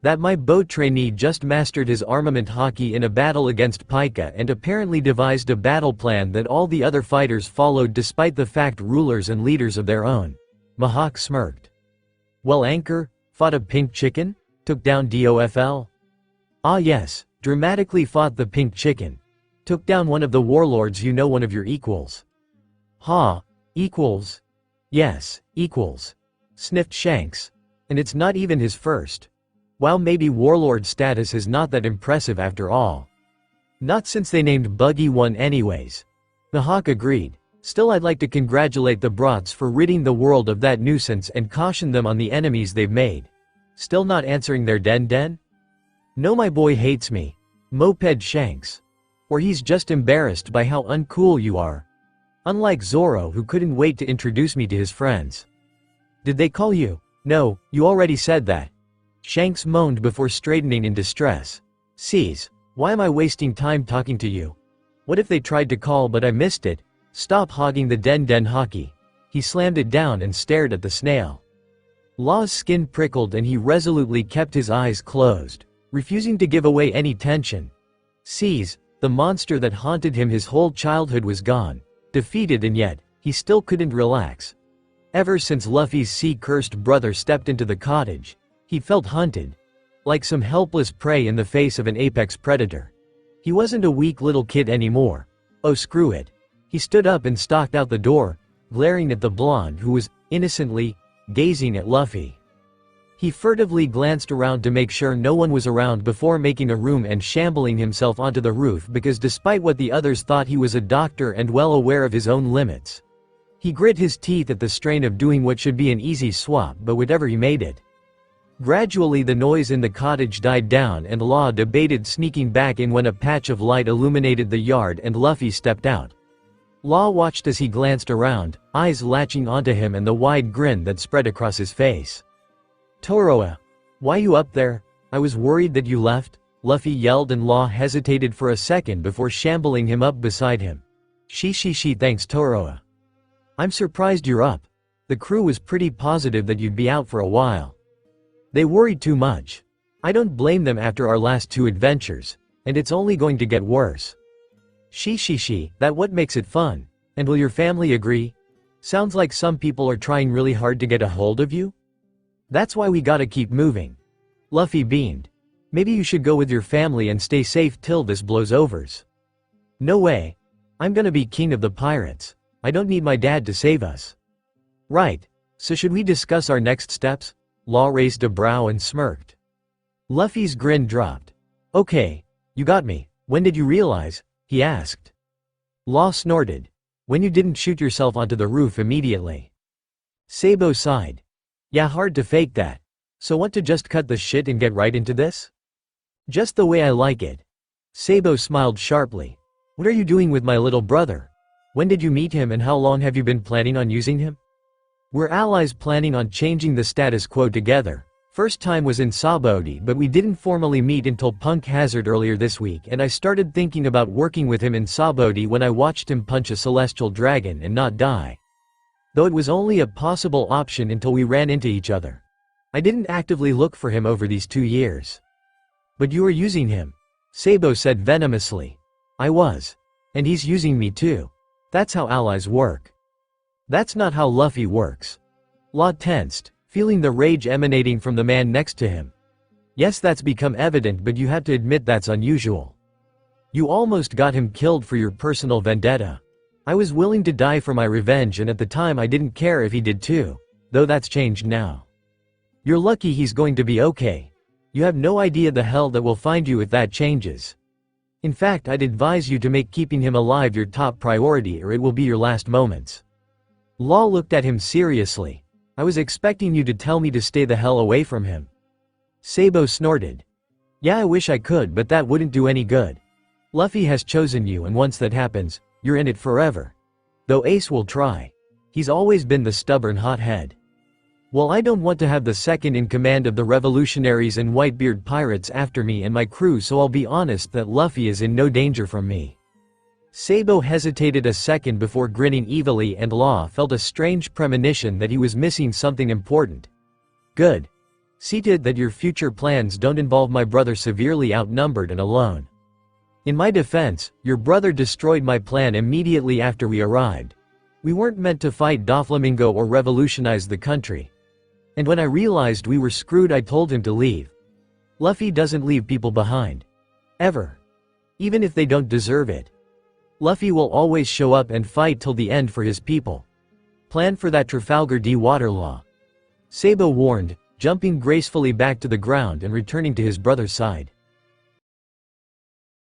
That my boat trainee just mastered his armament haki in a battle against Pika and apparently devised a battle plan that all the other fighters followed despite the fact rulers and leaders of their own. Mahawk smirked. Well, Anchor, fought a pink chicken? Took down DOFL? Ah yes, dramatically fought the pink chicken. Took down one of the warlords, you know, one of your equals. Equals? Yes, equals. Sniffed Shanks. And it's not even his first. Well, maybe warlord status is not that impressive after all. Not since they named Buggy one anyways. Mahawk agreed. Still, I'd like to congratulate the brats for ridding the world of that nuisance and caution them on the enemies they've made. Still not answering their den? No, my boy hates me. Moped Shanks. Or he's just embarrassed by how uncool you are. Unlike Zoro, who couldn't wait to introduce me to his friends. Did they call you? No, you already said that. Shanks moaned before straightening in distress. Cease. Why am I wasting time talking to you? What if they tried to call but I missed it? Stop hogging the den hockey. He slammed it down and stared at the snail. Law's skin prickled and he resolutely kept his eyes closed, refusing to give away any tension. Cease. The monster that haunted him his whole childhood was gone. Defeated, and yet, he still couldn't relax. Ever since Luffy's sea-cursed brother stepped into the cottage, he felt hunted. Like some helpless prey in the face of an apex predator. He wasn't a weak little kid anymore. Oh, screw it. He stood up and stalked out the door, glaring at the blonde who was, innocently, gazing at Luffy. He furtively glanced around to make sure no one was around before making a room and shambling himself onto the roof, because despite what the others thought, he was a doctor and well aware of his own limits. He grit his teeth at the strain of doing what should be an easy swap, but whatever he made it. Gradually the noise in the cottage died down and Law debated sneaking back in when a patch of light illuminated the yard and Luffy stepped out. Law watched as he glanced around, eyes latching onto him and the wide grin that spread across his face. Toroa. Why you up there? I was worried that you left, Luffy yelled, and Law hesitated for a second before shambling him up beside him. She thanks Toroa. I'm surprised you're up. The crew was pretty positive that you'd be out for a while. They worried too much. I don't blame them after our last 2 adventures, and it's only going to get worse. She, that what makes it fun. And will your family agree? Sounds like some people are trying really hard to get a hold of you? That's why we gotta keep moving. Luffy beamed. Maybe you should go with your family and stay safe till this blows over. No way. I'm gonna be king of the pirates. I don't need my dad to save us. Right. So should we discuss our next steps? Law raised a brow and smirked. Luffy's grin dropped. Okay, you got me. When did you realize? He asked. Law snorted. When you didn't shoot yourself onto the roof immediately. Sabo sighed. Yeah, hard to fake that. So want to just cut the shit and get right into this? Just the way I like it. Sabo smiled sharply. What are you doing with my little brother? When did you meet him and how long have you been planning on using him? We're allies planning on changing the status quo together. First time was in Sabaody, but we didn't formally meet until Punk Hazard earlier this week, and I started thinking about working with him in Sabaody when I watched him punch a celestial dragon and not die. Though it was only a possible option until we ran into each other. I didn't actively look for him over these 2 years. But you were using him. Sabo said venomously. I was. And he's using me too. That's how allies work. That's not how Luffy works. Law tensed, feeling the rage emanating from the man next to him. Yes, that's become evident, but you have to admit that's unusual. You almost got him killed for your personal vendetta. I was willing to die for my revenge, and at the time I didn't care if he did too, though that's changed now. You're lucky he's going to be okay. You have no idea the hell that will find you if that changes. In fact, I'd advise you to make keeping him alive your top priority, or it will be your last moments. Law looked at him seriously. I was expecting you to tell me to stay the hell away from him. Sabo snorted. Yeah, I wish I could, but that wouldn't do any good. Luffy has chosen you, and once that happens, you're in it forever. Though Ace will try. He's always been the stubborn hothead. Well, I don't want to have the second in command of the revolutionaries and Whitebeard pirates after me and my crew, so I'll be honest that Luffy is in no danger from me. Sabo hesitated a second before grinning evilly, and Law felt a strange premonition that he was missing something important. Good. See to it that your future plans don't involve my brother severely outnumbered and alone. In my defense, your brother destroyed my plan immediately after we arrived. We weren't meant to fight Doflamingo or revolutionize the country. And when I realized we were screwed, I told him to leave. Luffy doesn't leave people behind. Ever. Even if they don't deserve it. Luffy will always show up and fight till the end for his people. Plan for that Trafalgar D. Waterlaw. Sabo warned, jumping gracefully back to the ground and returning to his brother's side.